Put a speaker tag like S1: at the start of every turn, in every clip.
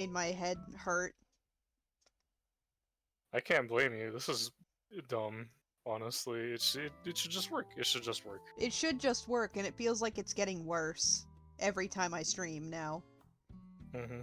S1: made my head hurt.
S2: I can't blame you. This is dumb. Honestly, it should just work. It should just work.
S1: It should just work, and it feels like it's getting worse every time I stream now.
S2: Mm-hmm.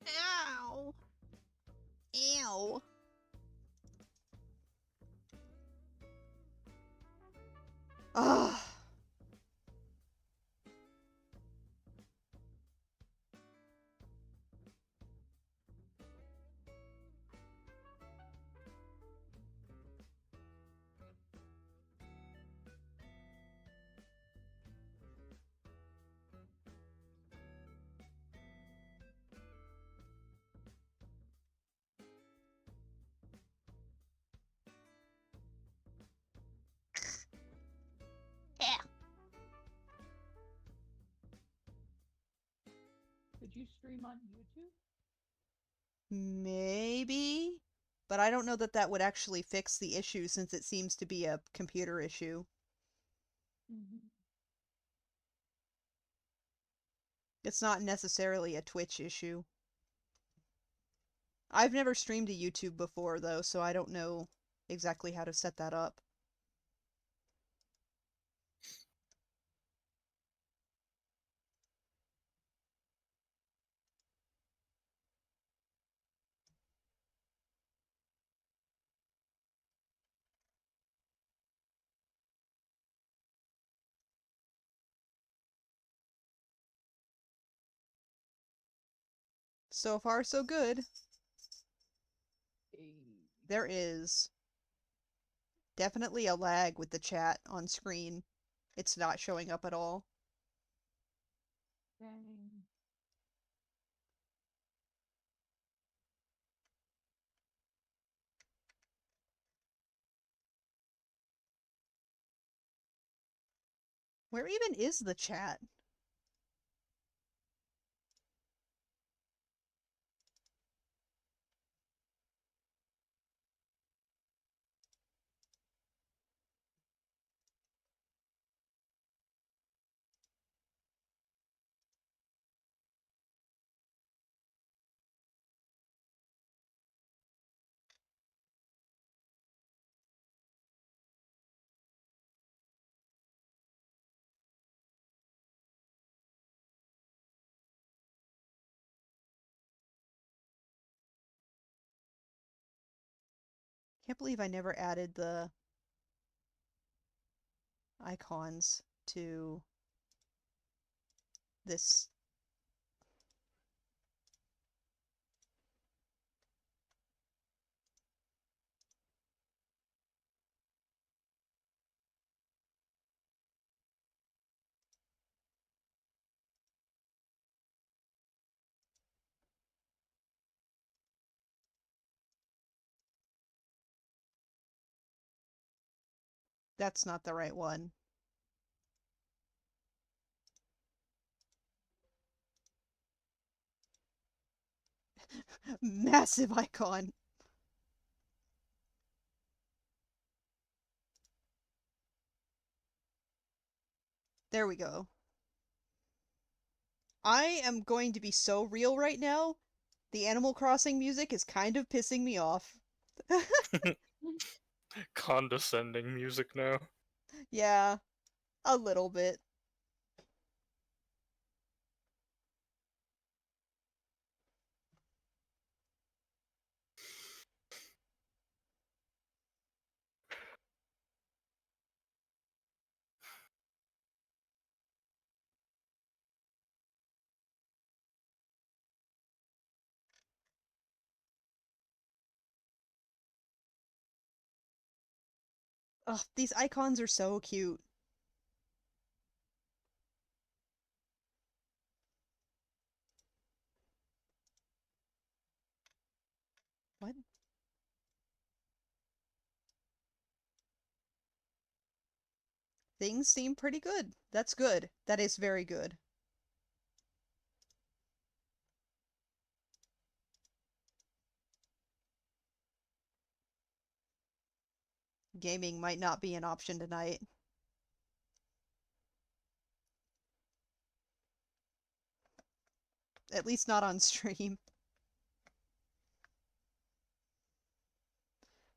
S1: Ow! Ew! Ugh!
S3: Could you stream on YouTube?
S1: Maybe? But I don't know that that would actually fix the issue since it seems to be a computer issue.
S3: Mm-hmm.
S1: It's not necessarily a Twitch issue. I've never streamed to YouTube before, though, so I don't know exactly how to set that up. So far, so good. There is definitely a lag with the chat on screen. It's not showing up at all.
S3: Dang.
S1: Where even is the chat? Can't believe I never added the icons to this. That's not the right one. Massive icon. There we go. I am going to be so real right now. The Animal Crossing music is kind of pissing me off.
S2: Condescending music now.
S1: Yeah, a little bit. Ugh, these icons are so cute. What? Things seem pretty good. That's good. That is very good. Gaming might not be an option tonight. At least not on stream.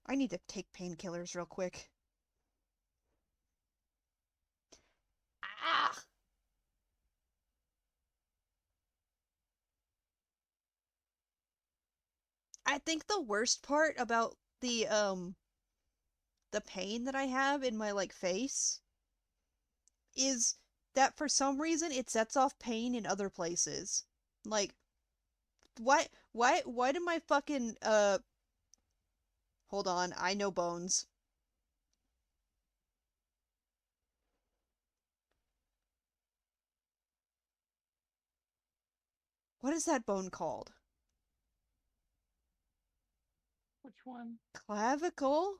S1: I need to take painkillers real quick. Ah! I think the worst part about the pain that I have in my like face is that for some reason it sets off pain in other places. Like why do my fucking hold on, I know bones. What is that bone called?
S3: Which one?
S1: Clavicle?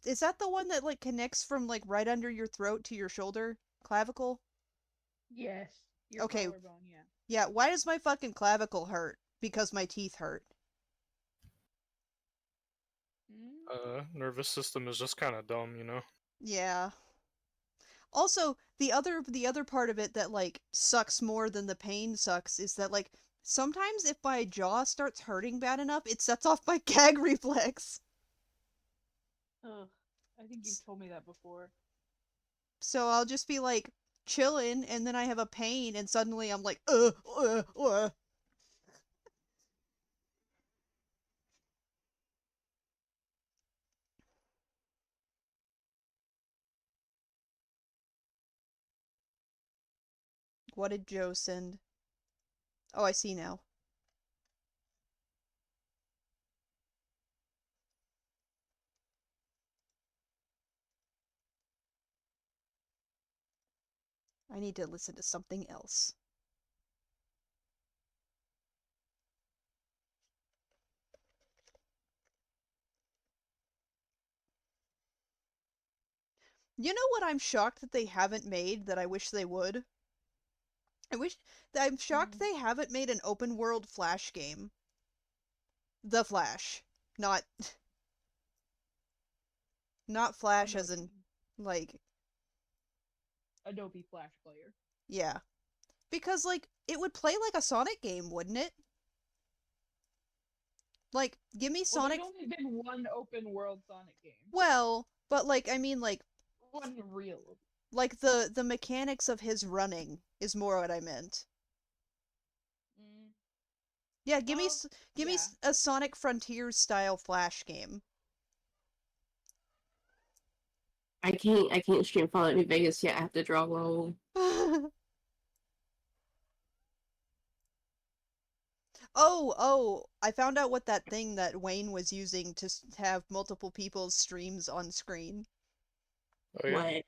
S1: Is that the one that like connects from like right under your throat to your shoulder? Clavicle?
S3: Yes. Your
S1: Okay.
S3: collarbone, yeah.
S1: Yeah, why does my fucking clavicle hurt? Because my teeth hurt.
S2: Nervous system is just kind of dumb, you know?
S1: Yeah. Also, the other part of it that like sucks more than the pain sucks is that like sometimes if my jaw starts hurting bad enough, it sets off my gag reflex.
S3: Ugh. I think you've told me that before.
S1: So I'll just be like chilling and then I have a pain and suddenly I'm like What did Joe send? Oh, I see now. I need to listen to something else. You know what I'm shocked that they haven't made that I wish they would? I'm shocked they haven't made an open world Flash game. The Flash. Not not Flash as in like
S3: Adobe Flash Player.
S1: yeah. Because like it would play like a Sonic game, wouldn't it? Like give me Sonic.
S3: Well, there's only been one open world Sonic game.
S1: Well, but like I mean like
S3: One real.
S1: like the mechanics of his running is more what I meant. Yeah, give me a Sonic Frontiers style Flash game.
S4: I can't stream Fallout New Vegas yet. I have to draw roll.
S1: Oh, I found out what that thing that Wayne was using to have multiple people's streams on screen.
S2: Oh, yeah?
S4: What?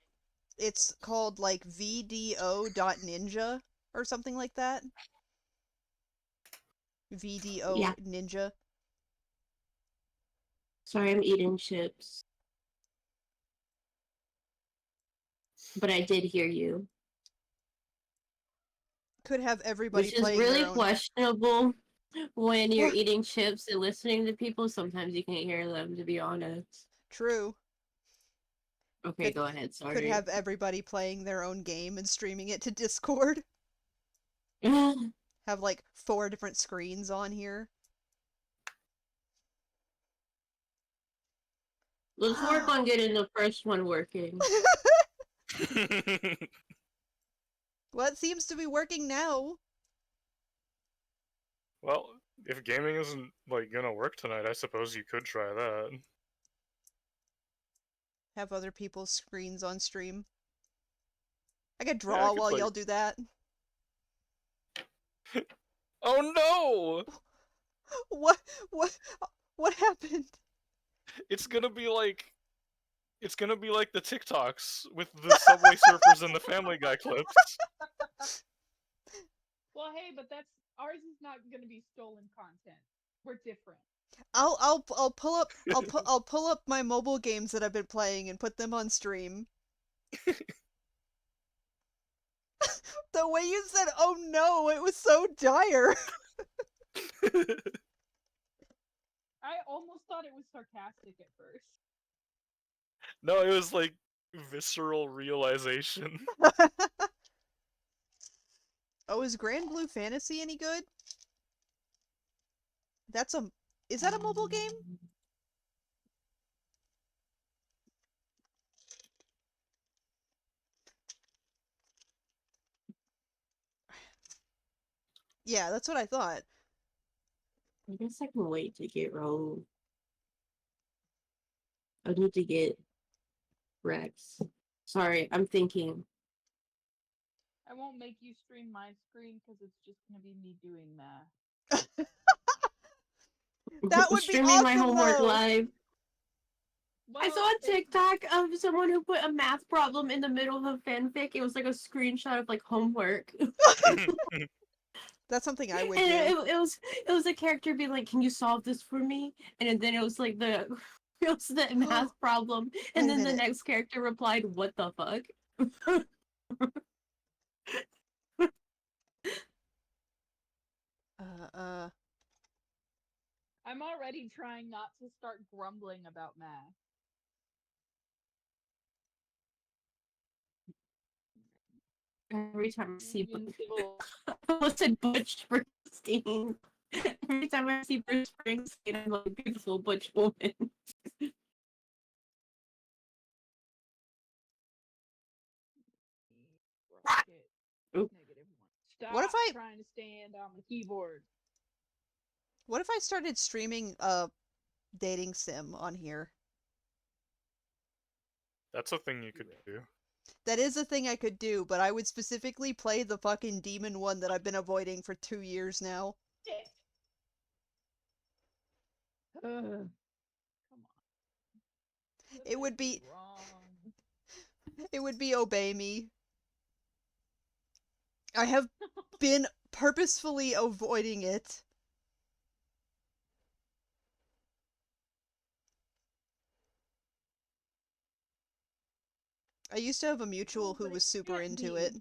S1: It's called like VDO.ninja or something like that. VDO
S4: Yeah.
S1: Ninja.
S4: Sorry, I'm eating chips. But I did hear you.
S1: Could have everybody
S4: Which is
S1: playing
S4: really
S1: their own.
S4: questionable when you're
S1: What?
S4: eating chips and listening to people. Sometimes you can't hear them, to be honest.
S1: True.
S4: Okay, go ahead. Sorry.
S1: Could have everybody playing their own game and streaming it to Discord. Have like 4 different screens on here.
S4: Let's work on getting the first one working.
S1: Well, it seems to be working now.
S2: Well, if gaming isn't like gonna work tonight, I suppose you could try that.
S1: Have other people's screens on stream. I could
S2: I
S1: draw
S2: could
S1: while
S2: play-
S1: y'all do that.
S2: Oh no!
S1: What happened?
S2: It's gonna be like the TikToks with the Subway Surfers and the Family Guy clips.
S3: Well, hey, but ours is not going to be stolen content. We're different.
S1: I'll pull up my mobile games that I've been playing and put them on stream. The way you said, "Oh no," it was so dire.
S3: I almost thought it was sarcastic at first.
S2: No, it was like visceral realization.
S1: Oh, is Grand Blue Fantasy any good? That's a Is that a mobile game? Yeah, that's what I thought.
S4: I guess I can wait to get Rogue. I need to get Rex. Sorry, I'm thinking.
S3: I won't make you stream my screen because it's just gonna be me doing math.
S1: That would be
S4: Streaming my
S1: awesome,
S4: homework
S1: though.
S4: live. I
S3: Well,
S4: saw a
S3: it's-
S4: TikTok of someone who put a math problem in the middle of a fanfic. It was like a screenshot of like homework.
S1: That's something I would
S4: And
S1: do.
S4: it was a character being like, "Can you solve this for me?" And then it was like the it was the math problem, and
S1: Wait a
S4: then the
S1: minute.
S4: next character replied, "What the fuck?"
S3: I'm already trying not to start grumbling about math.
S4: Every time I see
S3: Invincible.
S4: I almost said Butch Springsteen. Every time I see Bruce Springsteen, I'm like, beautiful butch woman.
S3: Bracket.
S4: Oop.
S3: -1. Stop
S1: What if I-
S3: trying to stand on the keyboard.
S1: What if I started streaming dating sim on here?
S2: That's a thing you could do.
S1: That is a thing I could do, but I would specifically play the fucking demon one that I've been avoiding for 2 years now.
S3: Shit. Come on.
S1: It would be
S3: Wrong.
S1: It would be Obey Me. I have been purposefully avoiding it. I used to have a mutual
S3: Oh,
S1: who
S3: but it
S1: was super
S3: can't
S1: into
S3: be.
S1: it.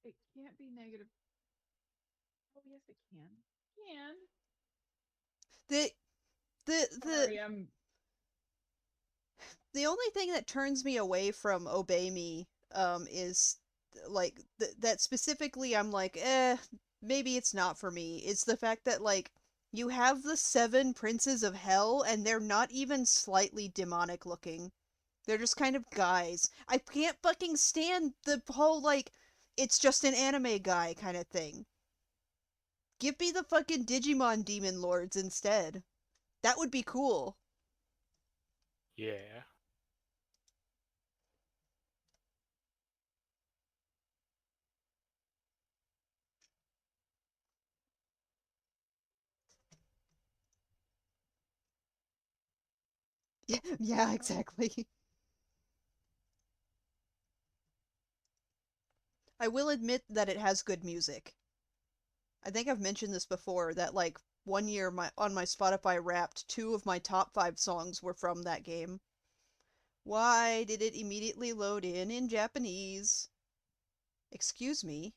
S3: It can't be negative. Oh yes, it can. Can.
S1: The
S3: Sorry, I'm.
S1: the only thing that turns me away from Obey Me is like that specifically I'm like, maybe it's not for me. It's the fact that like you have the 7 princes of hell and they're not even slightly demonic looking. They're just kind of guys. I can't fucking stand the whole like it's just an anime guy kind of thing. Give me the fucking Digimon demon lords instead. That would be cool.
S2: Yeah.
S1: Yeah, exactly. I will admit that it has good music. I think I've mentioned this before that like one year on my Spotify Wrapped, 2 of my top 5 songs were from that game. Why did it immediately load in Japanese? Excuse me.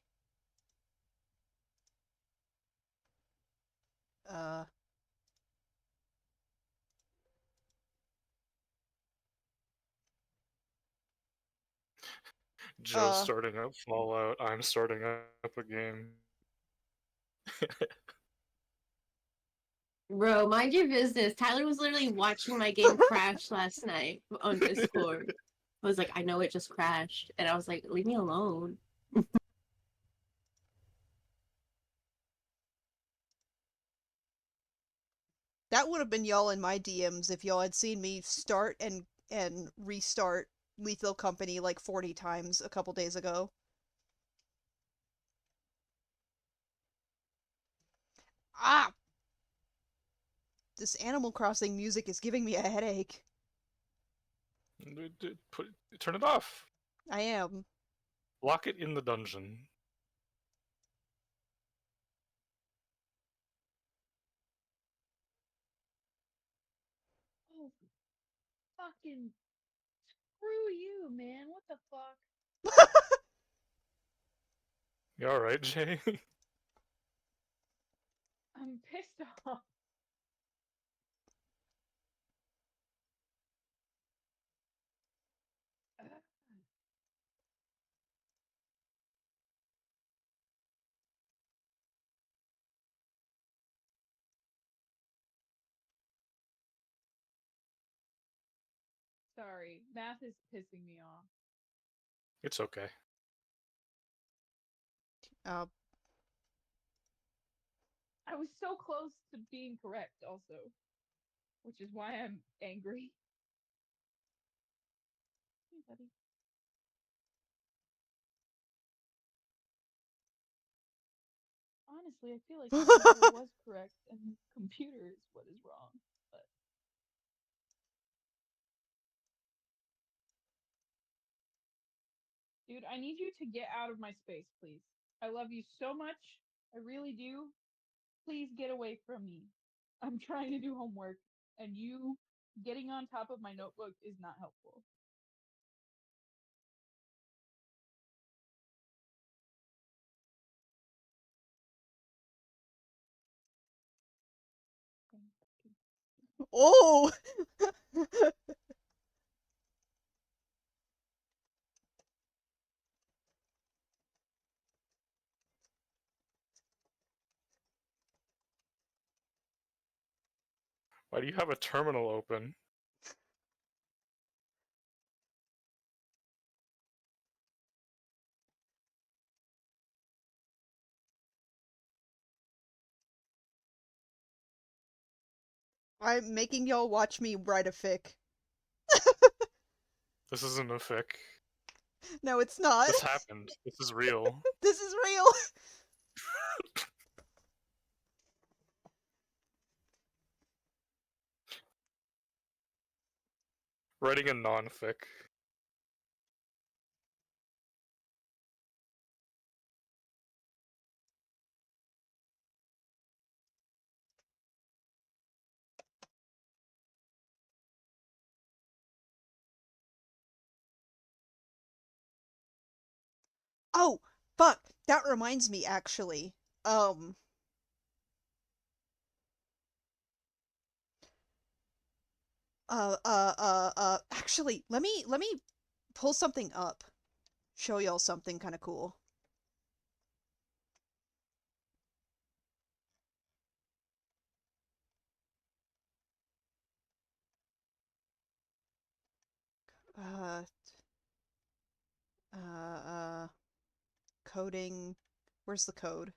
S1: Uh
S2: Joe's starting up Fallout. I'm starting up a game.
S4: Bro, mind your business. Tyler was literally watching my game crash last night on Discord. I was like, I know it just crashed. And I was like, leave me alone.
S1: That would have been y'all in my DMs if y'all had seen me start and restart Lethal Company like 40 times a couple days ago. Ah! This Animal Crossing music is giving me a headache.
S2: Turn it off.
S1: I am.
S2: Lock it in the dungeon.
S3: Oh, fucking screw you, man. What the fuck?
S2: You alright, Jay?
S3: I'm pissed off. Ugh. Sorry, math is pissing me off.
S2: It's okay.
S1: Uh,
S3: I was so close to being correct, also, which is why I'm angry. Hey, buddy. Honestly, I feel like the computer was correct, and the computer is what is wrong. But dude, I need you to get out of my space, please. I love you so much. I really do. Please get away from me. I'm trying to do homework, and you getting on top of my notebook is not helpful.
S1: oh!
S2: Why do you have a terminal open?
S1: I'm making y'all watch me write a fic.
S2: This isn't a fic.
S1: No, it's not.
S2: This happened. This is real.
S1: This is real.
S2: Writing a non-fic.
S1: Oh, fuck. That reminds me, actually. Um. Actually, let me pull something up. Show y'all something kind of cool. Uh, uh, coding. Where's the code?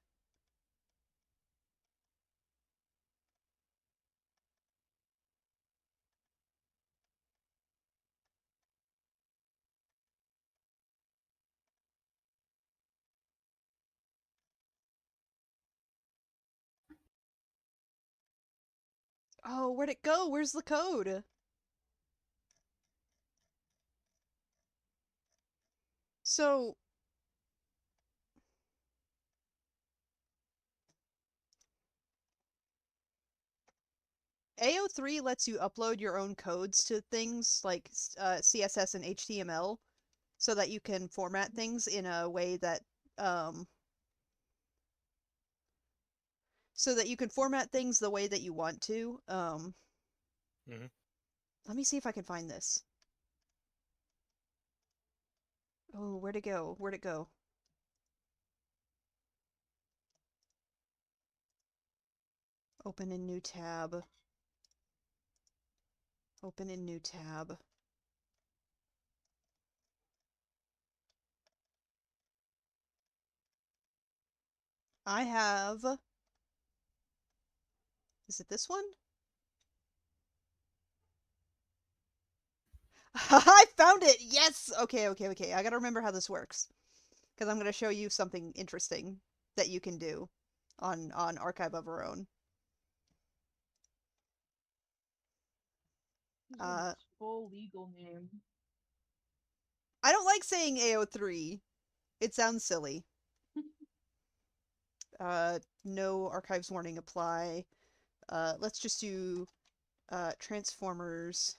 S1: Oh, where'd it go? Where's the code? So, AO3 lets you upload your own codes to things like CSS and HTML so that you can format things in a way that um so that you can format things the way that you want to.
S2: Mhm.
S1: Let me see if I can find this. Oh, where'd it go? Where'd it go? Open in new tab. Open in new tab. I have... Is it this one? I found it! Yes! Okay. I gotta remember how this works. Because I'm gonna show you something interesting that you can do on Archive of Our Own.
S3: His full legal name.
S1: I don't like saying AO3. It sounds silly. No archives warning apply. Let's just do Transformers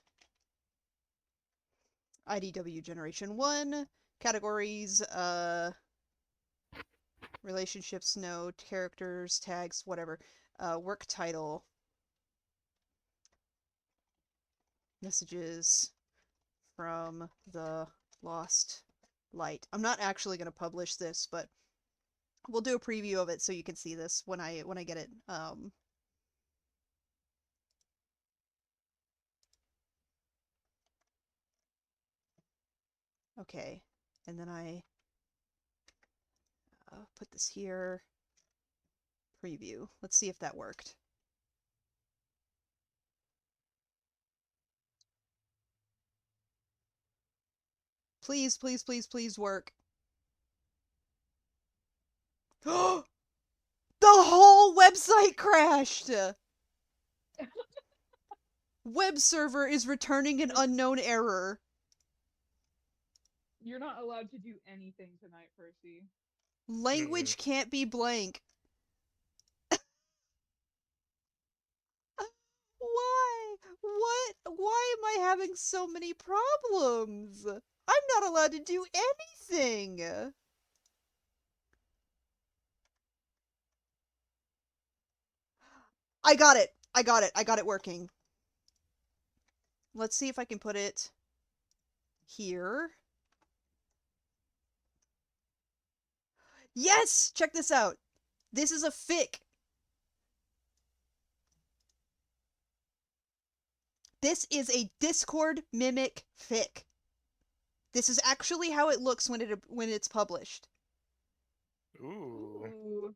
S1: IDW Generation 1 categories, relationships, no, characters, tags, whatever, work title, messages from the Lost Light. I'm not actually going to publish this, but we'll do a preview of it so you can see this when I get it. Okay, and then I put this here. Preview. Let's see if that worked. Please, please, please, please work. The whole website crashed! Web server is returning an unknown error.
S3: You're not allowed to do anything tonight, Percy.
S1: Language can't be blank. Why? What? Why am I having so many problems? I'm not allowed to do anything! I got it! I got it! I got it working. Let's see if I can put it here. Yes! Check this out! This is a fic! This is a Discord mimic fic. This is actually how it looks when it's published.
S2: Ooh.
S3: Ooh.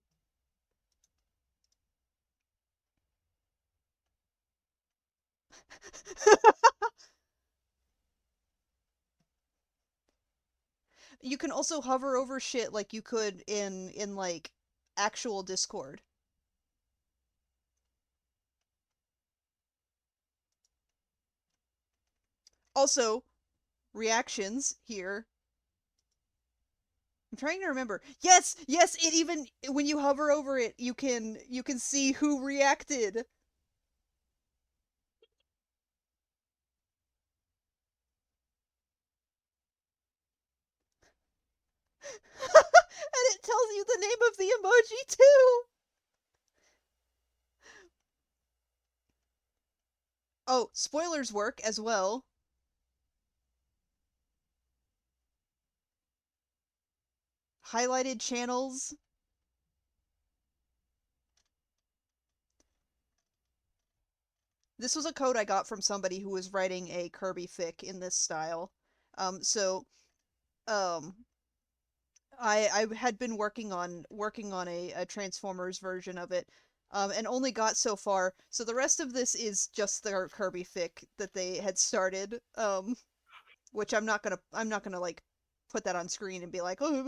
S1: You can also hover over shit like you could in like actual Discord. Also, reactions here. I'm trying to remember. Yes, yes, it even when you hover over it, you can see who reacted. And it tells you the name of the emoji too. Oh, spoilers work as well. Highlighted channels. This was a code I got from somebody who was writing a Kirby fic in this style. I had been working on a Transformers version of it, and only got so far. So the rest of this is just their Kirby fic that they had started, which I'm not gonna like put that on screen and be like, oh,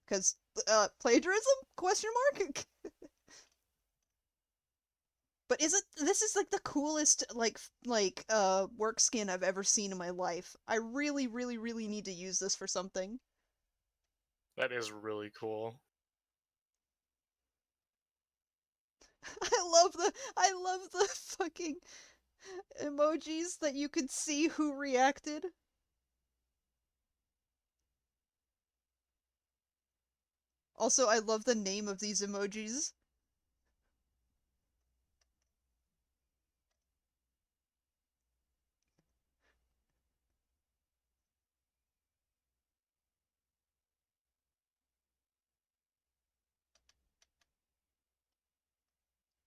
S1: because plagiarism? Question mark. But this is like the coolest work skin I've ever seen in my life. I really, really, really need to use this for something.
S2: That is really cool.
S1: I love the fucking emojis that you could see who reacted. Also, I love the name of these emojis.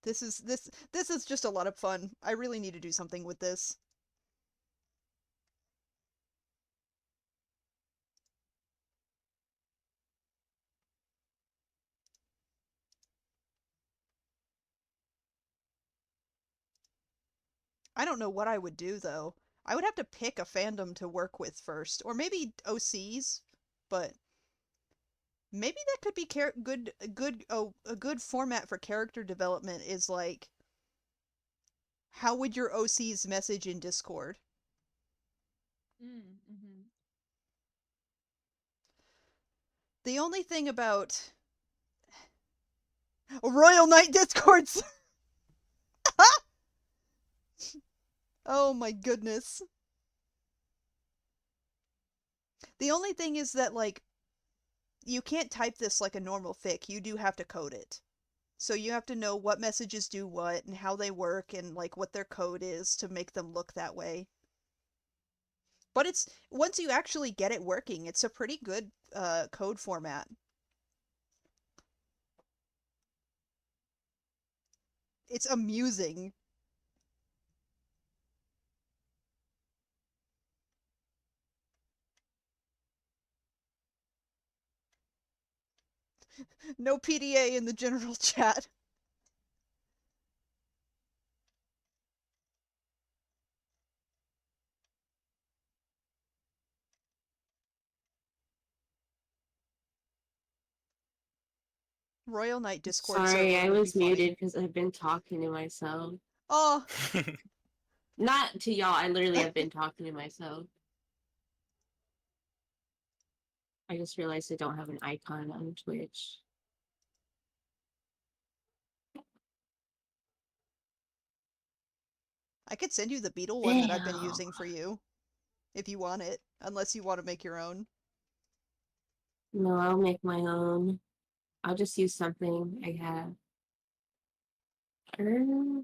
S1: This is just a lot of fun. I really need to do something with this. I don't know what I would do though. I would have to pick a fandom to work with first, or maybe OCs, but maybe that could be a good format for character development is like, how would your OCs message in Discord?
S3: Mm-hmm.
S1: The only thing about Royal Knight Discords. Oh my goodness. The only thing is that, like, you can't type this like a normal fic. You do have to code it. So you have to know what messages do what and how they work and, like, what their code is to make them look that way. But it's once you actually get it working, it's a pretty good code format. It's amusing. No PDA in the general chat. Royal Knight Discord
S4: Sorry,
S1: server
S4: I
S1: would be
S4: was
S1: funny.
S4: muted because I've been talking to myself.
S1: Oh,
S4: Not to y'all, I literally have been talking to myself. I just realized I don't have an icon on Twitch.
S1: I could send you the Beetle one that I've been
S4: Damn.
S1: using for you. If you want it. Unless you want to make your own.
S4: No, I'll make my own. I'll just use something I have. Er,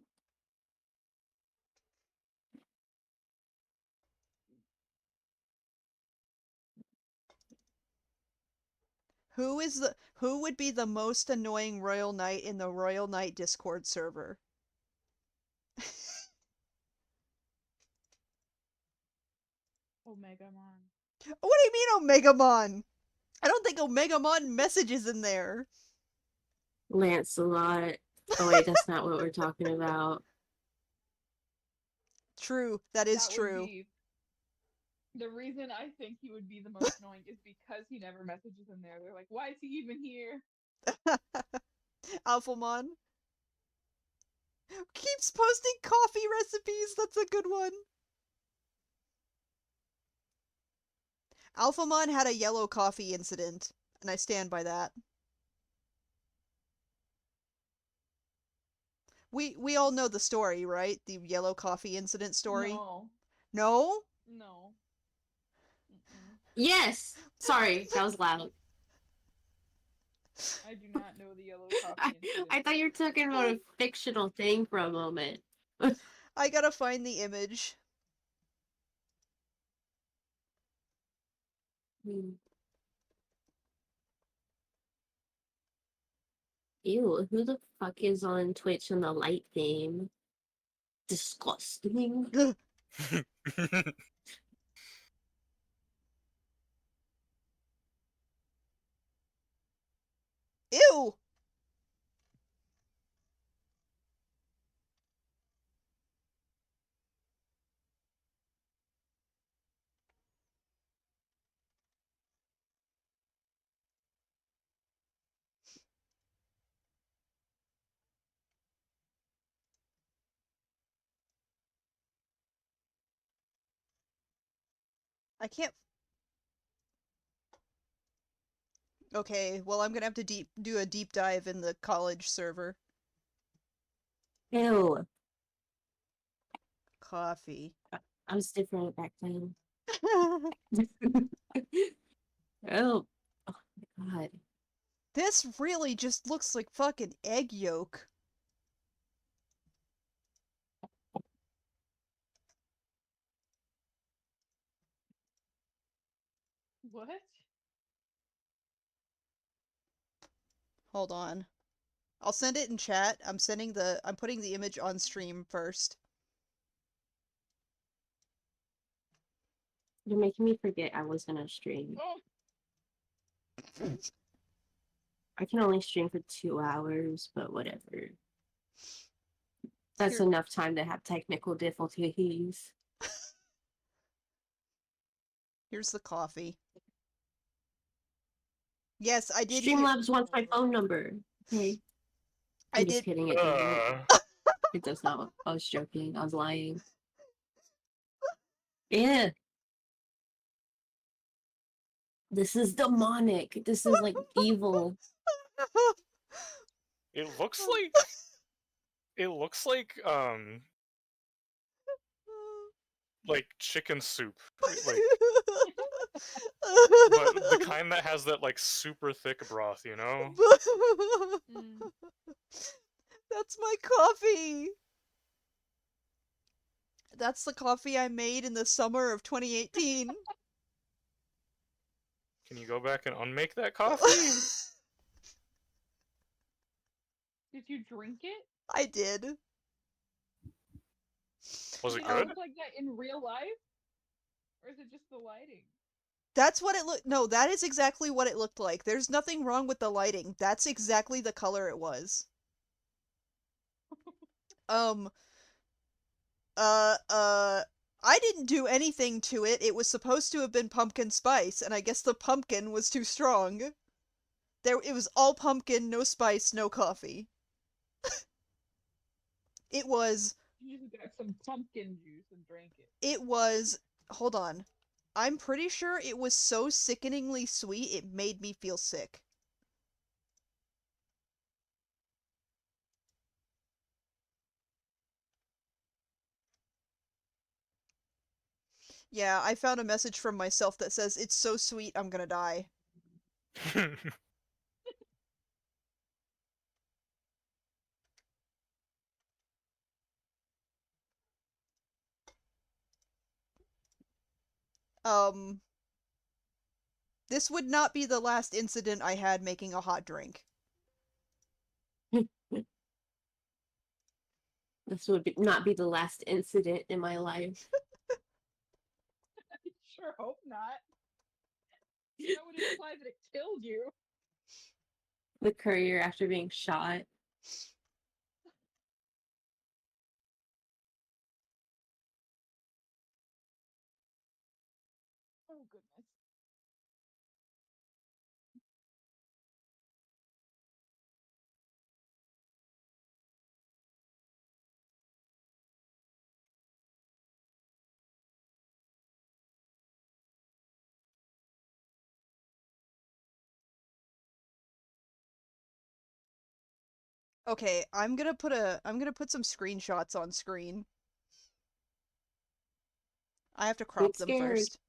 S1: Who would be the most annoying Royal Knight in the Royal Knight Discord server?
S3: Omegamon.
S1: What do you mean Omegamon? I don't think Omegamon messages in there.
S4: Lancelot. Oh wait, that's not what we're talking about.
S1: True, that is
S3: That would
S1: true.
S3: be the reason I think he would be the most annoying is because he never messages in there. They're like, why is he even here?
S1: Alphamon keeps posting coffee recipes. That's a good one. Alphamon had a yellow coffee incident, and I stand by that. We all know the story, right? The yellow coffee incident story.
S3: No.
S1: No?
S3: No. Mm-mm.
S4: Yes! Sorry, that was loud.
S3: I do not know the yellow coffee
S4: I
S3: incident.
S4: thought you were talking about a fictional thing for a moment.
S1: I gotta find the image.
S4: Hmm. Ew, who the fuck is on Twitch in the light theme? Disgusting.
S1: Ew! I can't. Okay, well, I'm gonna have to do a deep dive in the college server.
S4: Ew.
S1: Coffee.
S4: I was different back then. Oh. Oh my god.
S1: This really just looks like fucking egg yolk.
S3: What?
S1: Hold on. I'll send it in chat. I'm putting the image on stream first.
S4: You're making me forget I was gonna stream.
S3: Oh,
S4: I can only stream for 2 hours, but whatever. That's
S1: Here-
S4: enough time to have technical difficulties.
S1: Here's the coffee. Yes, I did hear.
S4: Streamlabs wants my phone number. Okay.
S1: I
S4: I'm just
S1: did.
S4: kidding. It doesn't. It does not. I was joking. I was lying. Yeah. This is demonic. This is like evil.
S2: It looks like like chicken soup, like but the kind that has that like super thick broth, you know?
S3: Mm.
S1: That's my coffee. That's the coffee I made in the summer of 2018.
S2: Can you go back and unmake that coffee?
S3: Did you drink it?
S1: I did.
S2: Was it
S3: Did it
S2: good?
S3: look like that in real life? Or is it just the lighting?
S1: That's what it looked. No, that is exactly what it looked like. There's nothing wrong with the lighting. That's exactly the color it was. Um, I didn't do anything to it. It was supposed to have been pumpkin spice, and I guess the pumpkin was too strong. It was all pumpkin, no spice, no coffee. It was,
S3: You just got some pumpkin juice and drank it.
S1: hold on. I'm pretty sure it was so sickeningly sweet it made me feel sick. Yeah, I found a message from myself that says, "It's so sweet, I'm gonna die." Um, this would not be the last incident I had making a hot drink.
S4: This would not be the last incident in my life.
S3: I sure hope not. That would imply that it killed you.
S4: The courier after being shot.
S3: Oh, goodness.
S1: Okay, I'm gonna put some screenshots on screen. I have to crop
S4: Get
S1: them
S4: scared.
S1: first.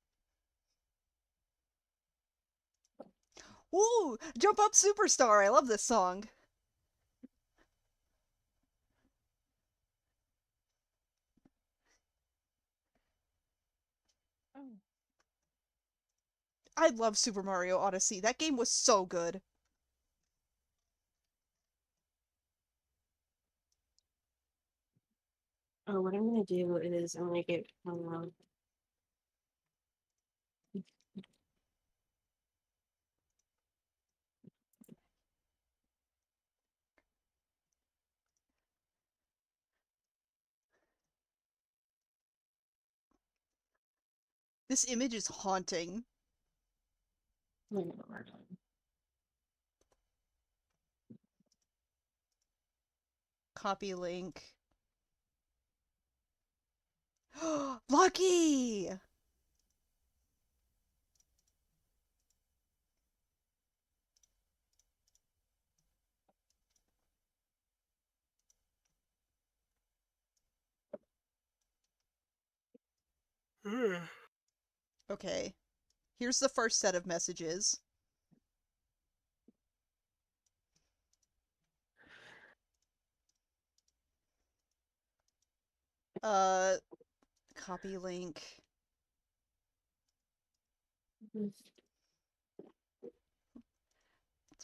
S1: Ooh, Jump Up Superstar! I love this song.
S3: Oh.
S1: I love Super Mario Odyssey. That game was so good.
S4: Oh, what I'm gonna do is I'm gonna get
S1: This image is haunting. Copy link. Lucky! Okay. Here's the first set of messages. Uh, Copy link.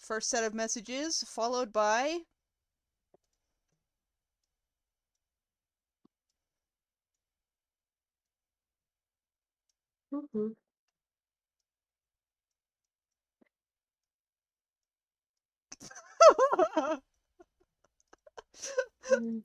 S1: First set of messages, followed by...
S4: Mhm. Mm.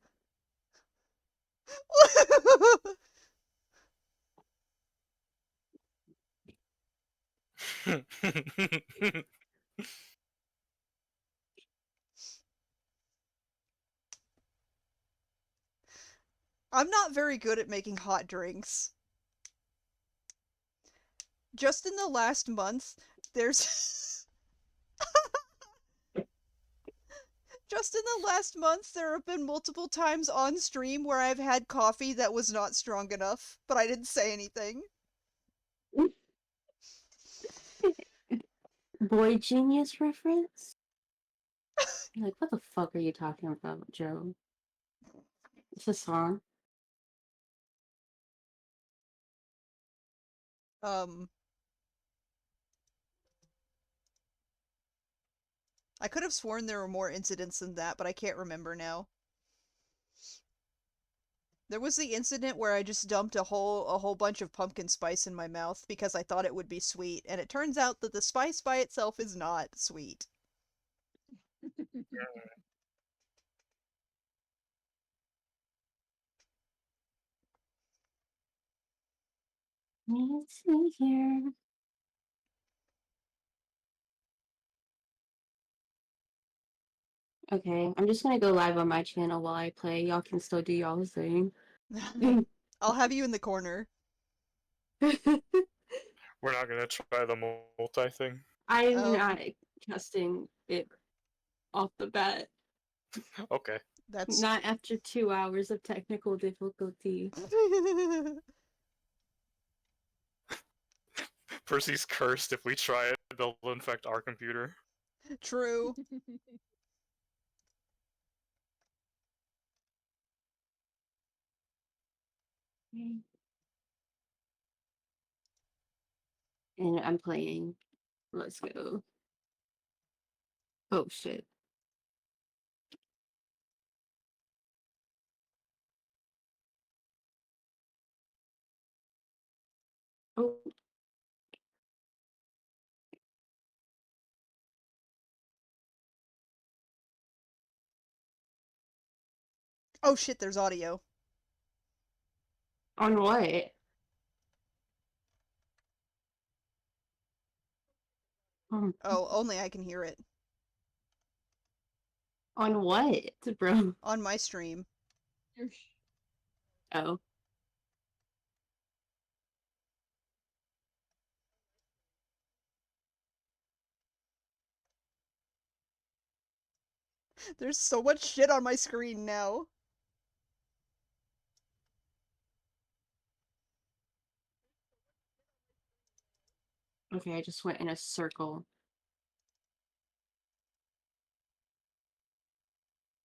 S1: I'm not very good at making hot drinks. Just in the last month, there's Just in the last month, there have been multiple times on stream where I've had coffee that was not strong enough, but I didn't say anything.
S4: Boy Genius reference? Like, what the fuck are you talking about, Joe? It's a song.
S1: I could have sworn there were more incidents than that, but I can't remember now. There was the incident where I just dumped a whole bunch of pumpkin spice in my mouth because I thought it would be sweet, and it turns out that the spice by itself is not sweet.
S4: Let's see here. Okay, I'm just gonna go live on my channel while I play. Y'all can still do y'all's thing.
S1: I'll have you in the corner.
S2: We're not gonna try the multi thing.
S4: I'm
S1: Um,
S4: not testing it off the bat.
S2: Okay.
S1: That's
S4: Not after 2 hours of technical difficulty.
S2: Percy's cursed. If we try it, they'll infect our computer.
S1: true.
S4: And I'm playing. Let's go. Oh shit. Oh,
S1: Oh shit, there's audio.
S4: on what?
S1: Oh, only I can hear it.
S4: On what, bro?
S1: On my stream.
S4: Oh.
S1: There's so much shit on my screen now.
S4: Okay, I just went in a circle.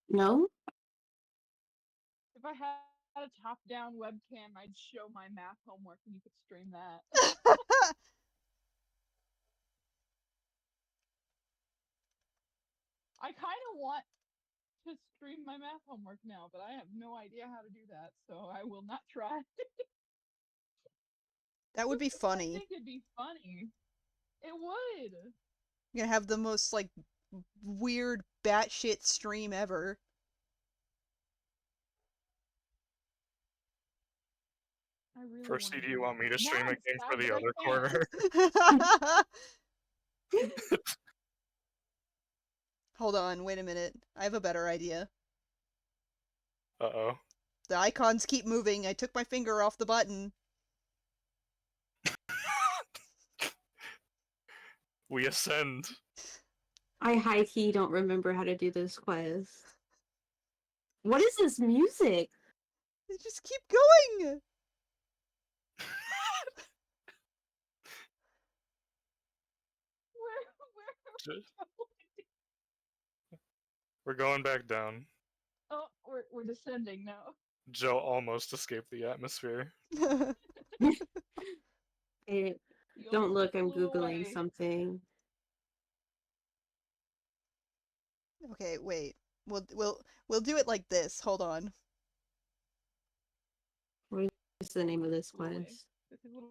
S4: No?
S3: If I had a top-down webcam, I'd show my math homework and you could stream that. I kind of want to stream my math homework now, but I have no idea how to do that, so I will not try.
S1: That would be
S3: I
S1: funny.
S3: think it'd be funny. It would.
S1: You're gonna have the most, like, weird batshit stream ever.
S3: I really
S2: Percy,
S3: wanna
S2: do you want me to
S3: Now
S2: stream
S3: I'm
S2: a game
S3: sad
S2: for the
S3: that I
S2: other
S3: can't.
S2: corner?
S1: Hold on, wait a minute. I have a better idea.
S2: Uh-oh.
S1: The icons keep moving. I took my finger off the button.
S2: We ascend.
S4: I high key don't remember how to do this quest. What is this music?
S1: They just keep going!
S3: Where
S2: We're going back down.
S3: Oh, we're descending now.
S2: Joe almost escaped the atmosphere.
S4: Hey,
S3: You
S4: don't
S3: almost
S4: look, I'm
S3: flew
S4: Googling
S3: away.
S4: something.
S1: Okay, wait. We'll do it like this. Hold on.
S4: What is the name of this
S3: Flew away
S4: quest?
S3: with his little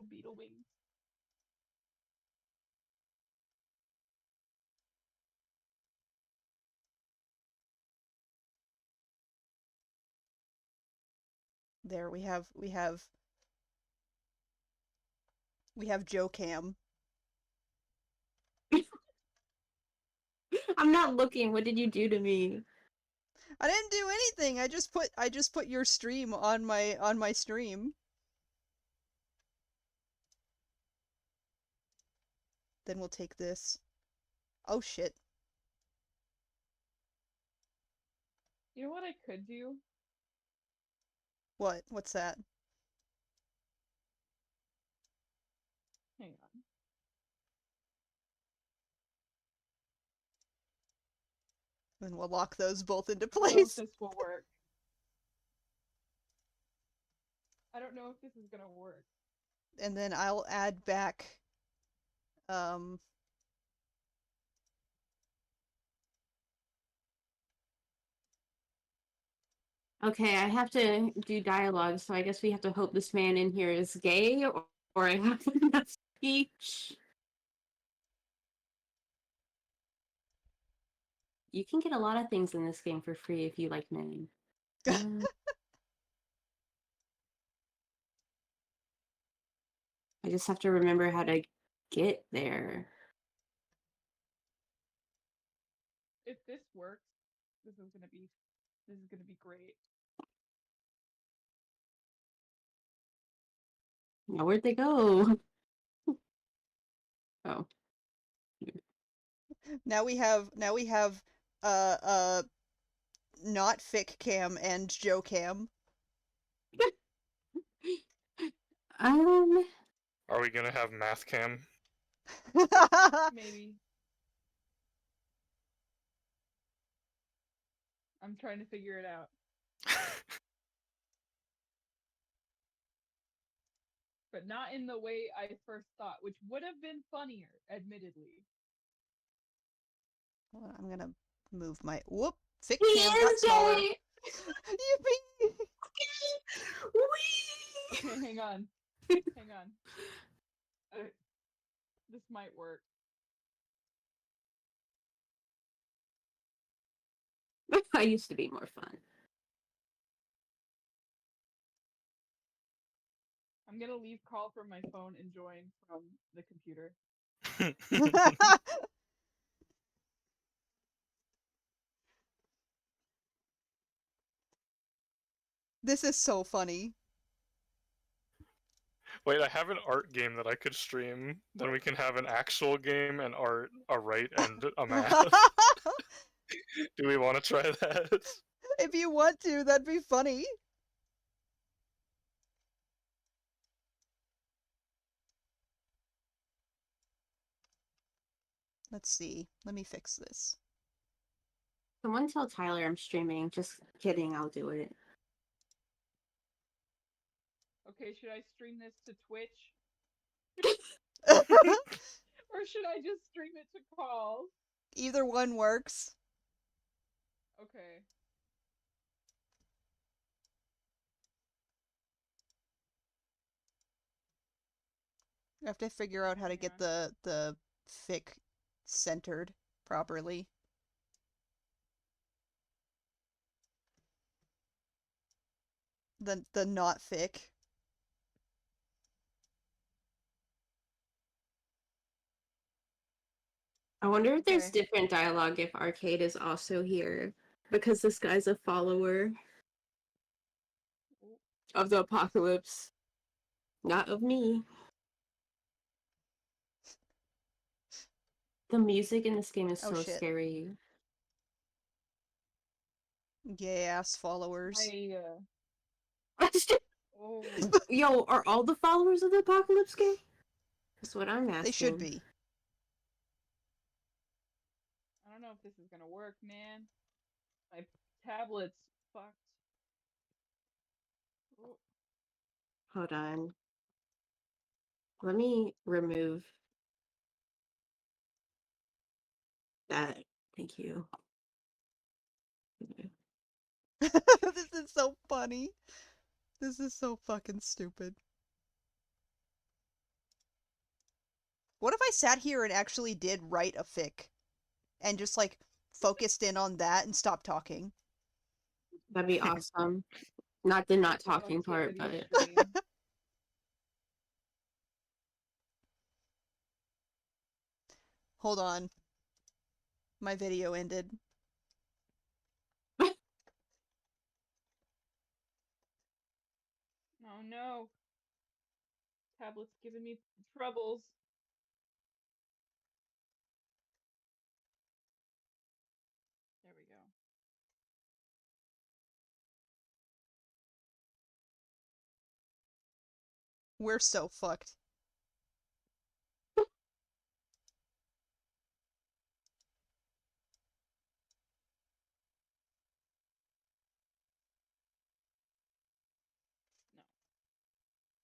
S3: beetle wings.
S1: There we have Joe Cam.
S4: I'm not looking. What did you do to me?
S1: I didn't do anything. I just put your stream on my stream. Then we'll take this. Oh shit.
S3: You know what I could do?
S1: What? What's that?
S3: Hang on.
S1: And we'll lock those both into
S3: I don't know if
S1: place.
S3: this will work. I don't know if this is gonna work.
S1: And then I'll add back um
S4: Okay, I have to do dialogue, so I guess we have to hope this man in here is gay, or I have enough speech. You can get a lot of things in this game for free if you like men. I just have to remember how to get there.
S3: If this works, this is gonna be great.
S4: Now, where'd they go? Oh.
S1: now we have uh uh not Fic Cam and Joe Cam.
S2: Are we gonna have math cam?
S3: Maybe. I'm trying to figure it out. But not in the way I first thought, which would have been funnier, admittedly.
S1: Hold on, I'm gonna move my whoop. Fic
S4: He
S1: Cam got
S4: is
S1: smaller.
S4: gay!
S1: Yippee!
S4: Whee!
S3: Okay, hang on. Hang on. This might work.
S4: I used to be more fun.
S3: I'm gonna leave call from my phone and join from the computer.
S1: This is so funny.
S2: Wait, I have an art game that I could stream. Then we can have an actual game, and art, a write, and a math. Do we want to try that?
S1: If you want to, that'd be funny. Let's see. Let me fix this.
S4: Someone tell Tyler I'm streaming. Just kidding, I'll do it.
S3: Okay, should I stream this to Twitch? Or should I just stream it to calls?
S1: Either one works.
S3: Okay.
S1: I have to figure out how to get the fic centered properly. The not fic.
S4: I wonder if there's
S1: Okay.
S4: different dialogue if Arcade is also here. Because this guy's a follower of the apocalypse. Not of me. The music in this game is
S1: Oh,
S4: so
S1: shit.
S4: scary.
S1: Gay ass followers.
S3: Oh.
S4: Yo, are all the followers of the apocalypse gay? That's what I'm asking.
S1: They should be.
S3: I don't know if this is gonna work, man. My tablet's fucked. Oh.
S4: Hold on. Let me remove that. Thank you.
S1: This is so funny. This is so fucking stupid. What if I sat here and actually did write a fic? And just, like, focused in on that and stopped talking?
S4: That'd be awesome. Not the not
S3: Put it on
S4: talking part, but
S3: Tiffany's stream.
S1: Hold on. My video ended.
S3: Oh no. Tablet's giving me troubles. There we go.
S1: We're so fucked.
S3: No.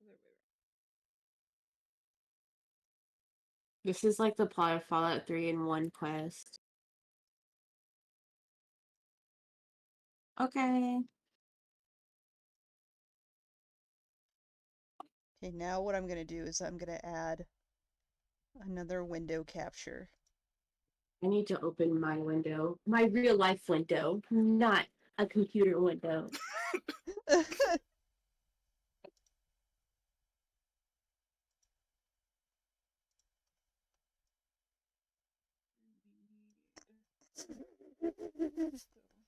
S3: Other way around.
S4: This is like the plot of Fallout 3 in one quest. Okay.
S1: Okay, now what I'm gonna do is I'm gonna add another window capture.
S4: I need to open my window. My real life window, not a computer window.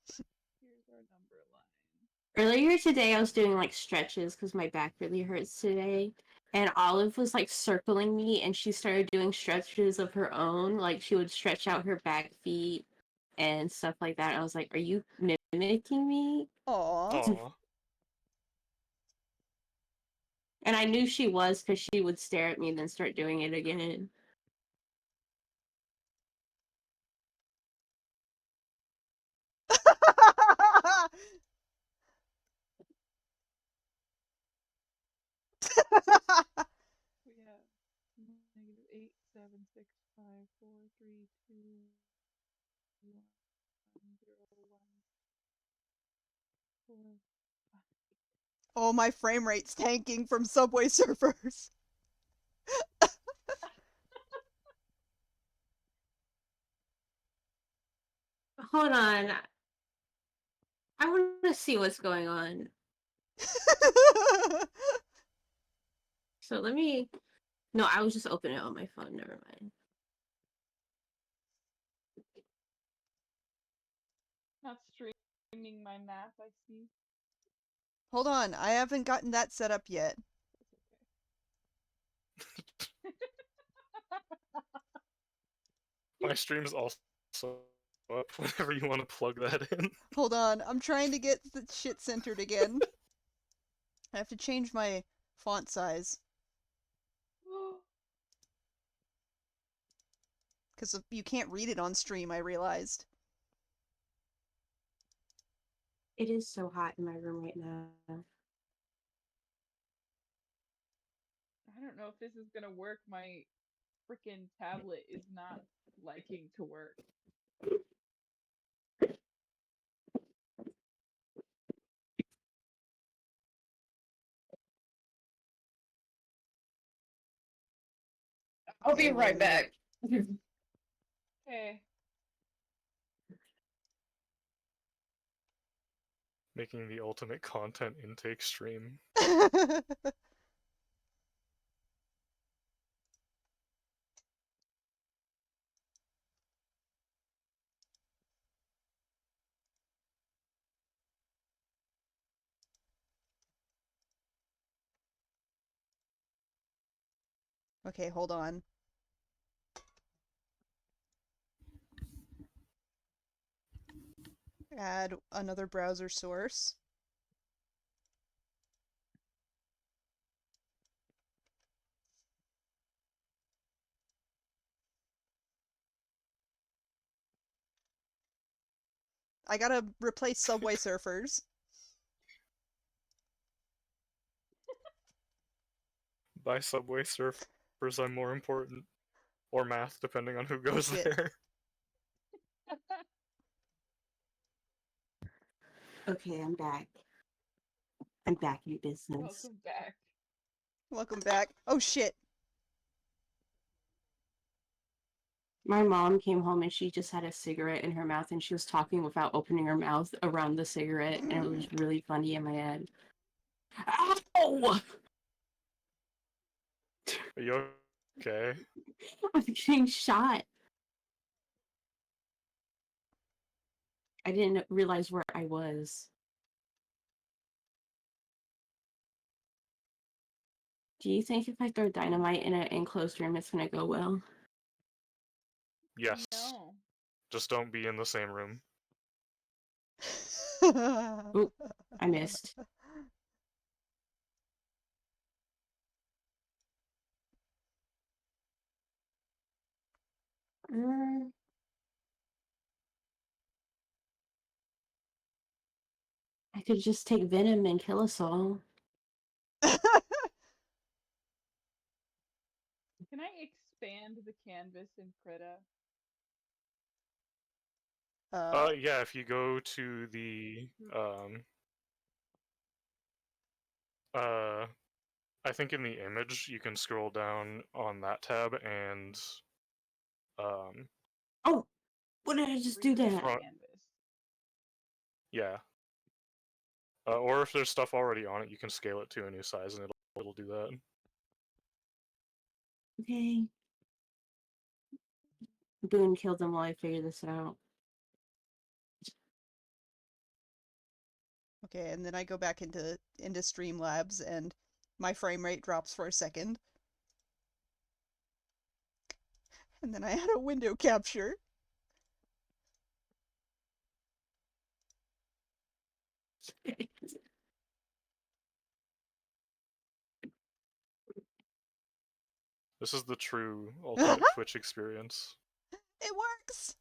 S3: So here's our number line.
S4: Earlier today, I was doing like stretches because my back really hurts today. And Olive was like circling me and she started doing stretches of her own. Like she would stretch out her back feet and stuff like that. I was like, are you mimicking me?
S1: Aw.
S2: Aw.
S4: And I knew she was because she would stare at me and then start doing it again.
S3: We have -8, 7, 6, 5, 4, 3, 2, 1, 0, 1, 4, 5.
S1: Oh, my frame rate's tanking from Subway Surfers.
S4: Hold on. I want to see what's going on. So let me. No, I was just opening it on my phone. Never mind.
S3: Not streaming my math, I see.
S1: Hold on, I haven't gotten that set up yet.
S2: My stream's also up whenever you want to plug that in.
S1: Hold on, I'm trying to get the shit centered again. I have to change my font size. Because you can't read it on stream, I realized.
S4: It is so hot in my room right now.
S3: I don't know if this is gonna work. My freaking tablet is not liking to work.
S4: I'll be right back.
S3: Okay.
S2: Making the ultimate content intake stream.
S1: Okay, hold on. Add another browser source. I gotta replace Subway Surfers.
S2: By Subway Surfers, I'm more important. Or math, depending on who goes
S1: Shit.
S2: there.
S4: Okay, I'm back. I'm back in business.
S3: Welcome back.
S1: Welcome back. Oh shit.
S4: My mom came home and she just had a cigarette in her mouth and she was talking without opening her mouth around the cigarette and it was really funny in my head. Ow!
S2: Are you okay?
S4: I'm getting shot. I didn't realize where I was. Do you think if I throw dynamite in an enclosed room, it's gonna go well?
S2: Yes.
S3: No.
S2: Just don't be in the same room.
S4: Oop, I missed. Uh, I could just take Venom and kill us all.
S3: Can I expand the canvas in Krita?
S2: Yeah, if you go to the I think in the image you can scroll down on that tab and um
S4: Oh, what did I just do
S3: Refresh
S4: that?
S2: Front-
S3: canvas.
S2: yeah. Or if there's stuff already on it, you can scale it to a new size and it'll do that.
S4: Okay. Boone killed them while I figure this out.
S1: Okay, and then I go back into Streamlabs and my frame rate drops for a second. And then I had a window capture.
S2: This is the true ultimate Twitch experience.
S1: It works!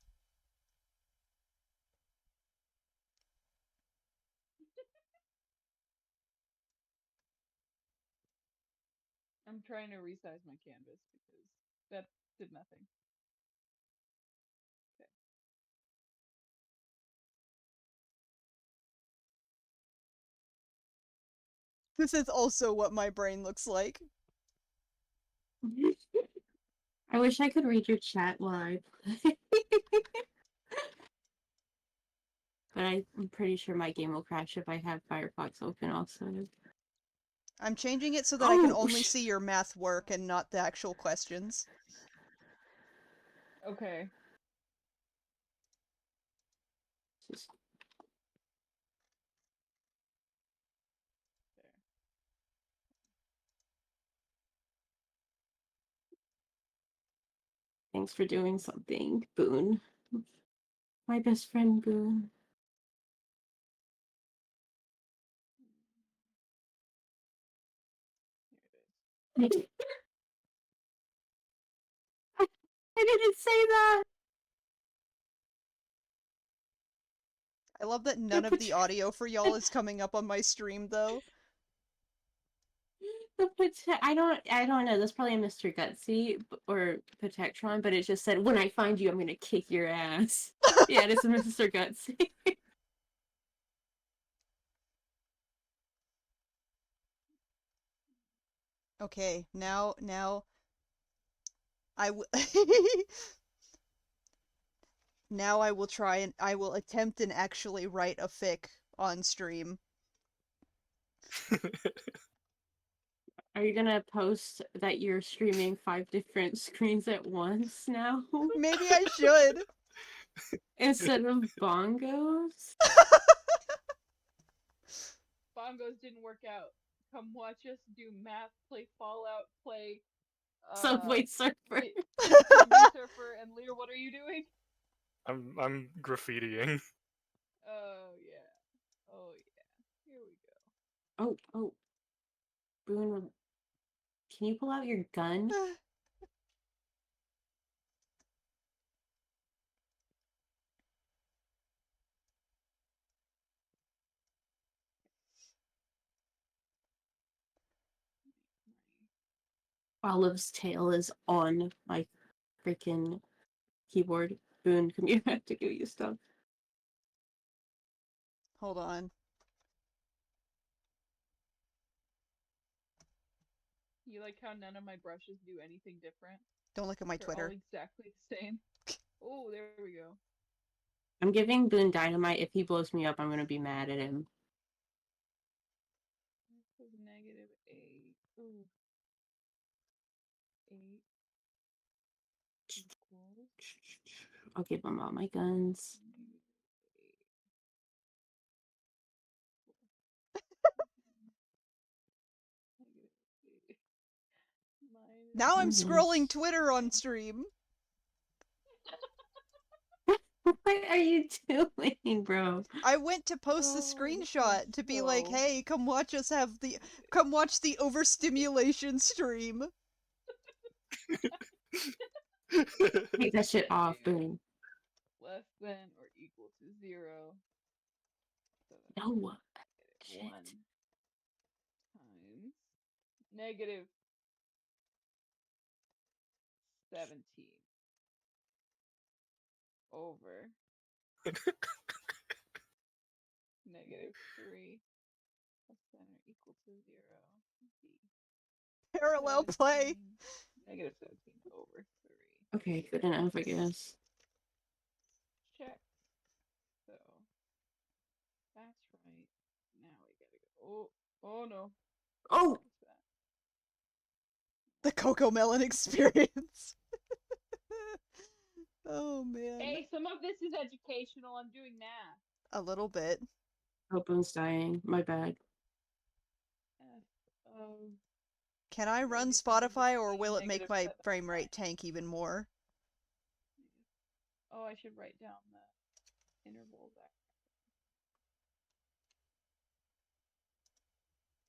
S3: I'm trying to resize my canvas because that did nothing. Okay.
S1: This is also what my brain looks like.
S4: I wish I could read your chat while I play. But I'm pretty sure my game will crash if I have Firefox open also.
S1: I'm changing it so that I can
S4: Oh,
S1: only see your math work and not the actual questions.
S3: Okay.
S4: Just-
S3: There.
S4: Thanks for doing something, Boone. My best friend, Boone.
S3: Here it is.
S4: I didn't say that.
S1: I love that none of the
S4: picture-
S1: audio for y'all is coming up on my stream, though.
S4: I don't know. That's probably a Mr. Gutsy or Protectron, but it just said, "When I find you, I'm gonna kick your ass." Yeah, it's a Mr. Gutsy.
S1: Okay, now I will now I will try and I will attempt and actually write a fic on stream.
S4: Are you gonna post that you're streaming 5 different screens at once now?
S1: Maybe I should.
S4: Instead of bongos?
S3: Bongos didn't work out. Come watch us do math, play Fallout, play
S4: Subway Surfer.
S3: Subway Surfer, and Lear, what are you doing?
S2: I'm graffitiing.
S3: Oh yeah. Oh yeah. Here we go.
S4: Oh. Boone, can you pull out your gun? Olive's tail is on my freaking keyboard. Boone, come here, I have to give you stuff.
S1: Hold on.
S3: You like how none of my brushes do anything different?
S1: Don't look at my
S3: They're
S1: Twitter.
S3: all exactly the same. Oh, there we go.
S4: I'm giving Boone dynamite. If he blows me up, I'm gonna be mad at him.
S3: This is -8. Ooh. 8 equals
S4: I'll give him all my guns.
S1: Now I'm
S4: Mhm.
S1: scrolling Twitter on stream.
S4: What are you doing, bro?
S1: I went to post the
S3: Oh, this is
S1: screenshot to be like,
S3: so-
S1: "Hey, come watch the overstimulation stream."
S4: Take that shit off,
S3: Two
S4: boom.
S3: less than or equal to 0. So that's
S4: No.
S3: negative 1 times negative 17 over negative 3 less than or equal to 0. D.
S1: Parallel play.
S3: 17, negative 17 over 3.
S4: Okay, good enough, I guess.
S3: Check. So that's right. Now we gotta go. Oh no.
S4: Oh!
S3: What's that?
S1: The Coco Melon experience. Oh man.
S3: Hey, some of this is educational. I'm doing math.
S1: A little bit.
S4: Hope dying. My bad.
S3: F of
S1: Can I run
S3: Negative
S1: Spotify or
S3: between
S1: will it make
S3: negative
S1: my
S3: 7 and
S1: frame rate
S3: 9.
S1: tank even more?
S3: Oh, I should write down the intervals.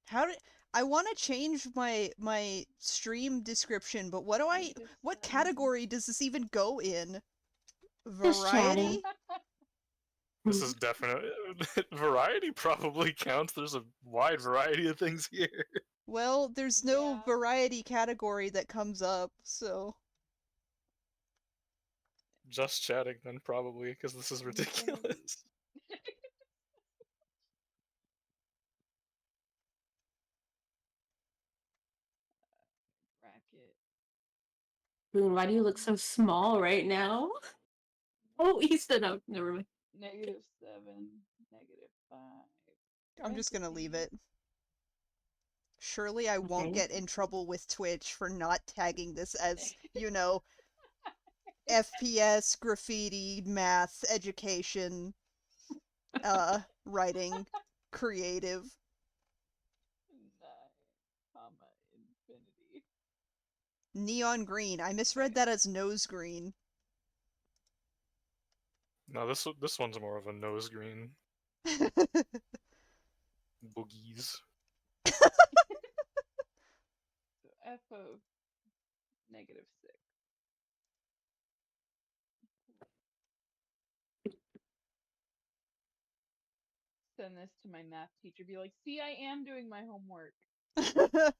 S1: How did I want to change my stream description, but what
S3: Negative
S1: what
S3: 7.
S1: category does this even go in?
S4: Just chatting.
S1: Variety?
S2: This is definite. Variety probably counts. There's a wide variety of things here.
S1: Well, there's no
S3: Yeah.
S1: variety category that comes up, so
S2: Just chatting then probably, because this is ridiculous.
S3: Bracket.
S4: Boone, why do you look so small right now? Oh, he stood up. Never mind.
S3: Negative 7. Negative 5.
S1: I'm just gonna leave it.
S3: parentheses.
S1: Surely I won't
S4: Okay.
S1: get in trouble with Twitch for not tagging this as, you know, FPS, graffiti, math, education, writing, creative.
S3: 9, comma, infinity.
S1: Neon green. I misread that as nose green.
S2: No, this one's more of a nose green. Boogies.
S3: So f of negative 6. Send this to my math teacher. Be like, see, I am doing my homework. Over.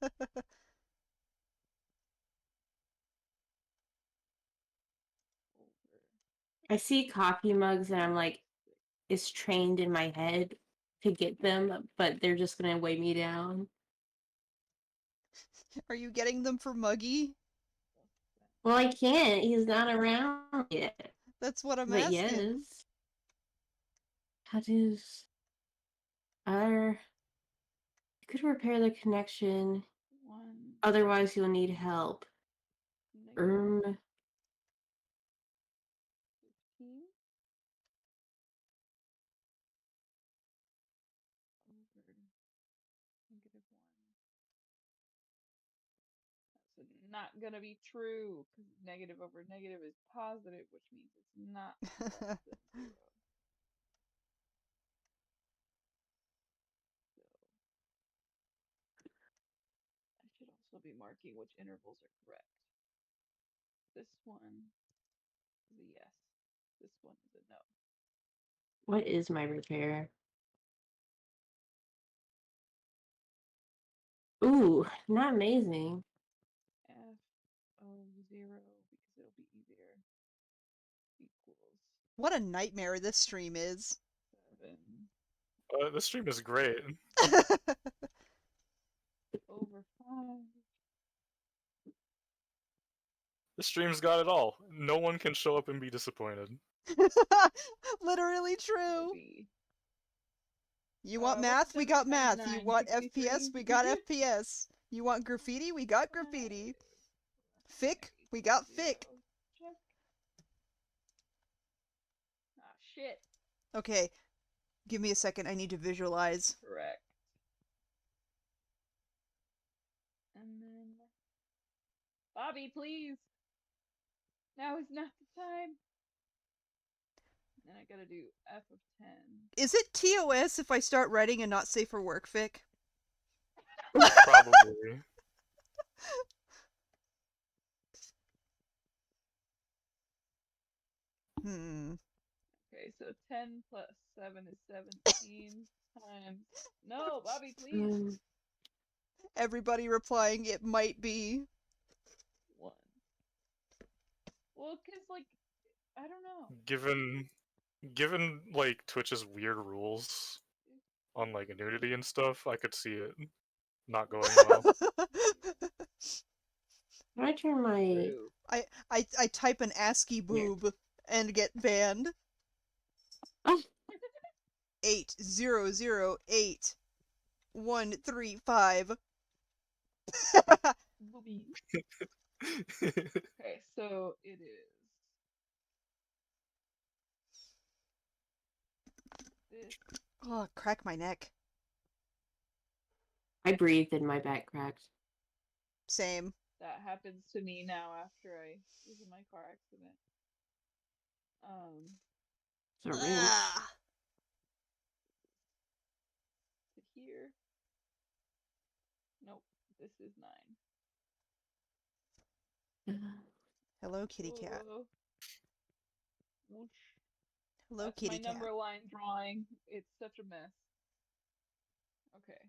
S4: I see coffee mugs and I'm like, it's trained in my head to get them, but they're just gonna weigh me down.
S1: Are you getting them for Muggy?
S4: Well, I can't. He's not around yet.
S1: That's what I'm
S4: But
S1: asking.
S4: yes. How does other you could repair the connection.
S3: 1.
S4: Otherwise you'll need help.
S3: Negative 15. Over negative 1. That's not gonna be true because negative over negative is positive, which means it's not less than 0. So I should also be marking which intervals are correct. This one is a yes. This one is a no.
S4: What is my repair? Ooh, not amazing.
S3: F of 0 because it'll be easier equals
S1: What a nightmare this stream is.
S3: 7
S2: This stream is great.
S3: over 5.
S2: This stream's got it all. No one can show up and be disappointed.
S1: Literally true.
S3: B.
S1: You want
S3: What's
S1: math? We got
S3: 7 times
S1: math. You
S3: 9?
S1: want
S3: 63?
S1: FPS? We got FPS. You want graffiti? We got graffiti. Fic? We got fic.
S3: Check. Ah, shit.
S1: Okay, give me a second. I need to visualize.
S3: Correct. And then Bobby, please. Now is not the time. Then I gotta do F of 10.
S1: Is it TOS if I start writing and not safe for work fic?
S2: Probably.
S3: so 10 plus 7 is 17 times. No, Bobby, please.
S1: Everybody replying, it might be.
S3: 1. Well, because, like, I don't know.
S2: Given like Twitch's weird rules on like nudity and stuff, I could see it not going well.
S4: Can I turn my
S3: True.
S1: I type an ASCII boob and get banned.
S4: Oh.
S1: 8008135.
S3: Boobies. Okay, so it is this.
S1: Oh, crack my neck.
S4: I breathed and my back cracked.
S1: Same.
S3: That happens to me now after I was in my car accident.
S4: It's a wrench.
S1: Ah.
S3: To here. Nope, this is 9.
S1: Hello, kitty cat.
S3: Whoosh.
S1: Hello,
S3: That's
S1: kitty
S3: my
S1: cat.
S3: number line drawing. It's such a mess. Okay.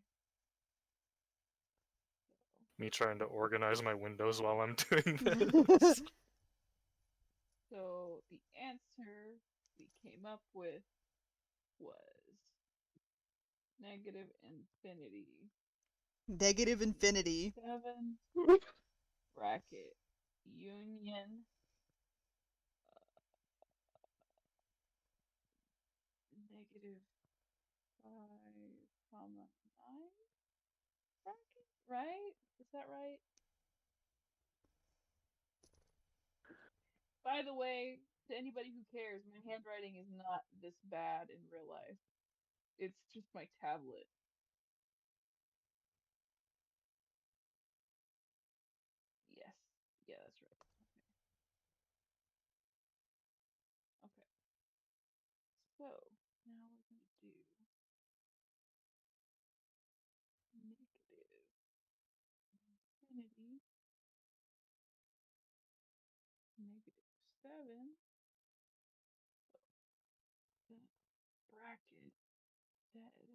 S2: Me trying to organize my windows while I'm doing this.
S3: So the answer we came up with was negative infinity.
S1: Negative infinity.
S3: 7 bracket union negative 5 comma 9 bracket, right? Is that right? By the way, to anybody who cares, my handwriting is not this bad in real life. It's just my tablet. Yes. Yeah, that's right. Okay. Okay. So now we're going to do negative infinity negative 7 bracket dead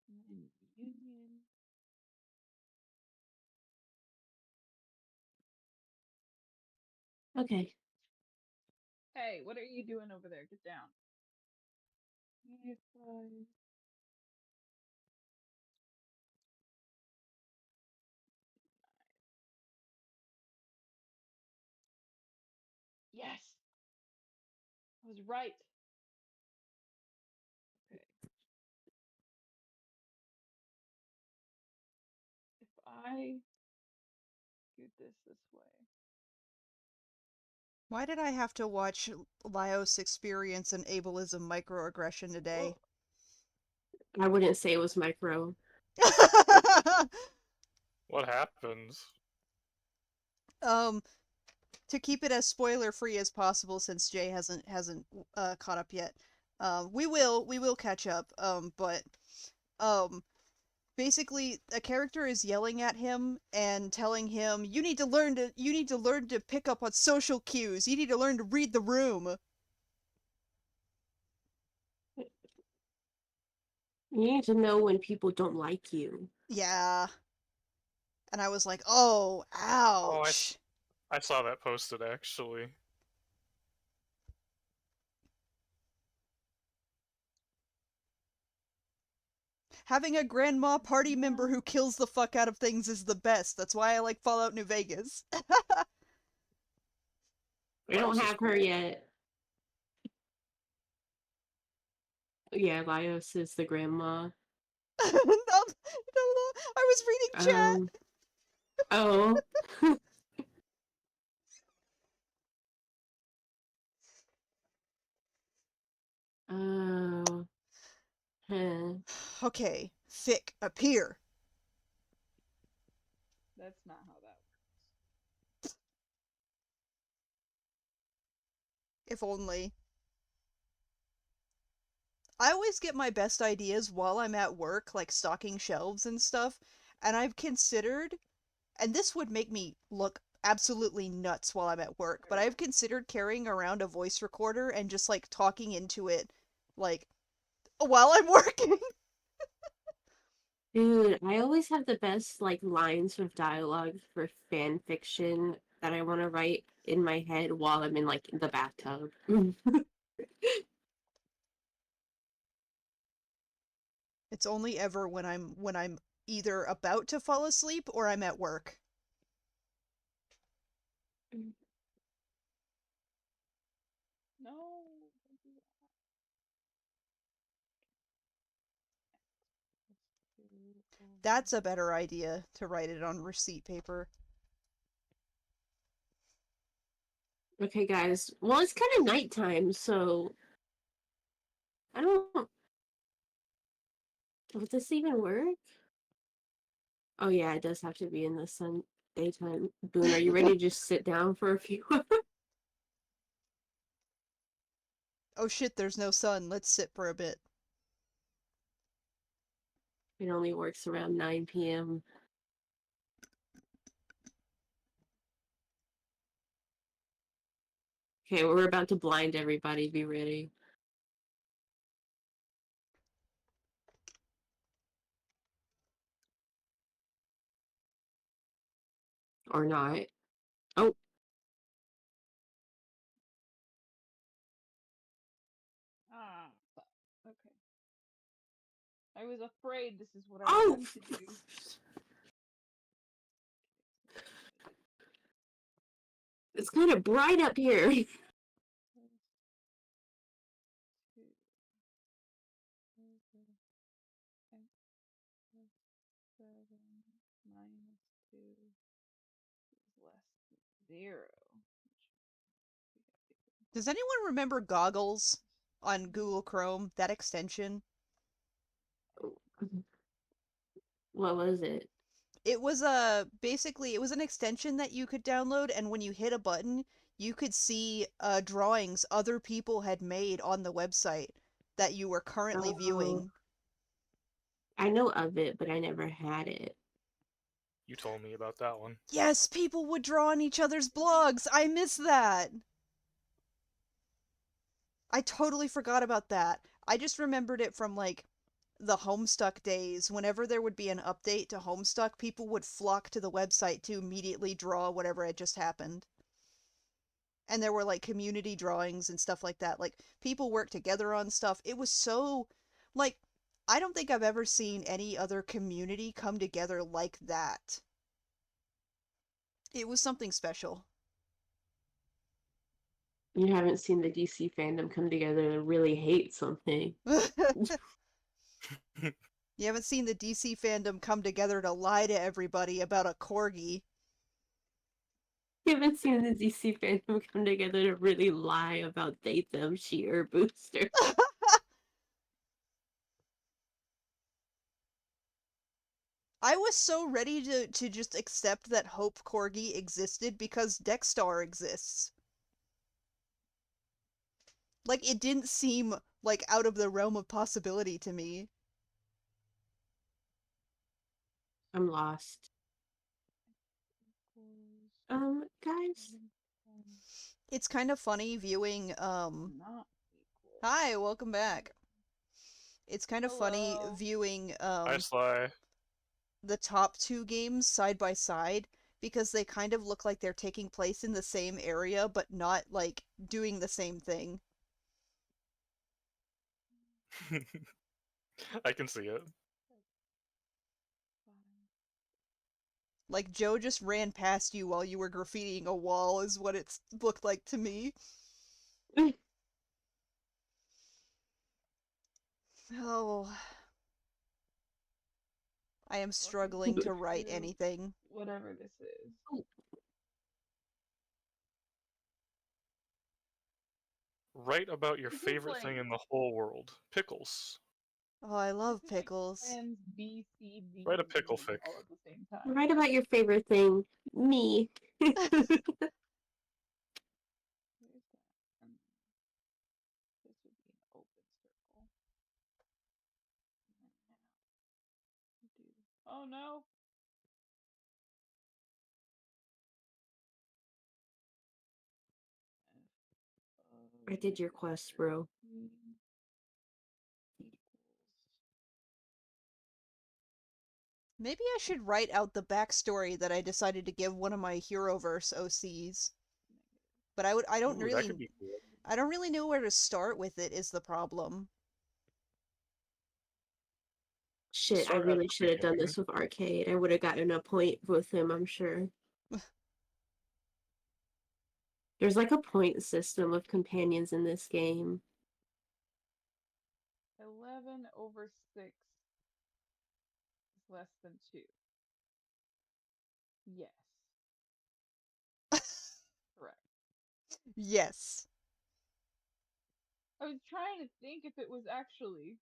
S3: and then union
S4: Okay.
S3: Hey, what are you doing over there? Get down. Negative 5 Yes! I was right. Okay. If I do this way.
S1: Why did I have to watch Lyos experience an ableism microaggression today?
S4: I wouldn't say it was micro.
S2: What happens?
S1: To keep it as spoiler free as possible, since Jay hasn't caught up yet. We will catch up. But basically a character is yelling at him and telling him, you need to learn to pick up on social cues. You need to learn to read the room.
S4: You need to know when people don't like you.
S1: Yeah. And I was like, oh, ouch.
S2: I saw that posted actually.
S1: Having a grandma party member who kills the fuck out of things is the best. That's why I like Fallout New Vegas.
S4: We don't
S2: Lyos is
S4: have her
S2: cool.
S4: yet. Yeah, Lyos is the grandma.
S1: No, I was reading chat.
S4: Oh. Oh. Huh.
S1: Okay, Fick, appear.
S3: That's not how that works.
S1: If only. I always get my best ideas while I'm at work, like stocking shelves and stuff, and I've considered, and this would make me look absolutely nuts while I'm at work, but I've considered carrying around a voice recorder and just like talking into it like while I'm working.
S4: Dude, I always have the best like lines of dialogue for fan fiction that I want to write in my head while I'm in like the bathtub.
S1: It's only ever when I'm either about to fall asleep or I'm at work.
S3: No. Don't do that. Let's do
S1: That's a better idea to write it on receipt paper.
S4: Okay, guys. Well, it's kind of nighttime, so I don't. Would this even work? Oh yeah, it does have to be in the sun daytime. Boone, are you ready to just sit down for a few?
S1: Oh shit, there's no sun. Let's sit for a bit.
S4: It only works around 9 p.m. Okay, we're about to blind everybody. Be ready. Or not. Oh,
S3: Ah, fuck. Okay. I was afraid this is what I was
S4: oh!
S3: going to do.
S4: It's kind of bright up here.
S3: Plus 2, over x plus 7 minus 2 is less than 0.
S1: Does anyone remember Goggles on Google Chrome? That extension?
S4: What was it?
S1: It was basically it was an extension that you could download, and when you hit a button, you could see drawings other people had made on the website that you were currently
S4: Oh,
S1: viewing.
S4: I know of it, but I never had it.
S2: You told me about that one.
S1: Yes, people would draw on each other's blogs. I miss that. I totally forgot about that. I just remembered it from like the Homestuck days. Whenever there would be an update to Homestuck, people would flock to the website to immediately draw whatever had just happened. And there were like community drawings and stuff like that. Like people worked together on stuff. It was so like I don't think I've ever seen any other community come together like that. It was something special.
S4: You haven't seen the DC fandom come together to really hate something.
S1: You haven't seen the DC fandom come together to lie to everybody about a corgi.
S4: You haven't seen the DC fandom come together to really lie about Datham Sheer Booster.
S1: I was so ready to just accept that Hope Corgi existed because Dexstar exists. Like, it didn't seem, like, out of the realm of possibility to me.
S4: I'm lost. Guys.
S1: It's kind of funny viewing,
S3: Not equal.
S1: Hi, welcome back. It's kind of funny
S3: Hello.
S1: viewing,
S2: Hi, Sly.
S1: the top two games side by side because they kind of look like they're taking place in the same area but not like doing the same thing.
S2: I can see it.
S1: Like Joe just ran past you while you were graffitiing a wall is what it looked like to me. Oh, I am struggling to write anything.
S3: Whatever this is.
S2: Write about your
S3: This is
S2: favorite
S3: like
S2: thing in the whole world. Pickles.
S1: Oh, I love
S3: this is like
S1: pickles.
S3: Plans B, C, D,
S2: Write a
S3: and
S2: pickle
S3: E
S2: fic.
S3: all at the same time.
S4: Write about your favorite thing. Me.
S3: Where's that? This would be an open circle. And now do. Oh no!
S4: I did your quest, bro.
S3: equals
S1: Maybe I should write out the backstory that I decided to give one of my Heroverse OCs. But I don't
S2: Ooh, that could
S1: really
S2: be cool.
S1: I don't really know where to start with it is the problem.
S4: Shit, I
S2: Start at
S4: really
S2: the
S4: should have done
S2: beginning.
S4: this with Arcade. I would have gotten a point with him, I'm sure. There's like a point system of companions in this game.
S3: 11 over 6 is less than 2. Yes. Correct.
S1: Yes.
S3: I was trying to think if it was actually.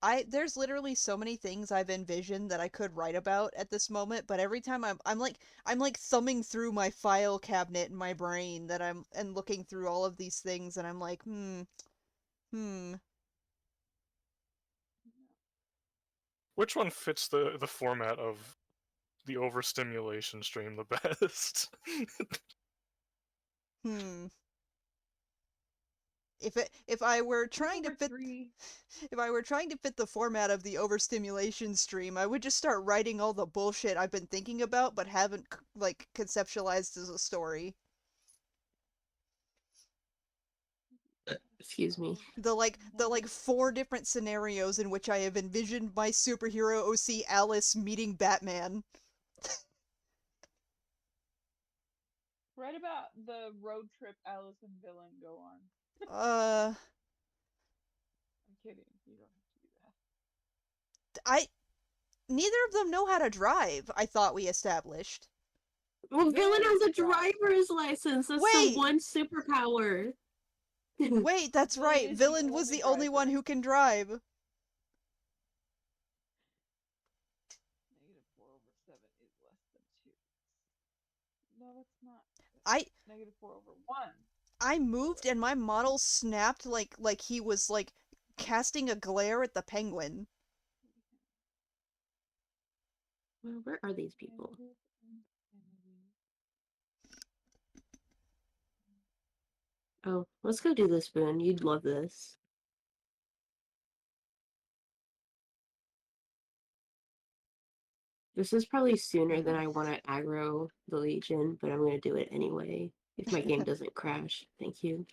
S3: Okay.
S1: There's literally so many things I've envisioned that I could write about at this moment, but every time I'm like thumbing through my file cabinet in my brain that I'm and looking through all of these things and I'm like, hmm.
S2: Which one fits the format of the overstimulation stream the best?
S1: Hmm. If I were trying to
S3: Number
S1: fit
S3: 3.
S1: if I were trying to fit the format of the overstimulation stream, I would just start writing all the bullshit I've been thinking about but haven't like conceptualized as a story.
S4: Excuse me.
S1: The like 4 different scenarios in which I have envisioned my superhero OC Alice meeting Batman.
S3: Write about the road trip Alice and Villain go on.
S1: Uh
S3: I'm kidding. You don't have to do that.
S1: I neither of them know how to drive, I thought we established.
S4: Well, Villain has a
S3: Drive.
S4: driver's license. That's
S1: Wait!
S4: the one superpower.
S1: Wait, that's
S3: Villain
S1: right.
S3: is the
S1: Villain was
S3: only
S1: the only one
S3: driver.
S1: who can drive.
S3: -4 over 7 is less than 2. No, that's not.
S1: I
S3: -4 over 1.
S1: I moved and my model snapped like he was like casting a glare at the penguin.
S4: Well, where are these people? Oh, let's go do this, Boone. You'd love this. This is probably sooner than I want to aggro the Legion, but I'm going to do it anyway. If my game doesn't crash. Thank you.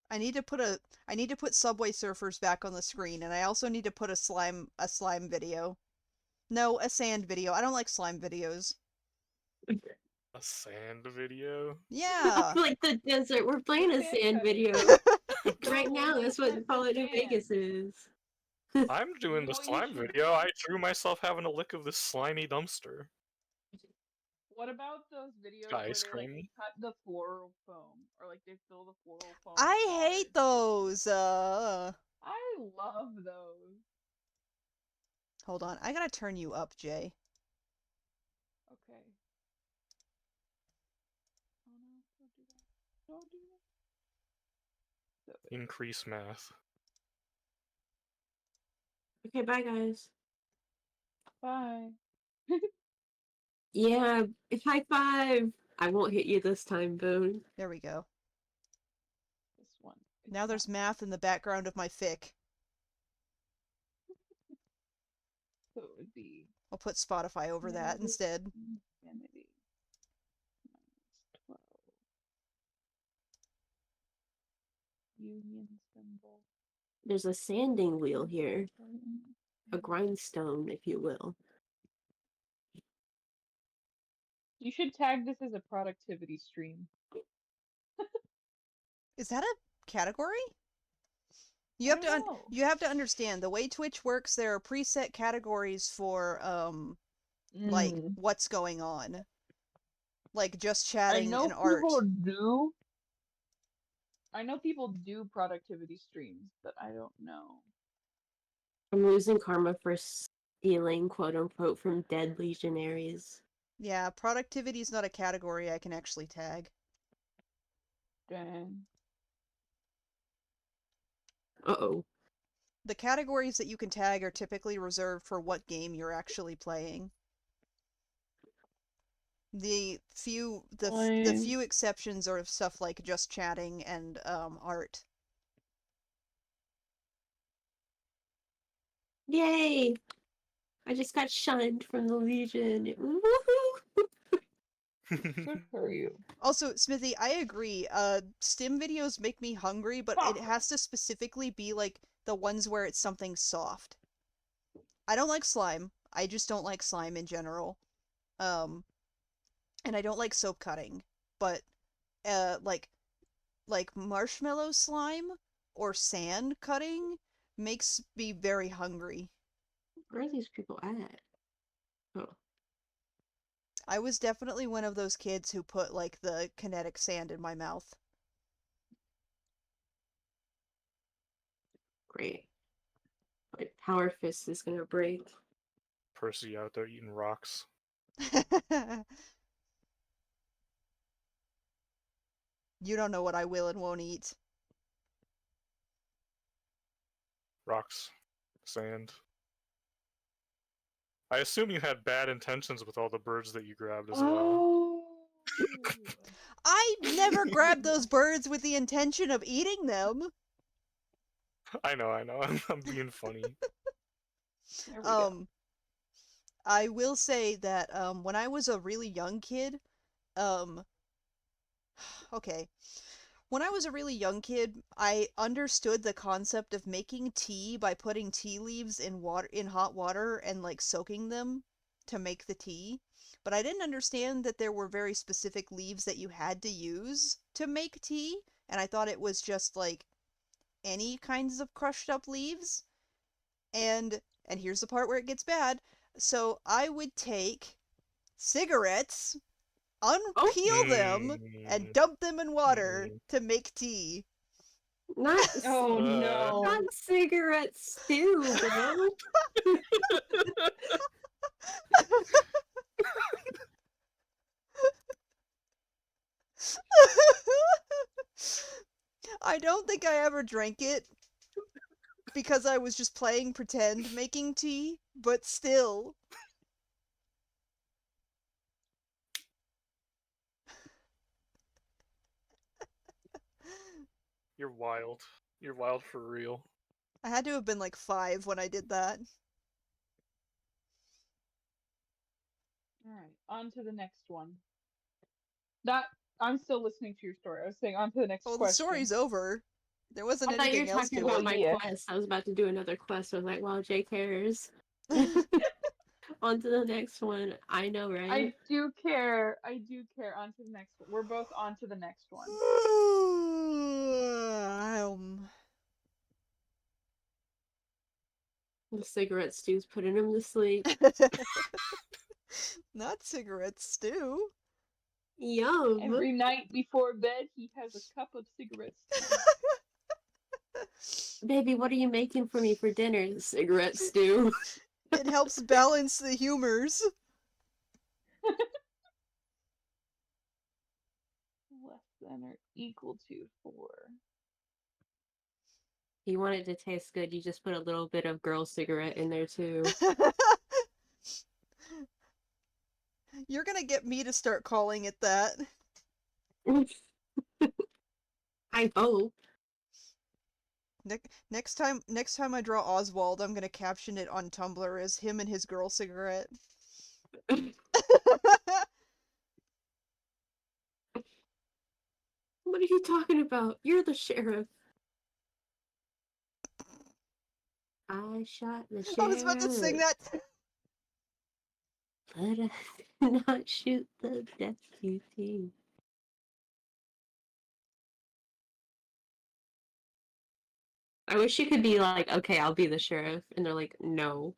S1: I need to put Subway Surfers back on the screen, and I also need to put a slime video. No, a sand video. I don't like slime videos.
S2: A sand video?
S1: Yeah.
S4: Like the desert. We're playing a
S3: Sand
S4: sand
S3: cutting.
S4: video.
S3: No,
S4: Right now,
S3: we
S4: that's
S3: need
S4: what
S3: to
S4: Fallout New
S3: sand.
S4: Vegas is.
S2: I'm doing the
S3: What you
S2: slime
S3: should
S2: video. I drew myself having a lick of this slimy dumpster.
S3: What about those videos
S2: Ice
S3: where they
S2: cream.
S3: cut the floral foam or like they fill the floral foam?
S1: I
S3: with
S1: hate
S3: water?
S1: those.
S3: I love those.
S1: Hold on. I gotta turn you up, Jay.
S3: Okay. Oh no! Don't do that! Don't do that! So
S2: Increase math.
S4: Okay, bye, guys.
S3: bye.
S4: Yeah, high five. I won't hit you this time, Boone.
S1: There we go.
S3: This one. It's
S1: Now there's math in the background of my fic.
S3: So it would be
S1: I'll put Spotify over that
S3: negative
S1: instead.
S3: infinity minus 12. Union symbol.
S4: There's a sanding wheel here. A grindstone, if you will.
S3: You should tag this as a productivity stream.
S1: Is that a category?
S3: I
S1: You have
S3: don't
S1: to
S3: know.
S1: you have to understand the way Twitch works. There are preset categories for like what's going on, like just
S3: I
S1: chatting
S3: know
S1: and art.
S3: people do. I know people do productivity streams, but I don't know.
S4: I'm losing karma for stealing, quote unquote, from dead legionaries.
S1: Yeah, productivity is not a category I can actually tag.
S3: Dang.
S4: Uh-oh.
S1: The categories that you can tag are typically reserved for what game you're actually playing. The few exceptions are stuff like just chatting and art.
S4: Yay! I just got shunned from the Legion. Woohoo!
S3: Good for you.
S1: Also, Smithy, I agree. Stim videos make me hungry, but it
S3: Fuck.
S1: has to specifically be like the ones where it's something soft. I don't like slime. I just don't like slime in general. Um, and I don't like soap cutting. But like marshmallow slime or sand cutting makes me very hungry.
S4: Where are these people at? Oh.
S1: I was definitely one of those kids who put like the kinetic sand in my mouth.
S4: Great. My power fist is gonna break.
S2: Percy out there eating rocks.
S1: You don't know what I will and won't eat.
S2: Rocks. Sand. I assume you had bad intentions with all the birds that you grabbed as well.
S3: Oh.
S1: I never grabbed those birds with the intention of eating them.
S2: I know. I'm being funny.
S3: There we go.
S1: I will say that when I was a really young kid, um okay. When I was a really young kid, I understood the concept of making tea by putting tea leaves in hot water and like soaking them to make the tea. But I didn't understand that there were very specific leaves that you had to use to make tea, and I thought it was just like any kinds of crushed up leaves. And here's the part where it gets bad. So I would take cigarettes, unpeel them, and
S2: Mm,
S1: dump them in water
S2: mm.
S1: to make tea.
S4: Not
S3: Oh no.
S4: not cigarette stew, bro.
S1: I don't think I ever drank it because I was just playing pretend making tea, but still.
S2: You're wild. You're wild for real.
S1: I had to have been like 5 when I did that.
S3: All right, on to the next one. That I'm still listening to your story. I was saying on to the next
S1: Oh, the
S3: question.
S1: story's over. There wasn't
S4: I thought you were
S1: anything else
S4: talking
S1: to
S4: about
S1: it.
S4: my
S3: Yeah.
S4: quest. I was about to do another quest. I was like, well, Jay cares. On to the next one. I know, right?
S3: I do care. I do care. On to the next one. We're both on to the next one.
S4: The cigarette stew's putting him to sleep.
S1: Not cigarette stew.
S4: Yum.
S3: Every night before bed, he has a cup of cigarettes.
S4: Baby, what are you making for me for dinner? Cigarette stew.
S1: It helps balance the humors.
S3: Less than or equal to 4.
S4: You want it to taste good, you just put a little bit of girl cigarette in there too.
S1: You're gonna get me to start calling it that.
S4: I hope.
S1: Next time I draw Oswald, I'm gonna caption it on Tumblr as him and his girl cigarette.
S4: What are you talking about? You're the sheriff. I shot the sheriff.
S1: I was about to sing that.
S4: But I did not shoot the deputy. I wish you could be like, okay, I'll be the sheriff. And they're like, no.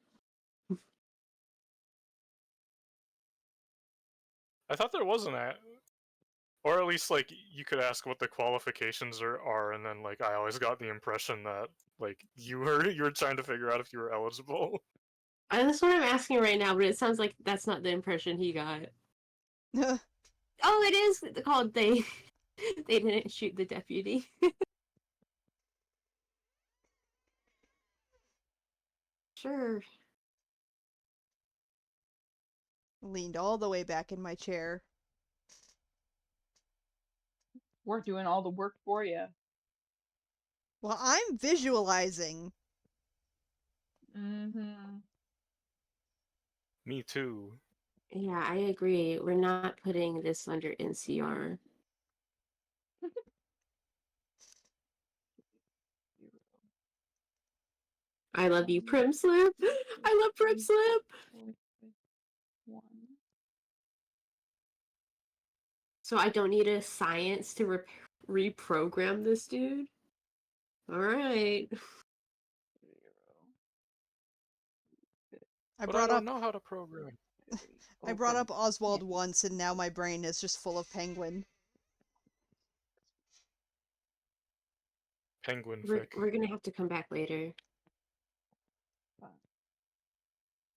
S2: I thought there was an or at least like you could ask what the qualifications are, and then like I always got the impression that like you were trying to figure out if you were eligible.
S4: That's what I'm asking right now, but it sounds like that's not the impression he got. Oh, it is called they didn't shoot the deputy. Sure.
S1: Leaned all the way back in my chair.
S3: We're doing all the work for you.
S1: Well, I'm visualizing.
S3: Mm-hmm.
S2: Me too.
S4: Yeah, I agree. We're not putting this under NCR. I love you, Prim Slip. I love Prim Slip.
S3: One.
S4: So I don't need a science to reprogram this dude. All right.
S1: I
S2: But I
S1: brought
S2: don't
S1: up
S2: know how to program.
S1: I brought up
S3: Open.
S1: Oswald
S3: Yeah.
S1: once, and now my brain is just full of Penguin.
S2: Penguin
S4: We're
S2: fic.
S4: we're gonna have to come back later.
S3: Fine.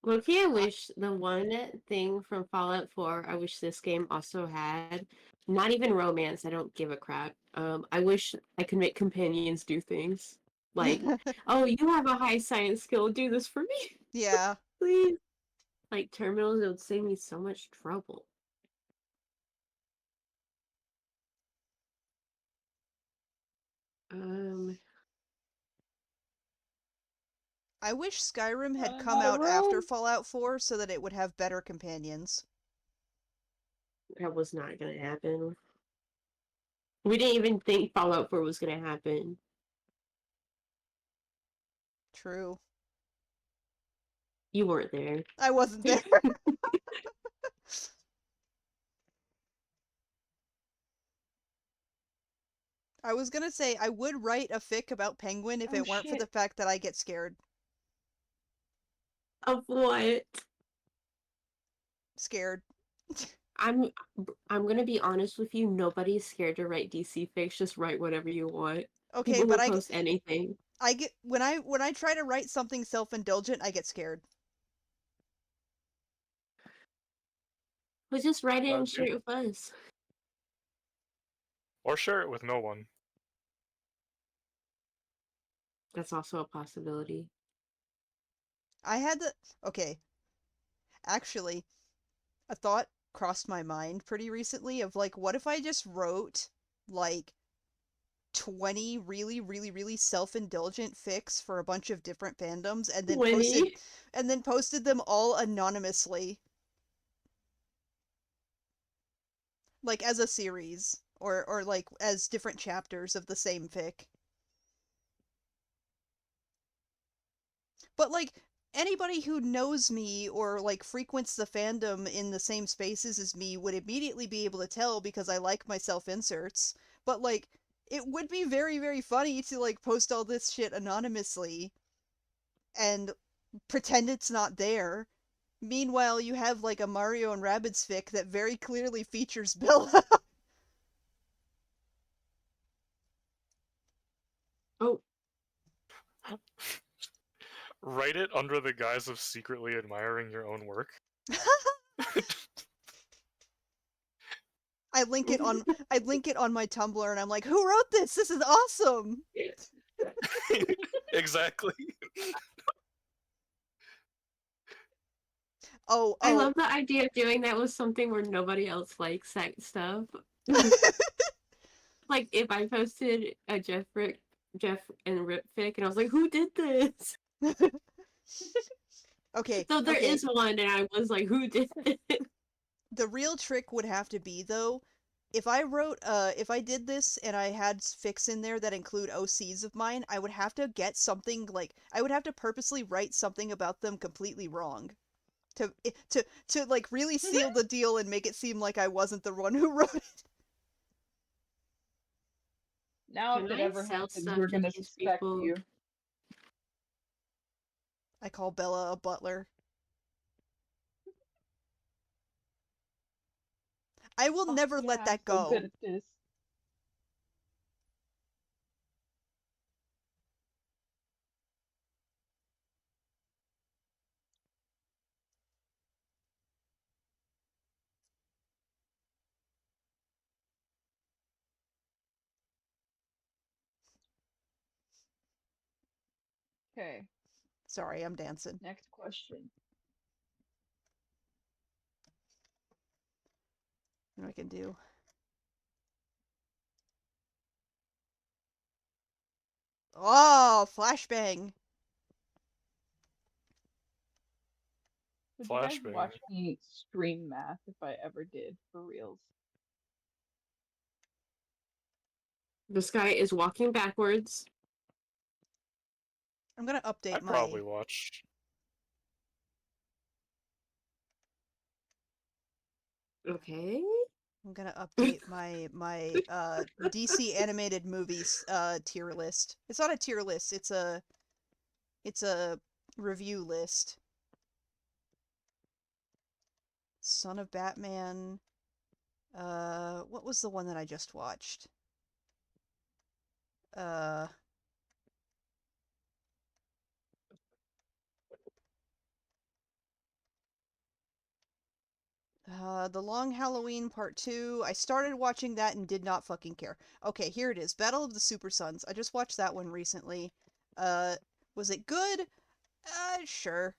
S4: Loki, I wish the one thing from Fallout 4 I wish this game also had, not even romance, I don't give a crap. I wish I could make companions do things. Like, oh, you have a high science skill, do this for me,
S1: Yeah.
S4: please. Like terminals, it would save me so much trouble. Um,
S1: I wish Skyrim had
S3: Want
S1: come
S3: another
S1: out after
S3: room?
S1: Fallout 4 so that it would have better companions.
S4: that was not gonna happen. We didn't even think Fallout 4 was gonna happen.
S1: True.
S4: You weren't there.
S1: I wasn't there. I was gonna say I would write a fic about Penguin if
S3: Oh
S1: it weren't for
S3: shit.
S1: the fact that I get scared.
S4: Of what?
S1: Scared.
S4: I'm I'm gonna be honest with you. Nobody's scared to write DC fics. Just write whatever you want.
S1: Okay,
S4: People
S1: but
S4: will post anything.
S1: I get when I try to write something self-indulgent, I get scared.
S4: But just write it and
S2: Glad
S4: share
S2: to.
S4: it with us.
S2: Or share it with no one.
S4: That's also a possibility.
S1: I had the okay. Actually, a thought crossed my mind pretty recently of like, what if I just wrote like 20 really, really, really self-indulgent fics for a bunch of different fandoms
S4: Winnie.
S1: and then posted them all anonymously, like as a series or like as different chapters of the same fic. But like anybody who knows me or like frequents the fandom in the same spaces as me would immediately be able to tell because I like my self inserts. But like it would be very, very funny to like post all this shit anonymously and pretend it's not there. Meanwhile, you have like a Mario and Rabbids fic that very clearly features Bella.
S4: Oh,
S2: Write it under the guise of secretly admiring your own work.
S1: I link it on my Tumblr and I'm like, "Who wrote this? This is awesome."
S2: Exactly.
S1: Oh,
S4: I
S1: oh.
S4: love the idea of doing that with something where nobody else likes that stuff. Like if I posted a Jeff and Rip fic, and I was like, "Who did this?"
S1: Okay,
S4: So there
S1: okay.
S4: is one, and I was like, "Who did it?"
S1: The real trick would have to be though, if I did this and I had fics in there that include OCs of mine, I would have to get something like I would have to purposely write something about them completely wrong. To like really seal the deal and make it seem like I wasn't the one who wrote it.
S3: Now,
S4: Can
S3: if it
S4: I
S3: ever
S4: sell
S3: happens,
S4: stuff
S3: we're
S4: to
S3: gonna
S4: these
S3: suspect
S4: people?
S3: you.
S1: I call Bella a butler. I will
S3: Oh,
S1: never
S3: yeah,
S1: let
S3: I'm
S1: that
S3: so good
S1: go.
S3: at this. Okay.
S1: Sorry, I'm dancing.
S3: Next question.
S1: What I can do. Oh, flashbang.
S3: Would you guys
S2: Flashbang.
S3: watch me stream math if I ever did for reals?
S4: This guy is walking backwards.
S1: I'm gonna update
S2: I'd
S1: my.
S2: probably watch.
S4: Okay.
S1: I'm gonna update my DC animated movies tier list. It's not a tier list. It's a review list. Son of Batman. What was the one that I just watched? The Long Halloween Part 2. I started watching that and did not fucking care. Okay, here it is. Battle of the Super Sons. I just watched that one recently. Was it good? Sure.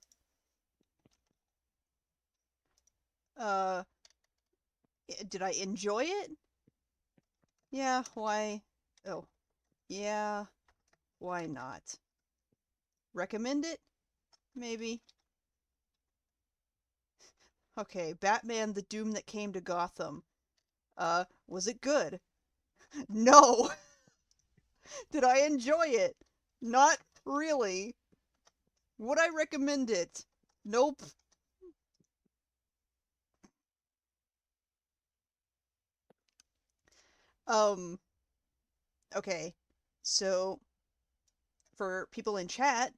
S1: Did I enjoy it? Yeah, why? Oh. Yeah, why not? Recommend it? Maybe. Okay, Batman: The Doom That Came to Gotham. Was it good? No! Did I enjoy it? Not really. Would I recommend it? Nope. Okay. So, for people in chat,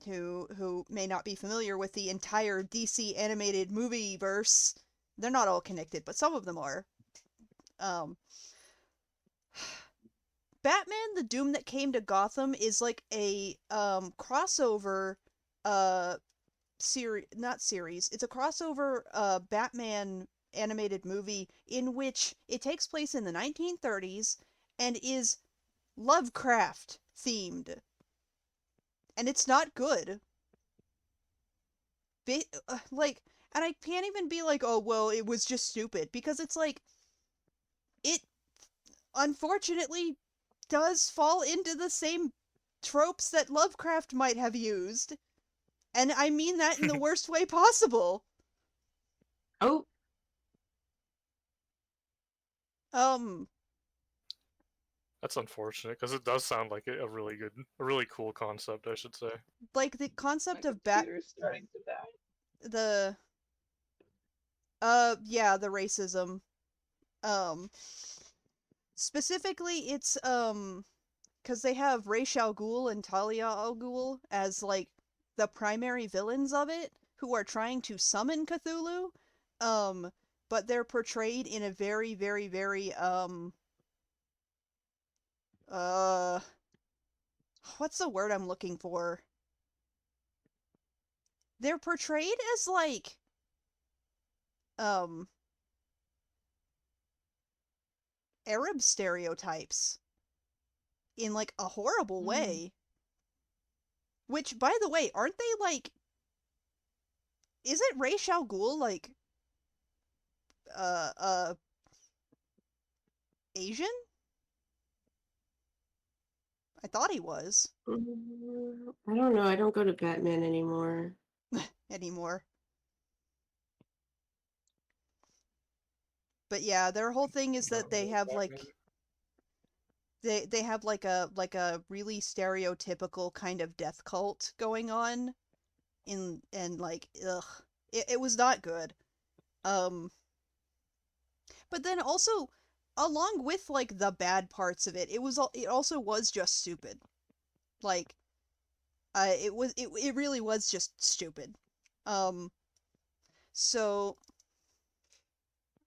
S1: who may not be familiar with the entire DC animated movie verse, they're not all connected, but some of them are. Batman: The Doom That Came to Gotham is like a crossover series, not series. It's a crossover Batman animated movie in which it takes place in the 1930s and is Lovecraft themed. And it's not good. Like, and I can't even be like, oh, well, it was just stupid, because it's like, it unfortunately does fall into the same tropes that Lovecraft might have used. And I mean that in the worst way possible.
S4: Oh,
S2: That's unfortunate because it does sound like a really good, a really cool concept, I should say.
S1: like the
S3: My
S1: concept of
S3: computer's starting to die.
S1: the yeah, the racism. Um Specifically it's because they have Ra's al Ghul and Talia al Ghul as like the primary villains of it, who are trying to summon Cthulhu. But they're portrayed in a very, very, very uh what's the word I'm looking for? They're portrayed as like um Arab stereotypes in like a horrible way. Which, by the way, aren't they like? Isn't Ra's al Ghul like uh uh Asian? I thought he was
S4: I don't know. I don't go to Batman anymore.
S1: anymore. But yeah, their whole thing is that they have like they have like a really stereotypical kind of death cult going on in, and like, ugh, it was not good. Um but then also, along with like the bad parts of it, it also was just stupid. Like, it really was just stupid. Um so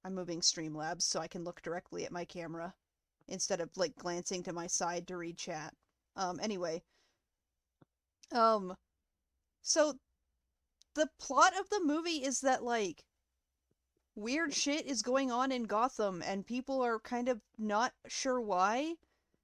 S1: I'm moving Streamlabs so I can look directly at my camera instead of like glancing to my side to read chat. Anyway. So the plot of the movie is that like weird shit is going on in Gotham and people are kind of not sure why.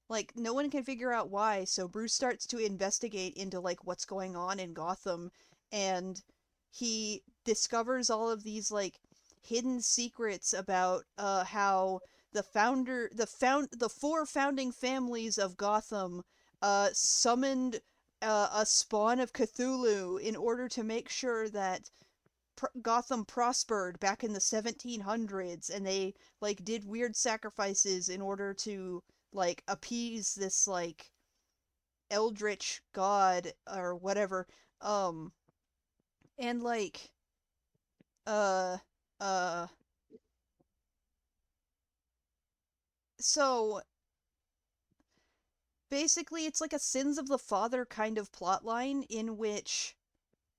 S1: Like, no one can figure out why, so Bruce starts to investigate into, like, what's going on in Gotham, and he discovers all of these, like, hidden secrets about, how the four founding families of Gotham, summoned, a spawn of Cthulhu in order to make sure that Gotham prospered back in the 1700s, and they like did weird sacrifices in order to like appease this like eldritch god or whatever. um and like uh uh so basically it's like a sins of the father kind of plotline in which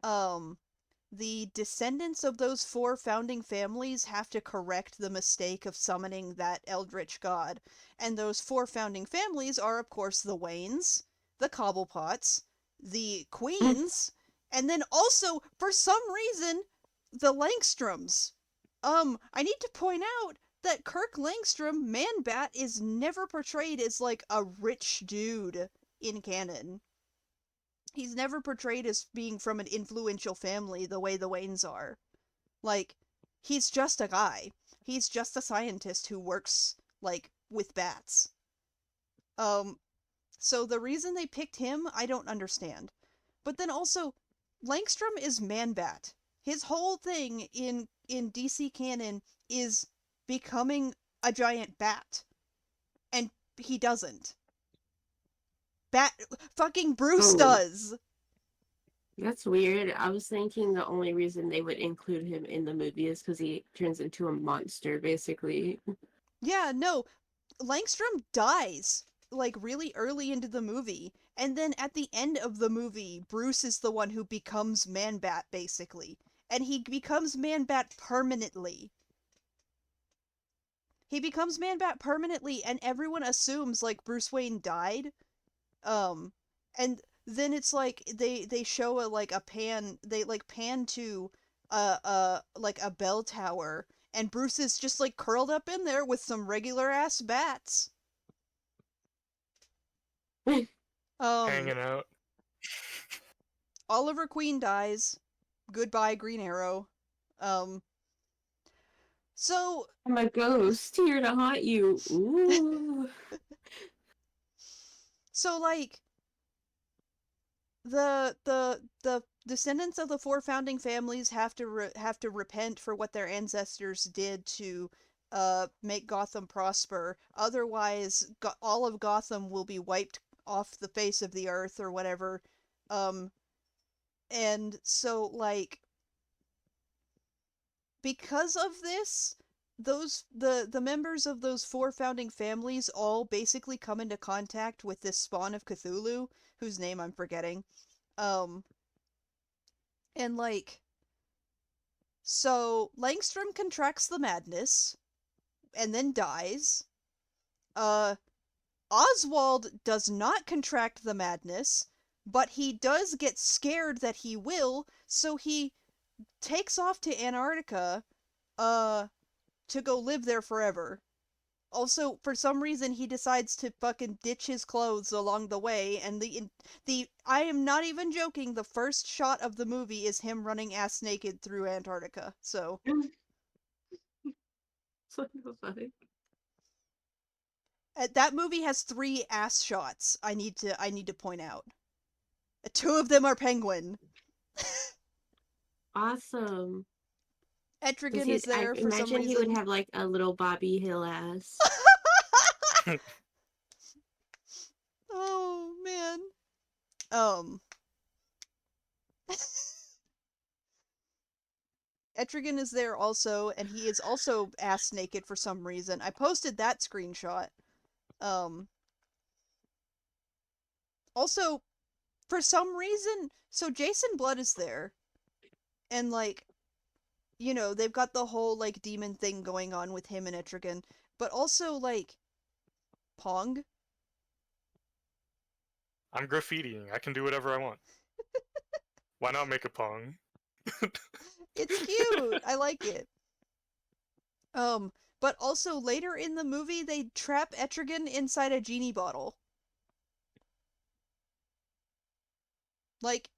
S1: um the descendants of those four founding families have to correct the mistake of summoning that eldritch god. And those four founding families are, of course, the Waynes, the Cobblepots, the Queens, and then also, for some reason, the Langstroms. I need to point out that Kirk Langstrom, Man-Bat, is never portrayed as, like, a rich dude in canon. He's never portrayed as being from an influential family the way the Waynes are. Like, he's just a guy. He's just a scientist who works, like, with bats. Um, so the reason they picked him, I don't understand. But then also, Langstrom is Man-Bat. His whole thing in DC canon is becoming a giant bat. And he doesn't. Fucking Bruce
S4: Oh.
S1: does.
S4: That's weird. I was thinking the only reason they would include him in the movie is because he turns into a monster, basically.
S1: Yeah, no. Langstrom dies like really early into the movie, and then at the end of the movie, Bruce is the one who becomes Man-Bat basically. And he becomes Man-Bat permanently. He becomes Man-Bat permanently, and everyone assumes like Bruce Wayne died. And then it's like they show a like a pan they like pan to like a bell tower, and Bruce is just like curled up in there with some regular ass bats.
S2: Hanging out.
S1: Oliver Queen dies. Goodbye, Green Arrow. Um so
S4: I'm a ghost here to haunt you. Ooh.
S1: so like the descendants of the four founding families have to have to repent for what their ancestors did to make Gotham prosper. Otherwise, all of Gotham will be wiped off the face of the earth or whatever. Um, and so like because of this, the members of those four founding families all basically come into contact with this spawn of Cthulhu, whose name I'm forgetting. Um, and like, so Langstrom contracts the madness and then dies. Uh, Oswald does not contract the madness, but he does get scared that he will, so he takes off to Antarctica, to go live there forever. Also, for some reason, he decides to fucking ditch his clothes along the way, and the I am not even joking. The first shot of the movie is him running ass naked through Antarctica. So
S4: So funny.
S1: that movie has 3 ass shots. I need to point out. 2 of them are penguin.
S4: Awesome.
S1: Etrigan is there
S4: I
S1: for some
S4: imagine he would
S1: reason.
S4: have like a little Bobby Hill ass.
S1: Oh man. Um. Etrigan is there also, and he is also ass naked for some reason. I posted that screenshot. Um. Also, for some reason, so Jason Blood is there, and like, you know, they've got the whole like demon thing going on with him and Etrigan, but also like, Pong.
S2: I'm graffitiing. I can do whatever I want. Why not make a Pong?
S1: It's cute. I like it. But also later in the movie, they trap Etrigan inside a genie bottle. Like,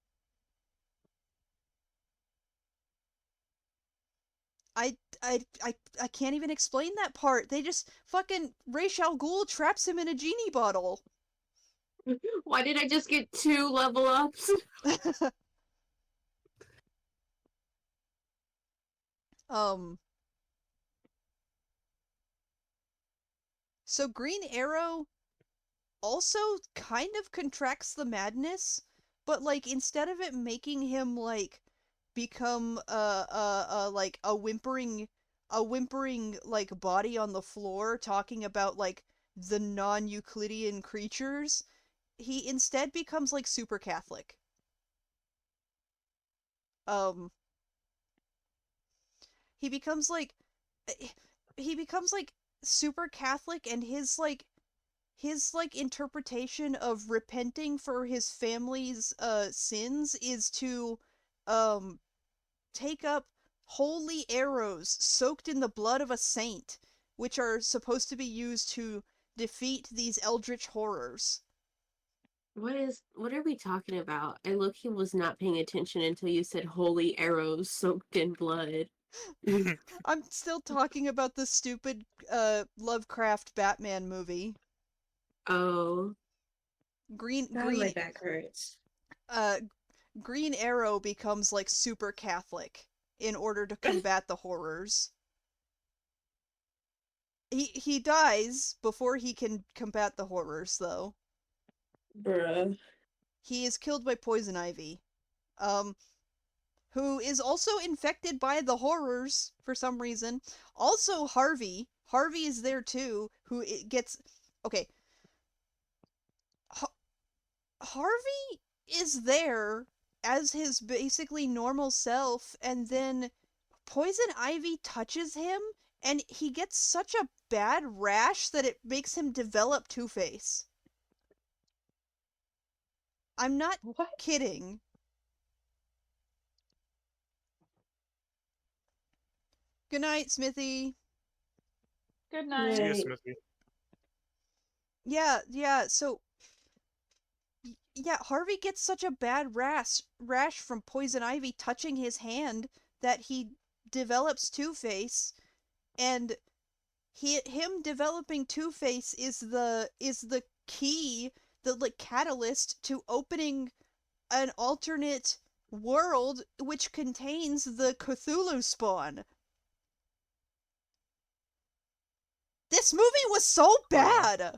S1: I can't even explain that part. They just fucking Ra's al Ghul traps him in a genie bottle.
S4: Why did I just get 2 level ups?
S1: um. So Green Arrow also kind of contracts the madness, but like instead of it making him like become like a whimpering like body on the floor talking about like the non-Euclidean creatures, he instead becomes like super Catholic. Um he becomes like eh, he becomes like super Catholic, and his interpretation of repenting for his family's sins is to um take up holy arrows soaked in the blood of a saint, which are supposed to be used to defeat these eldritch horrors.
S4: What are we talking about? I low-key was not paying attention until you said holy arrows soaked in blood.
S1: I'm still talking about the stupid Lovecraft Batman movie.
S4: Oh,
S1: Green
S4: God, my
S1: Green
S4: back hurts.
S1: uh Green Arrow becomes like super Catholic in order to combat the horrors. He dies before he can combat the horrors, though.
S4: Bruh.
S1: He is killed by Poison Ivy, um, who is also infected by the horrors for some reason. Also, Harvey. Harvey is there too, who it gets. Okay. Harvey is there as his basically normal self, and then Poison Ivy touches him, and he gets such a bad rash that it makes him develop Two-Face. I'm not
S3: What?
S1: kidding. Good night, Smithy.
S3: Good night.
S2: See ya,
S4: Right.
S2: Smithy.
S1: Yeah, so yeah, Harvey gets such a bad rash from Poison Ivy touching his hand that he develops Two-Face, and him developing Two-Face is the key, the like catalyst to opening an alternate world which contains the Cthulhu spawn. This movie was so bad.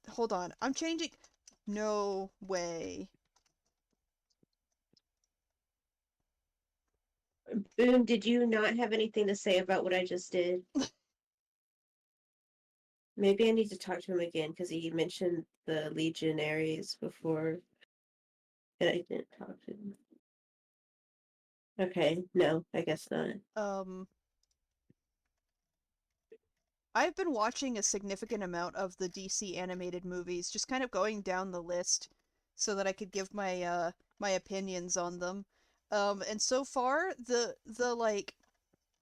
S1: Hold on, I'm changing. No way.
S4: Boom, did you not have anything to say about what I just did? Maybe I need to talk to him again because he mentioned the Legionaries before, and I didn't talk to him. Okay, no, I guess not.
S1: I've been watching a significant amount of the DC animated movies, just kind of going down the list so that I could give my opinions on them. And so far the like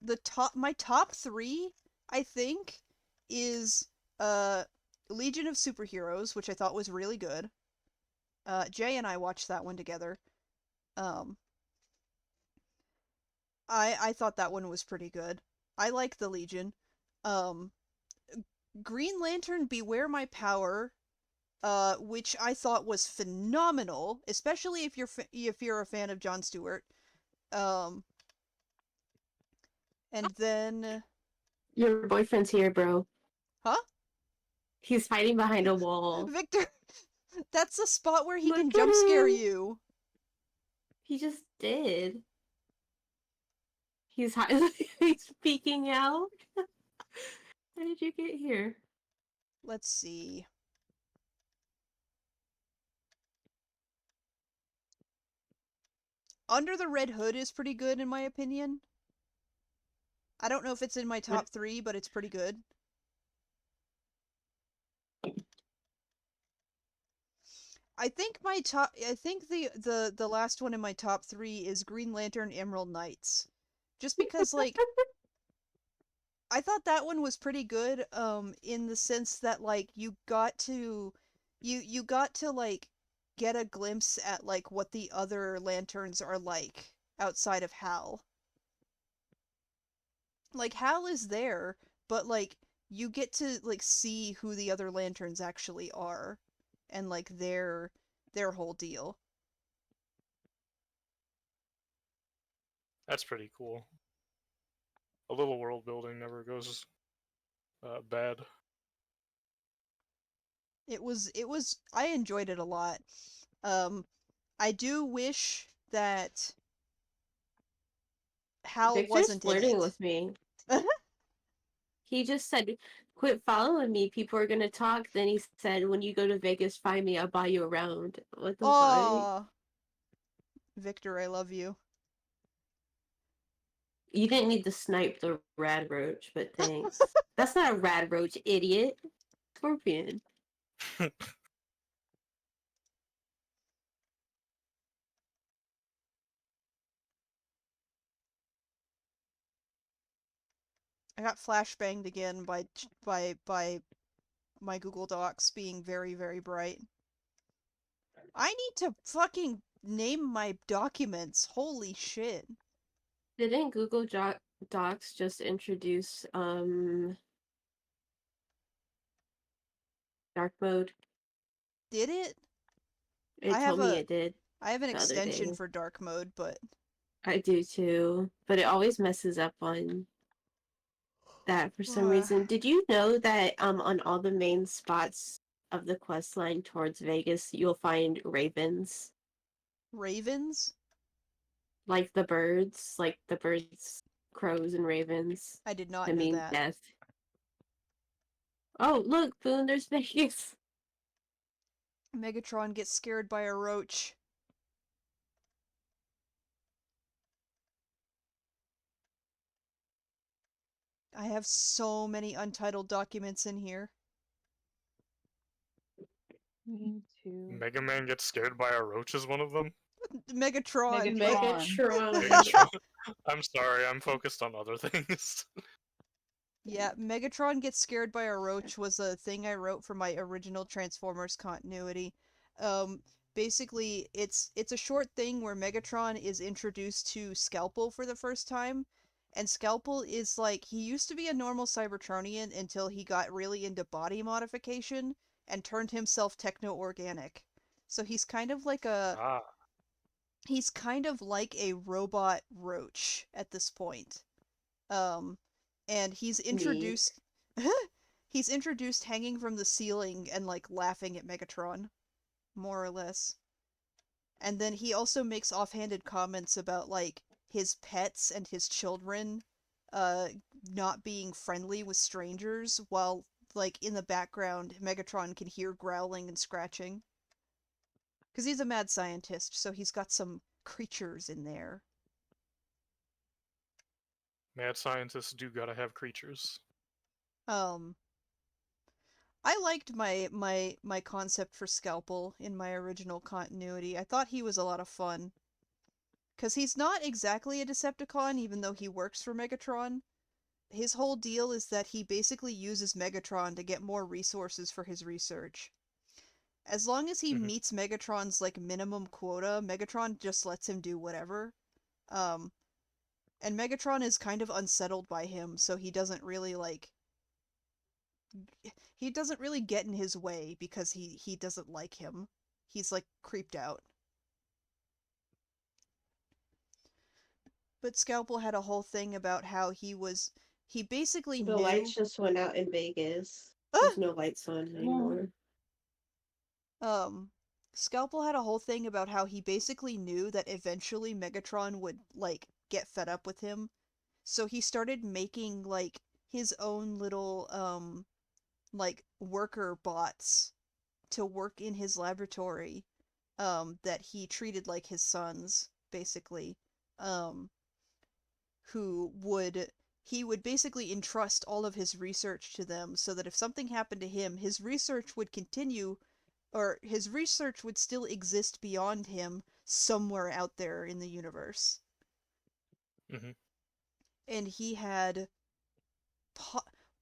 S1: the top my top 3, I think, is uh Legion of Superheroes, which I thought was really good. Jay and I watched that one together. Um I thought that one was pretty good. I like the Legion. Um Green Lantern Beware My Power, which I thought was phenomenal, especially if you're a fan of Jon Stewart. Um, and then,
S4: Your boyfriend's here, bro.
S1: huh?
S4: He's hiding behind a wall.
S1: Victor, that's the spot where he
S4: Look
S1: can
S4: at
S1: jump scare
S4: him.
S1: you.
S4: He just did. He's he's peeking out. How did you get here?
S1: Let's see. Under the Red Hood is pretty good in my opinion. I don't know if it's in my top 3, but it's pretty good. I think the last one in my top 3 is Green Lantern Emerald Knights. Just because like I thought that one was pretty good in the sense that like you got to like get a glimpse at like what the other lanterns are like outside of Hal. Like Hal is there, but like you get to like see who the other lanterns actually are and like their whole deal.
S2: That's pretty cool. A little world building never goes bad.
S1: It was I enjoyed it a lot. Um I do wish that Hal
S4: Victor's
S1: wasn't in
S4: flirting
S1: it.
S4: with me. He just said, "Quit following me. People are gonna talk." Then he said, "When you go to Vegas, find me. I'll buy you around." What the fuck?
S1: Oh, Victor, I love you.
S4: You didn't need to snipe the rad roach, but thanks. That's not a rad roach, idiot. Scorpion.
S1: I got flashbanged again by my Google Docs being very, very bright. I need to fucking name my documents. Holy shit.
S4: Didn't Google Docs just introduce dark mode?
S1: Did it?
S4: It told me it did
S1: I have an
S4: the other
S1: extension
S4: day.
S1: for dark mode, but
S4: I do too, but it always messes up on that for some reason. Did you know that on all the main spots of the quest line towards Vegas, you'll find ravens,
S1: ravens?
S4: like the birds, crows, and ravens.
S1: I did not
S4: That
S1: know
S4: mean
S1: that.
S4: death. Oh, look, Boone, there's Vegas.
S1: Megatron gets scared by a roach. I have so many untitled documents in here.
S3: Me too.
S2: Mega Man gets scared by a roach is one of them.
S1: Megatron.
S3: Megatron.
S2: Megatron. I'm sorry, I'm focused on other things.
S1: Yeah, Megatron gets scared by a roach was a thing I wrote for my original Transformers continuity. Um, basically, it's a short thing where Megatron is introduced to Scalpel for the first time, and Scalpel is like he used to be a normal Cybertronian until he got really into body modification and turned himself techno-organic. So
S2: Ah,
S1: he's kind of like a robot roach at this point. Um, and
S4: Neat.
S1: he's introduced hanging from the ceiling and like laughing at Megatron, more or less. And then he also makes offhanded comments about like his pets and his children uh not being friendly with strangers while like in the background Megatron can hear growling and scratching. Cuz he's a mad scientist, so he's got some creatures in there.
S2: mad scientists do gotta have creatures.
S1: Um I liked my concept for Scalpel in my original continuity. I thought he was a lot of fun. Cause he's not exactly a Decepticon, even though he works for Megatron. His whole deal is that he basically uses Megatron to get more resources for his research. As long as he
S2: Mhm.
S1: meets Megatron's like minimum quota, Megatron just lets him do whatever. Um, and Megatron is kind of unsettled by him, so he doesn't really get in his way because he doesn't like him. He's like creeped out. But Scalpel had a whole thing about how he basically
S4: The lights
S1: knew
S4: just went out in Vegas.
S1: ah!
S4: There's no lights on anymore.
S1: um Scalpel had a whole thing about how he basically knew that eventually Megatron would like get fed up with him. So he started making like his own little like worker bots to work in his laboratory that he treated like his sons basically. Um who would he would basically entrust all of his research to them so that if something happened to him, his research would continue or his research would still exist beyond him somewhere out there in the universe.
S2: Mhm.
S1: And he had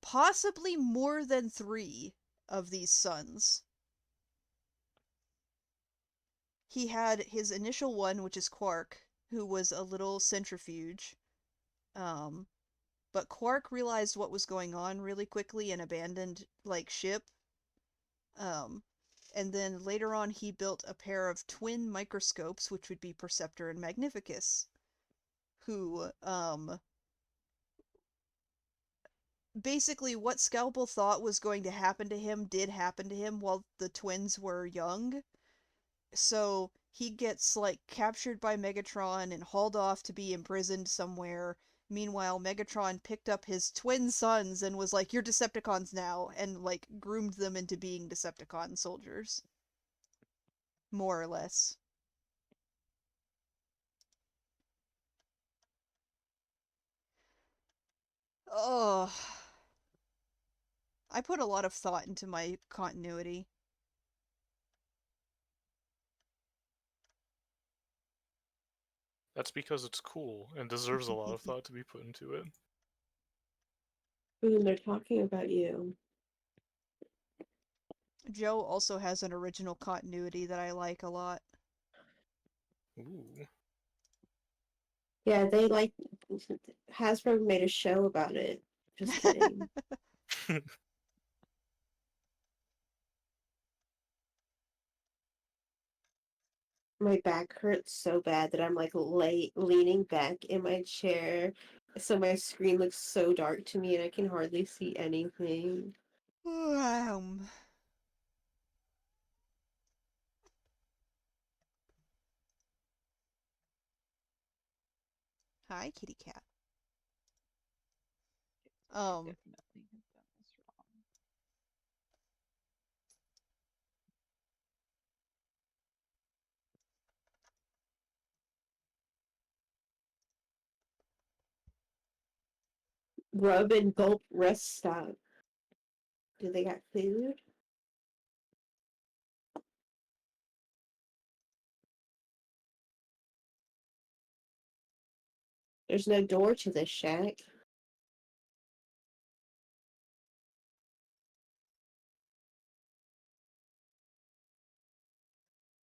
S1: possibly more than 3 of these sons. He had his initial one, which is Quark, who was a little centrifuge. But Quark realized what was going on really quickly and abandoned, like, ship. And then later on he built a pair of twin microscopes, which would be Perceptor and Magnificus, who, basically what Scalpel thought was going to happen to him did happen to him while the twins were young. So he gets, like, captured by Megatron and hauled off to be imprisoned somewhere. Meanwhile, Megatron picked up his twin sons and was like, "You're Decepticons now," and, like, groomed them into being Decepticon soldiers. More or less. Oh, I put a lot of thought into my continuity.
S2: That's because it's cool and deserves a lot of thought to be put into it.
S4: Ooh, they're talking about you.
S1: Joe also has an original continuity that I like a lot.
S2: Ooh.
S4: Yeah, they like Hasbro made a show about it. Just kidding. My back hurts so bad that I'm like leaning back in my chair, so my screen looks so dark to me and I can hardly see anything.
S1: Hi, kitty cat.
S3: I definitely have done this wrong.
S4: Rub and gulp rest stop. Do they got food? There's no door to this shack.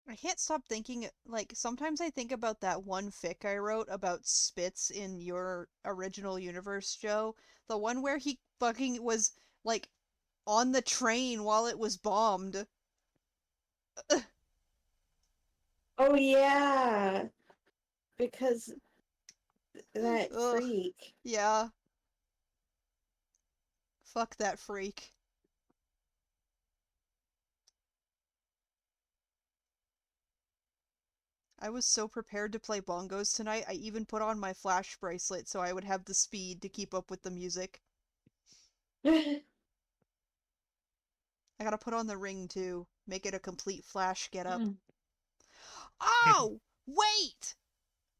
S1: I can't stop thinking, like, sometimes I think about that one fic I wrote about Spitz in your original universe, Joe. The one where he fucking was, like, on the train while it was bombed.
S4: Oh yeah, because that
S1: Ugh,
S4: freak.
S1: yeah. Fuck that freak. I was so prepared to play bongos tonight, I even put on my flash bracelet so I would have the speed to keep up with the music. I gotta put on the ring too. Make it a complete flash get up. Oh! Wait!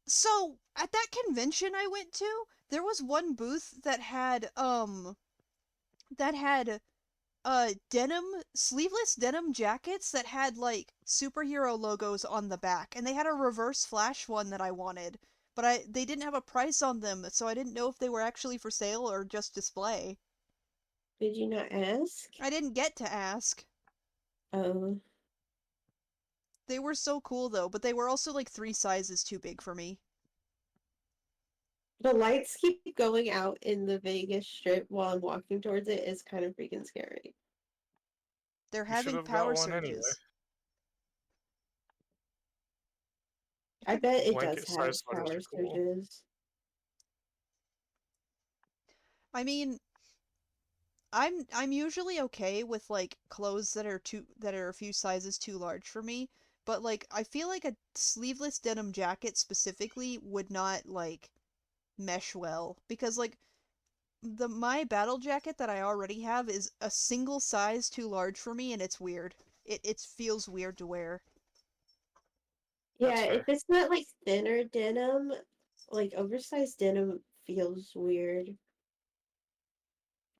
S1: So, at that convention I went to, there was one booth that had, denim, sleeveless denim jackets that had, like, superhero logos on the back, and they had a reverse flash one that I wanted, but they didn't have a price on them, so I didn't know if they were actually for sale or just display.
S4: Did you not ask?
S1: I didn't get to ask.
S4: Oh.
S1: They were so cool though, but they were also like 3 sizes too big for me.
S4: The lights keep going out in the Vegas Strip while I'm walking towards it. It's kind of freaking scary.
S1: They're
S2: You should
S1: having
S2: have got
S1: power
S2: one anyway.
S1: surges.
S4: I bet it does
S2: Blanket
S4: have
S2: size sweaters
S4: power
S2: are cool.
S4: surges.
S1: I mean, I'm usually okay with like clothes that are a few sizes too large for me, but like I feel like a sleeveless denim jacket specifically would not like mesh well because like my battle jacket that I already have is a single size too large for me and it's weird. It feels weird to wear.
S2: That's
S4: Yeah, if
S2: fair.
S4: it's not like thinner denim, like oversized denim feels weird.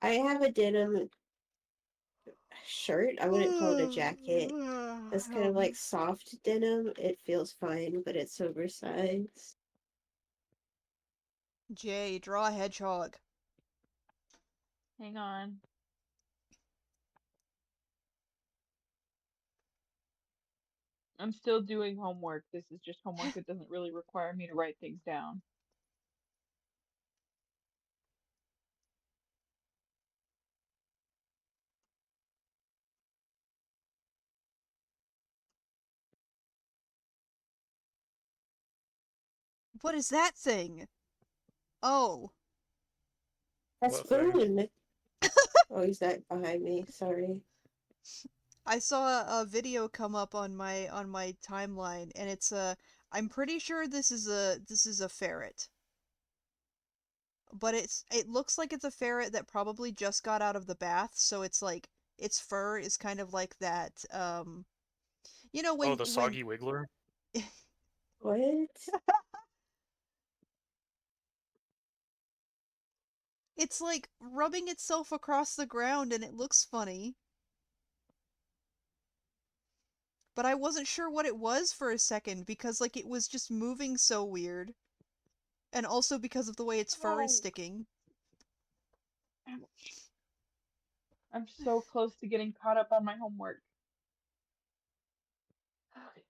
S4: I have a denim shirt. I wouldn't call it a jacket. It's kind of like soft denim. It feels fine, but it's oversized.
S1: Jay, draw a hedgehog.
S3: Hang on. I'm still doing homework. This is just homework that doesn't really require me to write things down.
S1: What is that thing? Oh,
S4: That's
S2: What thing?
S4: Boone. Oh, he's that behind me. Sorry.
S1: I saw a video come up on my timeline, and it's a. I'm pretty sure this is a ferret, but it looks like it's a ferret that probably just got out of the bath, so it's like its fur is kind of like that. You know
S2: Oh, the soggy wiggler?
S4: What?
S1: it's like rubbing itself across the ground, and it looks funny. But I wasn't sure what it was for a second because like it was just moving so weird. And also because of the way its fur is
S3: Oh,
S1: sticking.
S3: ouch. I'm so close to getting caught up on my homework. Okay.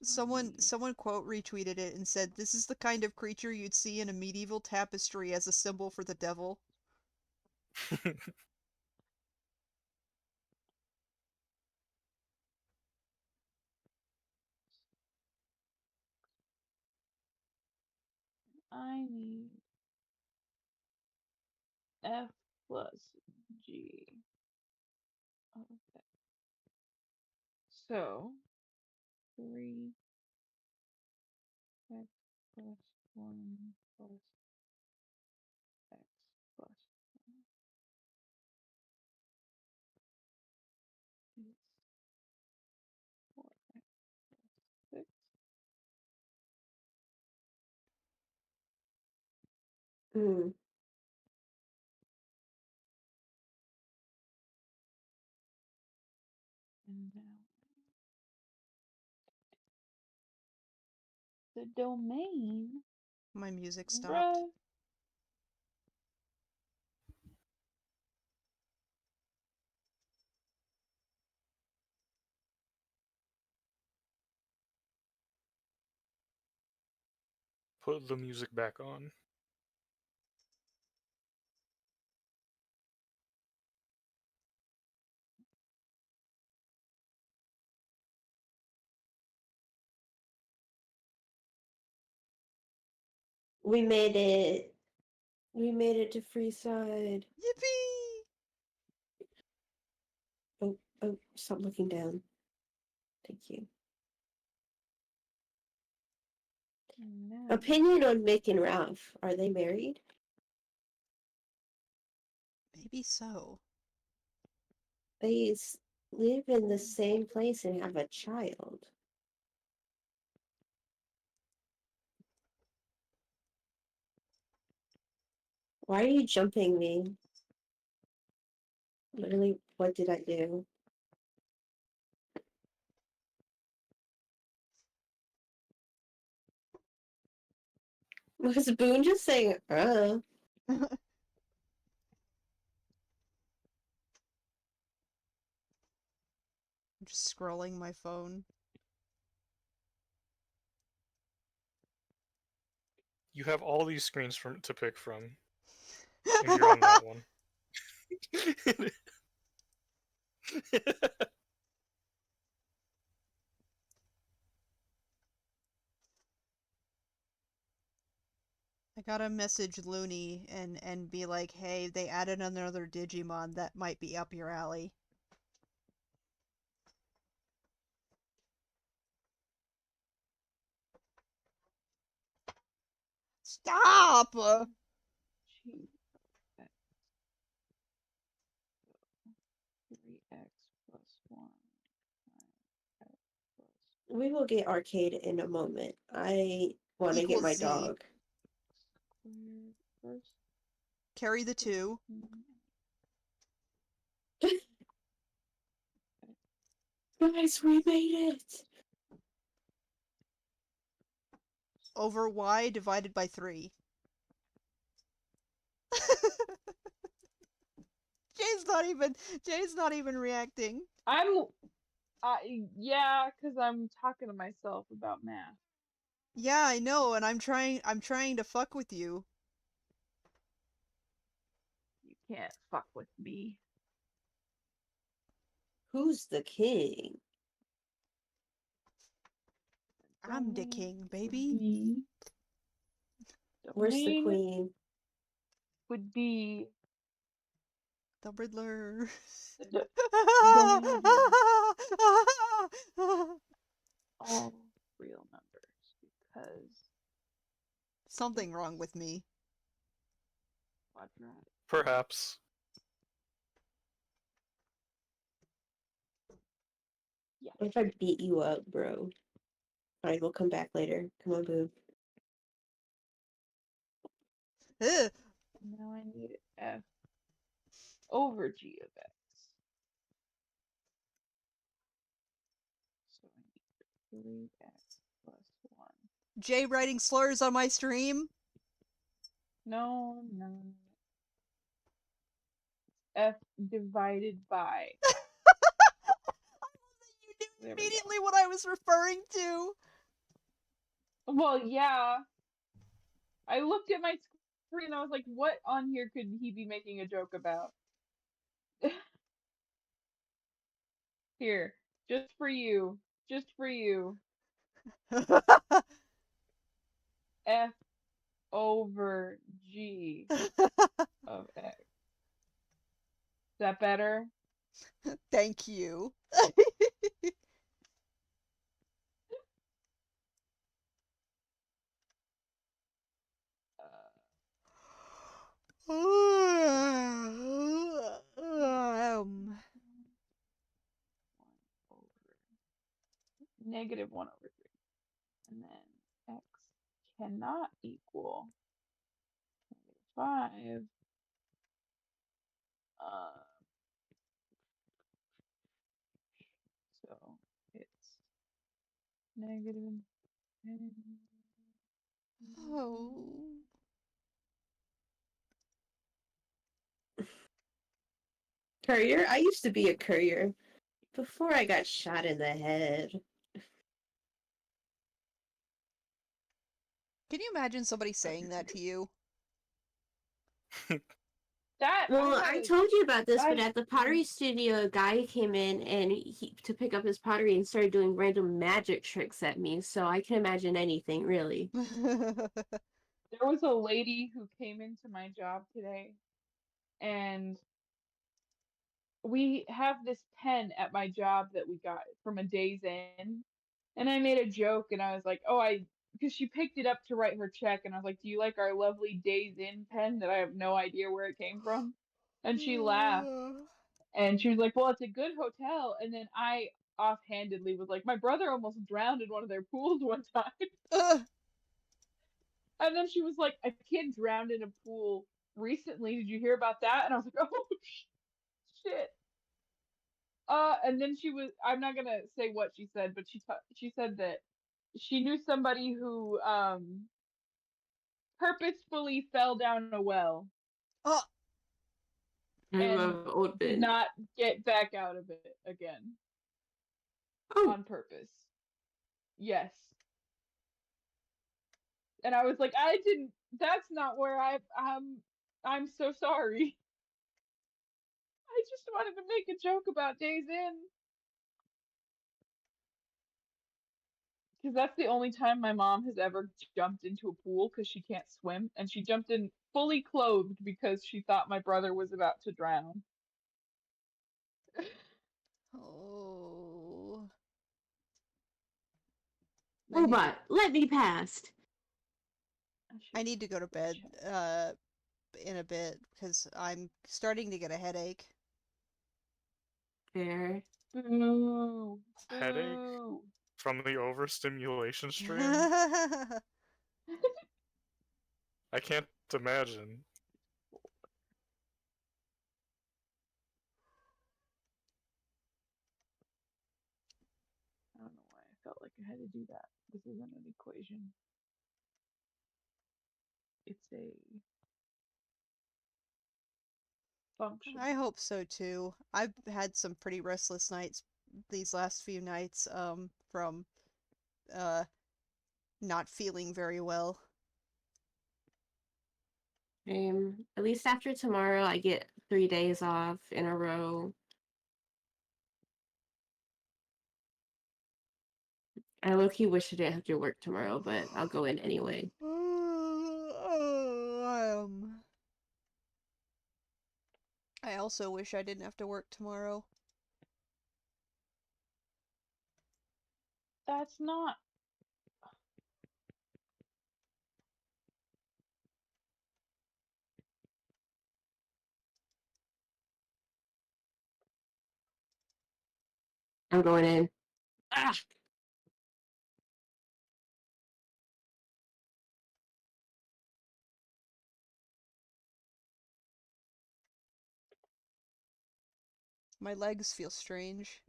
S1: Someone quote retweeted it and said, "This is the kind of creature you'd see in a medieval tapestry as a symbol for the devil."
S3: I need F plus G. Okay. So 3x plus 1 plus x plus 1 is 4x plus 6.
S4: Hmm.
S3: And now the domain.
S1: My music stopped.
S3: Bruh.
S2: Put the music back on.
S4: We made it. We made it to Freeside.
S1: Yippee!
S4: Oh, stop looking down. Thank you.
S3: Now.
S4: Opinion on Mick and Ralph. Are they married?
S1: Maybe so.
S4: They live in the same place and have a child. Why are you jumping me? Literally, what did I do? Was Boone just saying,
S1: I'm just scrolling my phone.
S2: You have all these screens to pick from, and you're on that one.
S1: I gotta message Looney and be like, "Hey, they added another Digimon that might be up your alley." Stop!
S3: G x 3x plus 1 x plus
S4: we will get arcade in a moment. I want to get
S1: Equals
S4: my
S1: Z.
S4: dog.
S3: squared first.
S1: Carry the 2.
S4: Guys, we made it!
S1: Over y divided by 3. Jay's not even reacting.
S3: Yeah, because I'm talking to myself about math.
S1: Yeah, I know, and I'm trying to fuck with you.
S3: You can't fuck with me.
S4: Who's the king?
S1: I'm the
S3: Domain
S1: king,
S3: would
S1: baby.
S3: be-
S4: Where's the
S3: domain
S4: queen?
S3: would be
S1: The Riddler.
S3: the domain all real numbers because
S1: Something wrong with me.
S3: quadratic.
S2: Perhaps.
S3: Yeah.
S4: What if I beat you up, bro? Alright, we'll come back later. Come on, boo.
S1: Ugh.
S3: Now I need f over g of x. So I need 3x plus 1.
S1: Jay writing slurs on my stream.
S3: No, no. F divided by.
S1: You knew
S3: There we go.
S1: immediately what I was referring to.
S3: Well, yeah. I looked at my screen and I was like, what on here could he be making a joke about? Here, just for you. Just for you. F over G of X. Is that better?
S1: Thank you.
S3: Negative 1 over 3. And then X cannot equal -5. So it's negative.
S1: Oh.
S4: Courier? I used to be a courier before I got shot in the head.
S1: Can you imagine somebody saying that to you?
S3: That
S4: Well,
S3: I
S4: I
S3: had
S4: told you about this, but
S3: I-
S4: at the pottery studio, a guy came in and he to pick up his pottery and started doing random magic tricks at me. So I can imagine anything, really.
S3: there was a lady who came into my job today, and we have this pen at my job that we got from a Days Inn, and I made a joke and I was like, oh, because she picked it up to write her check, and I was like, do you like our lovely Days Inn pen that I have no idea where it came from? And she laughed and she was like, well, it's a good hotel. And then I offhandedly was like, my brother almost drowned in one of their pools one time. And then she was like, a kid drowned in a pool recently. Did you hear about that? And I was like, oh shit. And then I'm not gonna say what she said, but she said that she knew somebody who purposefully fell down a well
S1: Oh,
S4: I
S3: and
S4: love old
S3: did
S4: Ben.
S3: not get back out of it again
S4: Oh,
S3: on purpose. Yes. And I was like, I didn't. That's not where I'm so sorry. I just wanted to make a joke about Days Inn. Because that's the only time my mom has ever jumped into a pool because she can't swim. And she jumped in fully clothed because she thought my brother was about to drown.
S1: oh.
S4: robot, let me past.
S1: I need to go to bed in a bit because I'm starting to get a headache.
S4: Fair.
S3: Boo.
S2: Headache?
S3: Boo.
S2: From the overstimulation stream? I can't imagine.
S3: how to do that. This isn't an equation. It's a function.
S1: I hope so too. I've had some pretty restless nights these last few nights, from uh not feeling very well.
S4: At least after tomorrow, I get 3 days off in a row. I low-key wish I didn't have to work tomorrow, but I'll go in anyway.
S1: I also wish I didn't have to work tomorrow.
S3: That's not.
S4: I'm going in. Ah!
S1: My legs feel strange.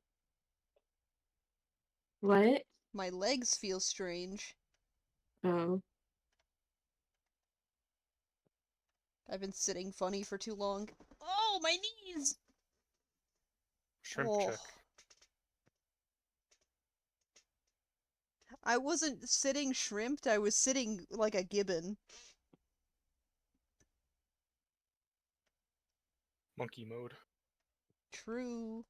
S4: What?
S1: My legs feel strange.
S4: Oh.
S1: I've been sitting funny for too long. Oh, my knees!
S2: Shrimp
S1: Oh.
S2: check.
S1: I wasn't sitting shrimped, I was sitting like a gibbon.
S2: Monkey mode.
S1: True.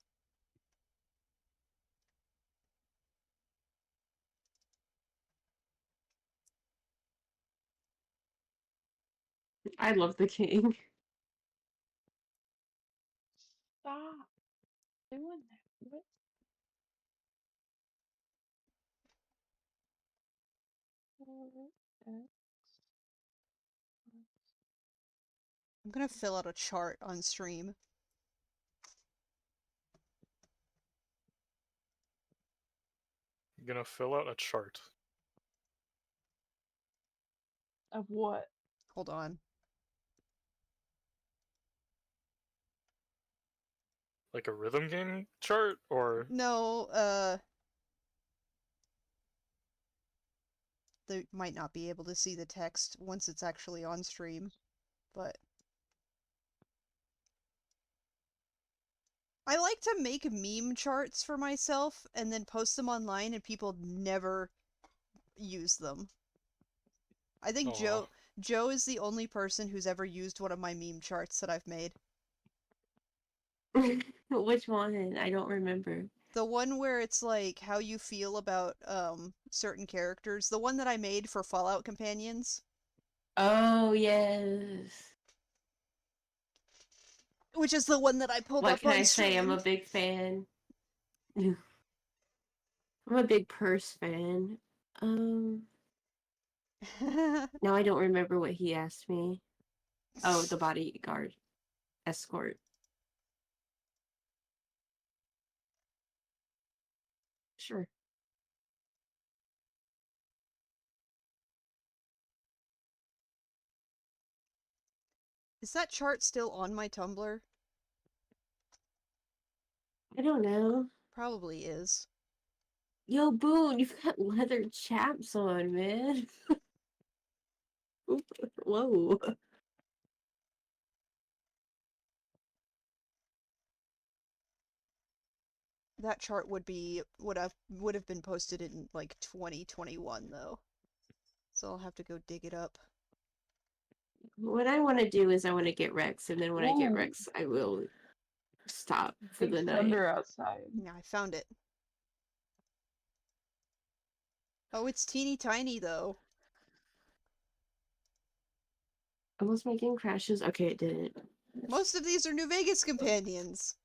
S4: I love the king.
S3: Stop doing that. What?
S1: I'm gonna fill out a chart on stream.
S2: You're gonna fill out a chart.
S3: Of what?
S1: Hold on.
S2: Like a rhythm game chart, or
S1: No, they might not be able to see the text once it's actually on stream, but I like to make meme charts for myself and then post them online, and people never use them. I think
S2: Aw.
S1: Joe is the only person who's ever used one of my meme charts that I've made.
S4: Which one? I don't remember.
S1: The one where it's like how you feel about certain characters. The one that I made for Fallout Companions.
S4: Oh, yes.
S1: Which is the one that I pulled
S4: What
S1: up
S4: can
S1: on
S4: I say? I'm
S1: stream.
S4: a big fan. I'm a big purse fan. No, I don't remember what he asked me. Oh, the bodyguard. Escort. Sure.
S1: Is that chart still on my Tumblr?
S4: I don't know.
S1: Probably is.
S4: Yo, Boone, you've got leather chaps on, man. Whoa.
S1: That chart would have been posted in like 2021 though. So I'll have to go dig it up.
S4: What I want to do is I want to get Rex, and then when I get
S3: Ooh.
S4: Rex, I will stop for
S3: Big
S4: the night.
S3: thunder outside.
S1: Yeah, I found it. Oh, it's teeny tiny though.
S4: Almost making crashes. Okay, it didn't.
S1: Most of these are New Vegas companions.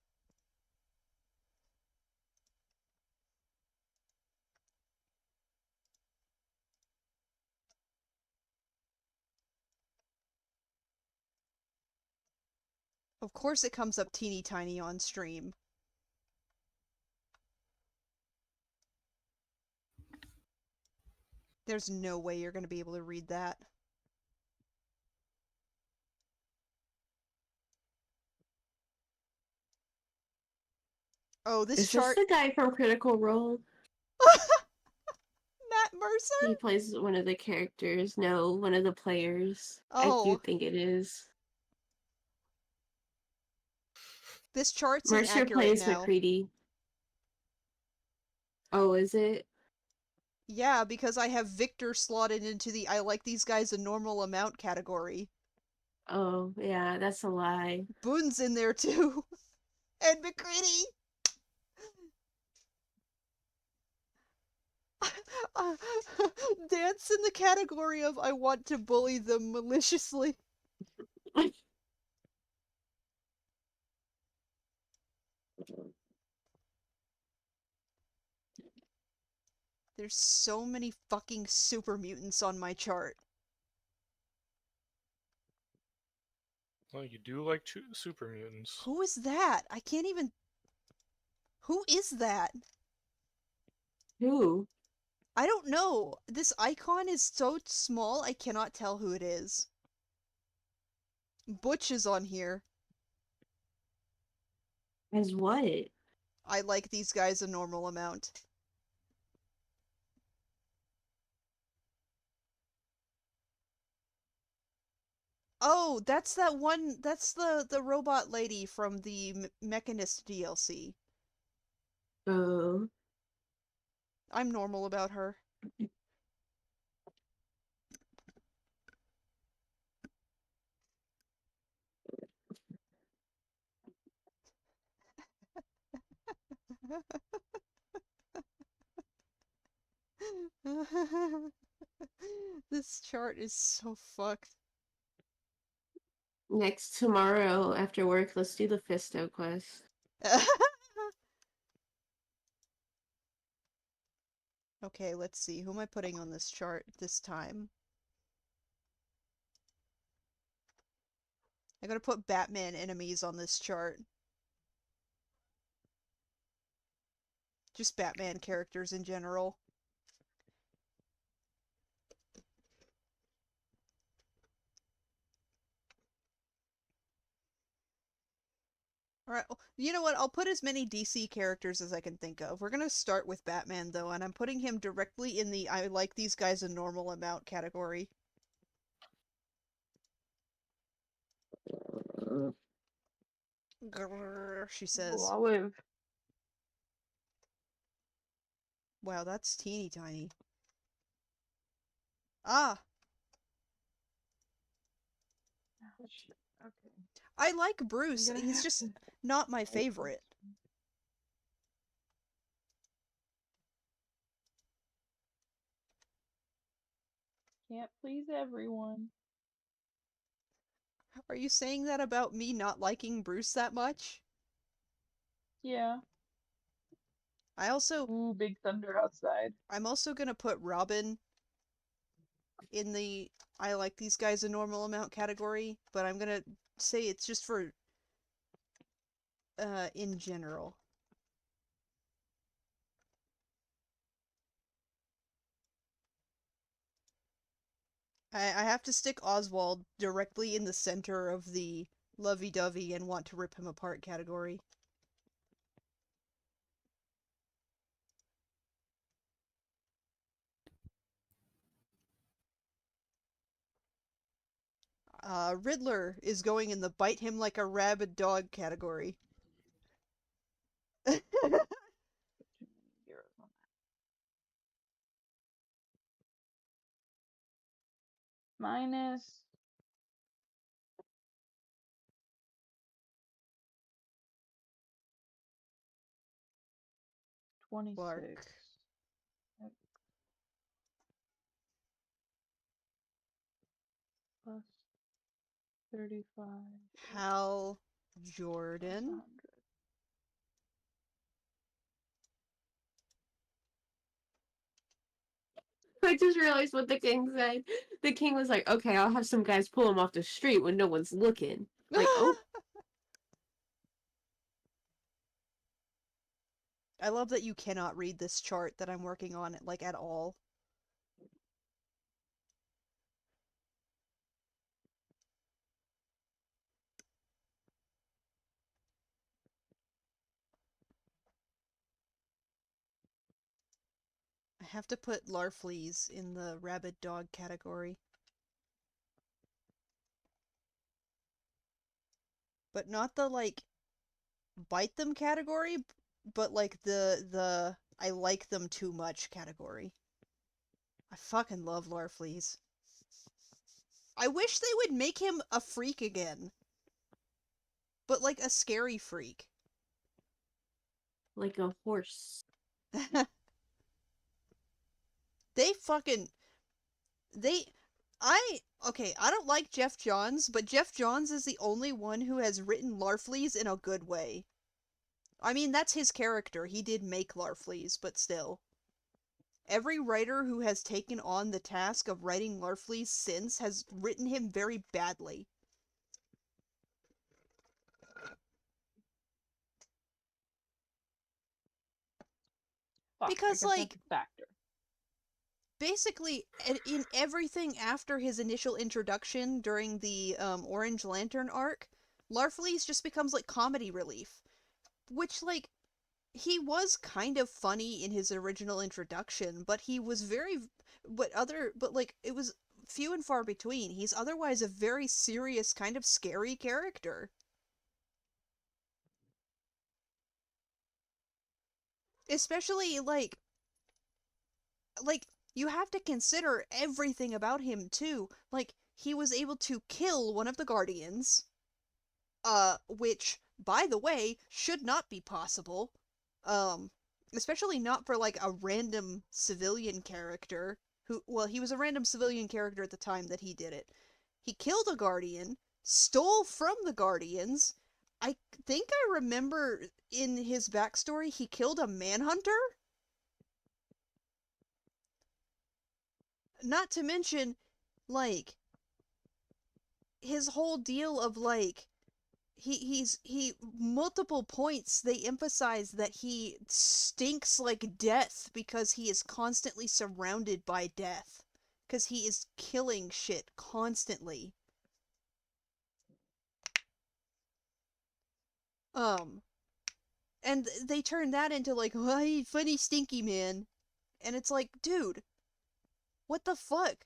S1: Of course it comes up teeny tiny on stream. There's no way you're going to be able to read that. Oh, this
S4: Is this
S1: chart...
S4: the guy from Critical Role?
S1: Mercer?
S4: He plays one of the characters. No, one of the players. I do
S1: Oh,
S4: think it is.
S1: this chart's
S4: Mercer
S1: inaccurate
S4: plays
S1: now.
S4: McCready. Oh, is it?
S1: Yeah, because I have Victor slotted into the I like these guys a normal amount category.
S4: Oh, yeah, that's a lie.
S1: Boone's in there too. And McCready. Dance in the category of I want to bully them maliciously. There's so many fucking super mutants on my chart.
S2: Well, you do like super mutants.
S1: Who is that? I can't even. Who is that?
S4: Who?
S1: I don't know. This icon is so small I cannot tell who it is. Butch is on here.
S4: As what?
S1: I like these guys a normal amount. Oh, that's that one. That's the robot lady from the Mechanist DLC.
S4: Oh.
S1: I'm normal about her. This chart is so fucked.
S4: Next tomorrow after work, let's do the Fisto quest.
S1: Okay, let's see. Who am I putting on this chart this time? I gotta put Batman enemies on this chart. Just Batman characters in general. Alright, you know what? I'll put as many DC characters as I can think of. We're gonna start with Batman, though, and I'm putting him directly in the I like these guys a normal amount category. Grrr, she says.
S3: Olive.
S1: Wow, that's teeny tiny. Ah,
S3: Ouch. Okay.
S1: I like Bruce.
S3: I'm gonna
S1: He's
S3: have
S1: just
S3: to
S1: not my
S3: type
S1: favorite.
S3: this. Can't please everyone.
S1: Are you saying that about me not liking Bruce that much?
S3: Yeah.
S1: I also
S3: Ooh, big thunder outside.
S1: I'm also gonna put Robin in the I like these guys a normal amount category, but I'm gonna say it's just for in general. I have to stick Oswald directly in the center of the lovey-dovey and want to rip him apart category. Riddler is going in the bite him like a rabid dog category.
S3: Too many zeros on that. Minus 26.
S1: Clark.
S3: Plus 35.
S1: Hal
S3: Plus
S1: Jordan.
S3: 100.
S4: I just realized what the king said. The king was like, okay, I'll have some guys pull him off the street when no one's looking. Like, oh,
S1: I love that you cannot read this chart that I'm working on, like, at all. have to put Larfleeze in the rabid dog category. But not the, like, bite them category, but, like, the I like them too much category. I fucking love Larfleeze. I wish they would make him a freak again. But, like, a scary freak.
S4: Like a horse.
S1: They fucking... Okay, I don't like Jeff Johns, but Jeff Johns is the only one who has written Larfleeze in a good way. I mean, that's his character. He did make Larfleeze, but still. Every writer who has taken on the task of writing Larfleeze since has written him very badly.
S3: Fuck,
S1: Because,
S3: I guess
S1: like,
S3: that's a factor.
S1: basically, in everything after his initial introduction during the Orange Lantern arc, Larfleeze just becomes, like, comedy relief. Which, like, he was kind of funny in his original introduction, but he was it was few and far between. He's otherwise a very serious, kind of scary character. Especially, like, you have to consider everything about him, too. Like, he was able to kill one of the Guardians, which, by the way, should not be possible. Um, Especially not for, like, a random civilian character well, he was a random civilian character at the time that he did it. He killed a Guardian, stole from the Guardians. I think I remember in his backstory he killed a Manhunter? Not to mention, like, his whole deal of, like, he multiple points they emphasize that he stinks like death because he is constantly surrounded by death, because he is killing shit constantly. And they turn that into, like, oh, funny stinky man, and it's like, dude, what the fuck?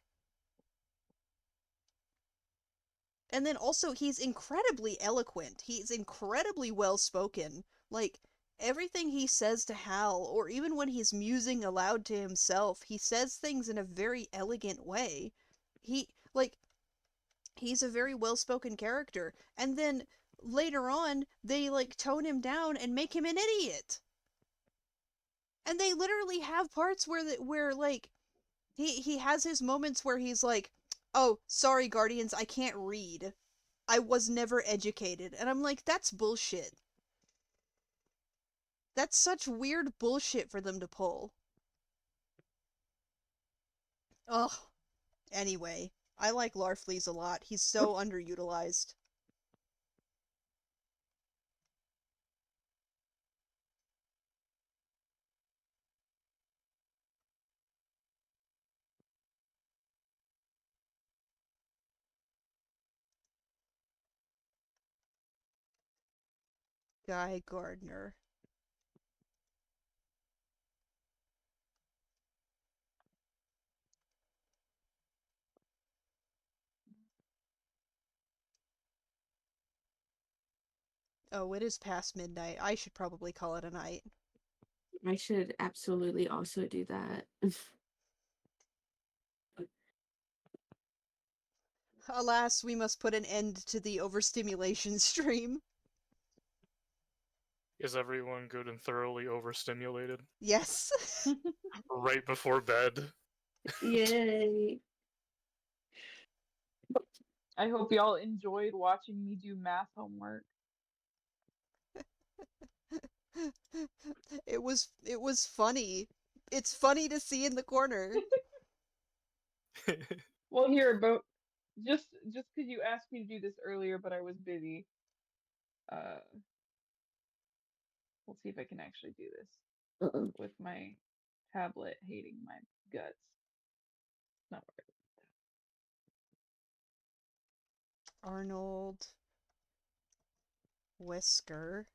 S1: And then also, he's incredibly eloquent. He's incredibly well spoken. Like, everything he says to Hal, or even when he's musing aloud to himself, he says things in a very elegant way. He, like, he's a very well spoken character. And then later on, they, like, tone him down and make him an idiot. And they literally have parts where like, he has his moments where he's like, oh, sorry, Guardians, I can't read. I was never educated. And I'm like, that's bullshit. That's such weird bullshit for them to pull. Ugh. Anyway, I like Larfleeze a lot. He's so underutilized. Guy Gardner. Oh, it is past midnight. I should probably call it a night.
S4: I should absolutely also do that.
S1: Alas, we must put an end to the overstimulation stream.
S2: Is everyone good and thoroughly overstimulated
S1: Yes.
S2: right before bed?
S4: Yay.
S3: I hope y'all enjoyed watching me do math homework.
S1: It was funny. It's funny to see in the corner.
S3: Well, here, but just because you asked me to do this earlier, but I was busy. We'll see if I can actually do this
S4: Uh-oh.
S3: with my tablet hating my guts. Not worth it.
S1: Arnold Wesker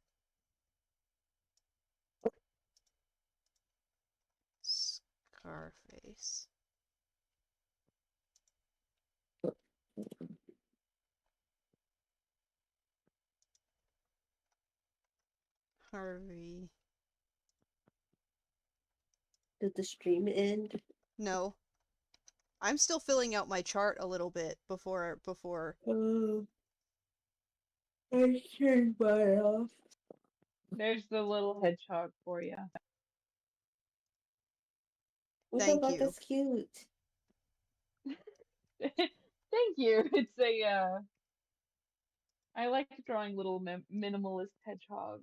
S1: Carface. Harvey.
S4: Did the stream end?
S1: No. I'm still filling out my chart a little bit before
S4: Oh. I turned mine off.
S3: There's the little hedgehog for you.
S4: Oh my
S1: Thank
S4: god,
S1: you.
S4: that's cute.
S3: Thank you. It's a I like drawing little minimalist hedgehogs.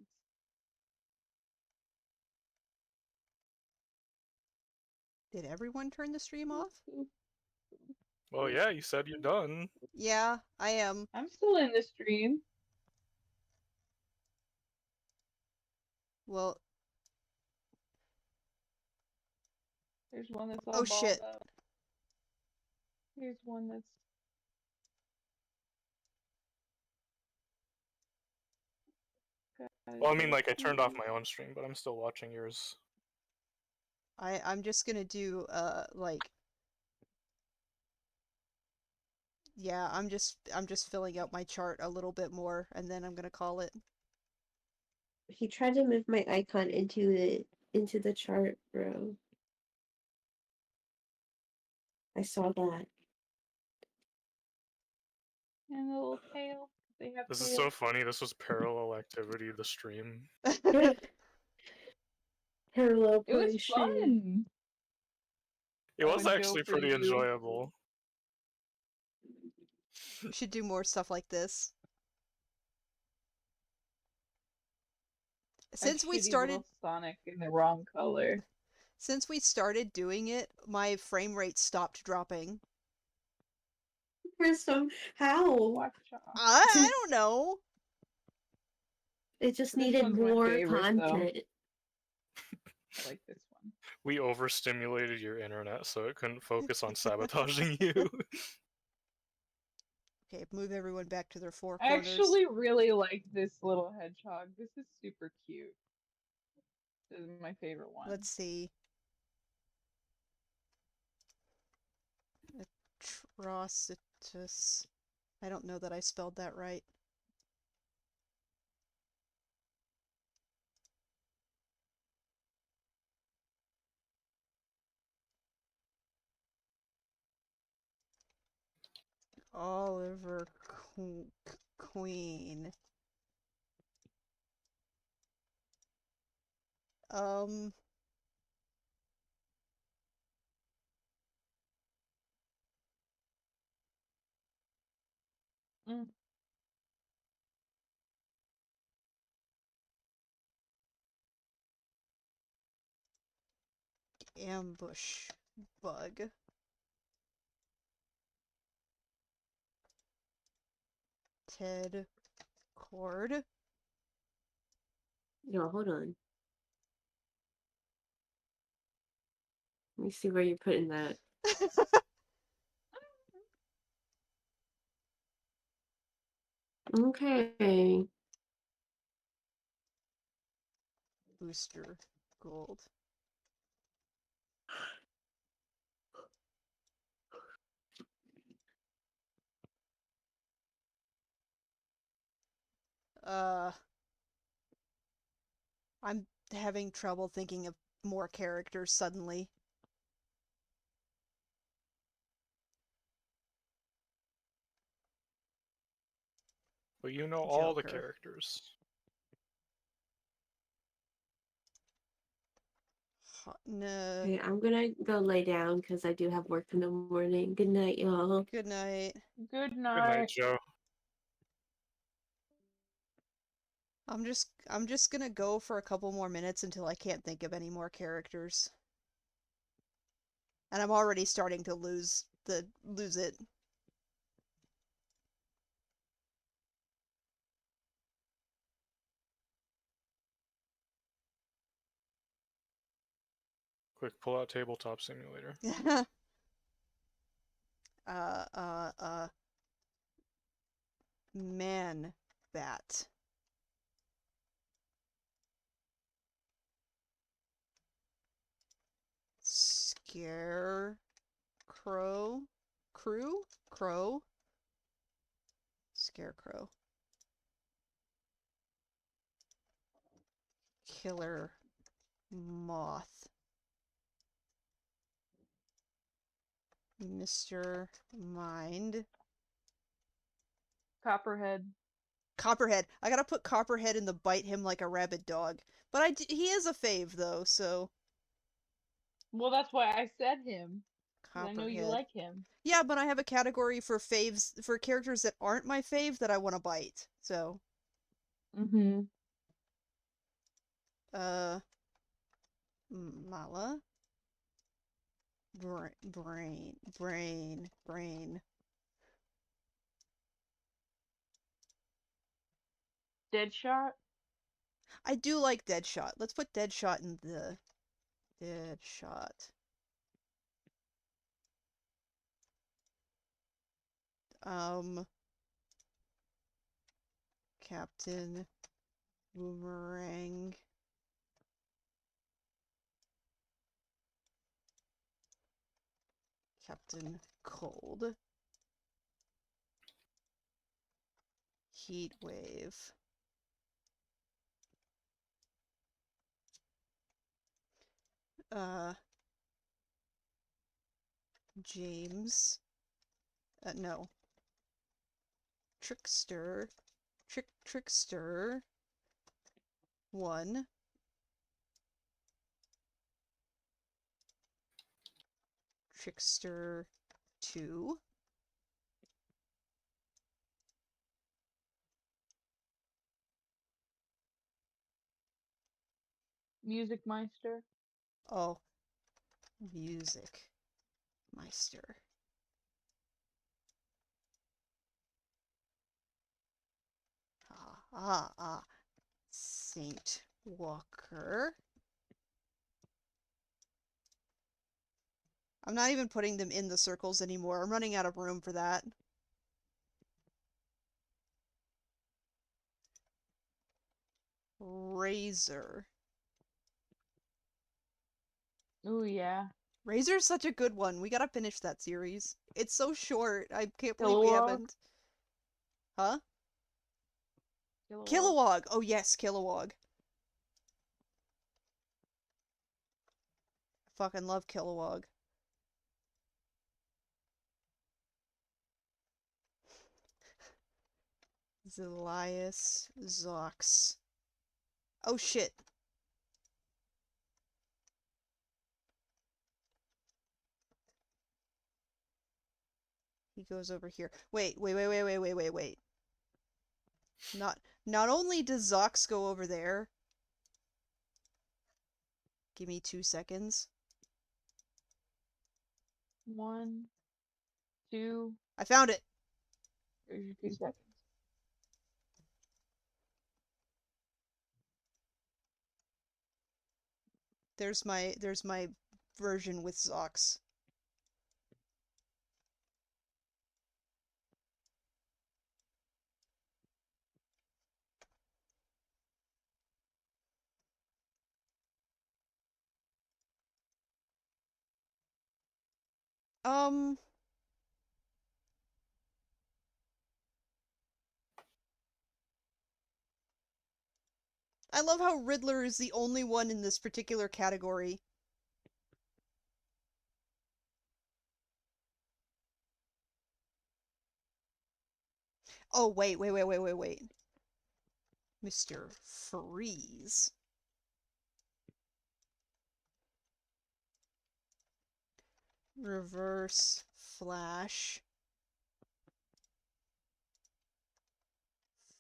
S1: Did everyone turn the stream off?
S2: Well, yeah, you said you're done.
S1: Yeah, I am.
S3: I'm still in the stream.
S1: Well,
S3: There's one that's all
S1: oh
S3: balled
S1: shit.
S3: up. Here's one that's got
S2: Well, I
S3: his
S2: mean,
S3: little
S2: like, I turned off
S3: feet.
S2: my own stream, but I'm still watching yours.
S1: I'm just gonna do like yeah, I'm just filling out my chart a little bit more and then I'm gonna call it.
S4: He tried to move my icon into the chart, bro. I saw that.
S3: And the little tail. They have
S2: This
S3: tails.
S2: is so funny. This was parallel activity, the stream.
S4: Parallel
S3: It was
S4: portion.
S3: fun.
S2: It
S3: Oh,
S2: was
S3: and
S2: actually
S3: Joe for
S2: pretty
S3: you.
S2: enjoyable.
S1: We should do more stuff like this.
S3: A
S1: Since we
S3: shitty
S1: started
S3: little Sonic in the wrong color.
S1: doing it, my frame rate stopped dropping.
S4: For some how?
S3: Watch out.
S1: I don't know.
S4: It just
S3: This
S4: needed
S3: one's my
S4: more
S3: favorite, though.
S4: content.
S3: I like this one.
S2: We overstimulated your internet so it couldn't focus on sabotaging you.
S1: Okay, move everyone back to their four
S3: I
S1: corners.
S3: actually really like this little hedgehog. This is super cute. This is my favorite one.
S1: Let's see. Atrocitus. I don't know that I spelled that right. Oliver Queen.
S3: Mm.
S1: Ambush bug. Ted Cord.
S4: No, hold on. Let me see where you're putting that. Okay.
S1: Booster Gold. I'm having trouble thinking of more characters suddenly.
S2: But you know all the
S1: Joker.
S2: characters.
S1: No.
S4: Okay, I'm gonna go lay down because I do have work in the morning. Good night, y'all.
S1: Good night.
S3: Good
S2: Good
S3: night.
S2: night, Joe.
S1: I'm just gonna go for a couple more minutes until I can't think of any more characters. And I'm already starting to lose it.
S2: Quick, pull out Tabletop Simulator.
S1: Man bat. Scarecrow. Crow? Scarecrow. Killer Moth. Mr. Mind.
S3: Copperhead.
S1: Copperhead. I gotta put Copperhead in the bite him like a rabid dog. But he is a fave, though, so...
S3: Well, that's why I said him. 'Cause I know you
S1: Copperhead.
S3: like him.
S1: Yeah, but I have a category for faves, for characters that aren't my fave that I want to bite, so...
S3: Mm-hmm.
S1: Mala? Brain.
S3: Deadshot.
S1: I do like Deadshot. Let's put Deadshot in the... Deadshot. Captain Boomerang. Captain Cold. Heat Wave. James. No. Trickster. Trickster. 1. Trickster 2.
S3: Music Meister.
S1: Oh. Music Meister. Saint Walker. I'm not even putting them in the circles anymore. I'm running out of room for that. Razor.
S3: Ooh, yeah.
S1: Razor's such a good one. We gotta finish that series. It's so short. I can't believe we
S3: Kilowog?
S1: haven't. Huh?
S3: Kilowog.
S1: Kilowog. Oh yes, Kilowog. I fucking love Kilowog. Zelias Zox. Oh shit. He goes over here. Wait. Not only does Zox go over there. Give me 2 seconds.
S3: 1, 2.
S1: I found it.
S3: There's your 2 seconds.
S1: There's my version with Zox. I love how Riddler is the only one in this particular category. Oh, wait. Mr. Freeze. Reverse Flash.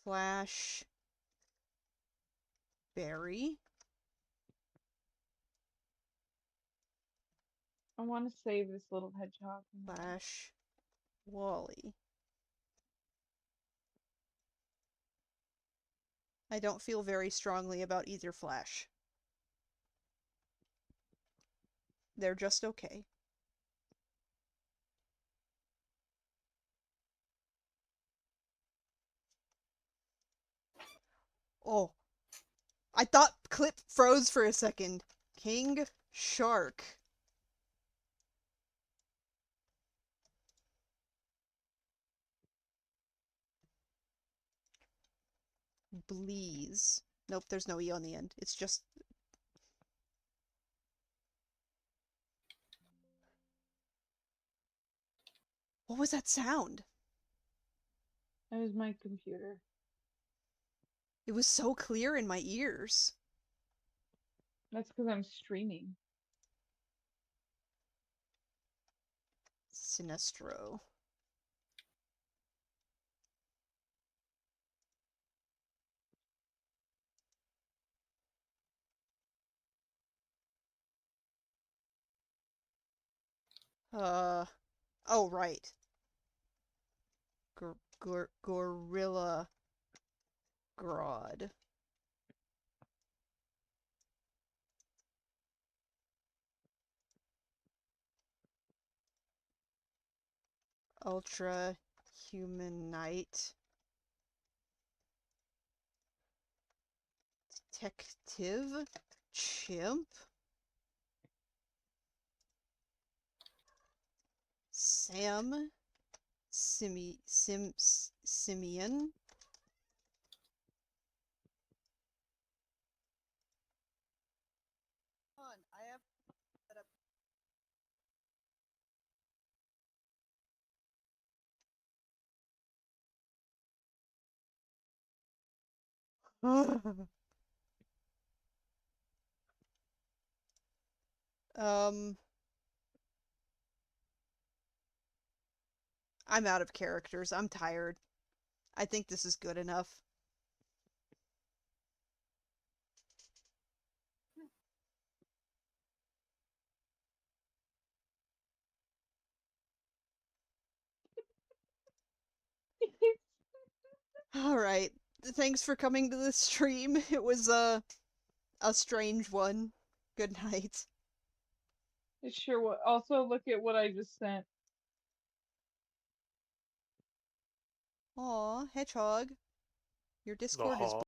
S1: Flash. Barry.
S3: I want to save this little hedgehog.
S1: Flash. Wally. I don't feel very strongly about either Flash. They're just okay. Oh. I thought clip froze for a second. King Shark. Bleeze. Nope, there's no E on the end. It's just... What was that sound?
S3: That was my computer.
S1: It was so clear in my ears.
S3: That's because I'm streaming.
S1: Sinestro. Oh, right. Gorilla Grodd. Ultra Humanite. Detective Chimp. Sam Simeon. I have set up. I'm out of characters. I'm tired. I think this is good enough. Alright. Thanks for coming to the stream. It was a strange one. Good night.
S3: It sure was. Also, look at what I just sent.
S1: Aw, Hedgehog. Your Discord is
S2: hall.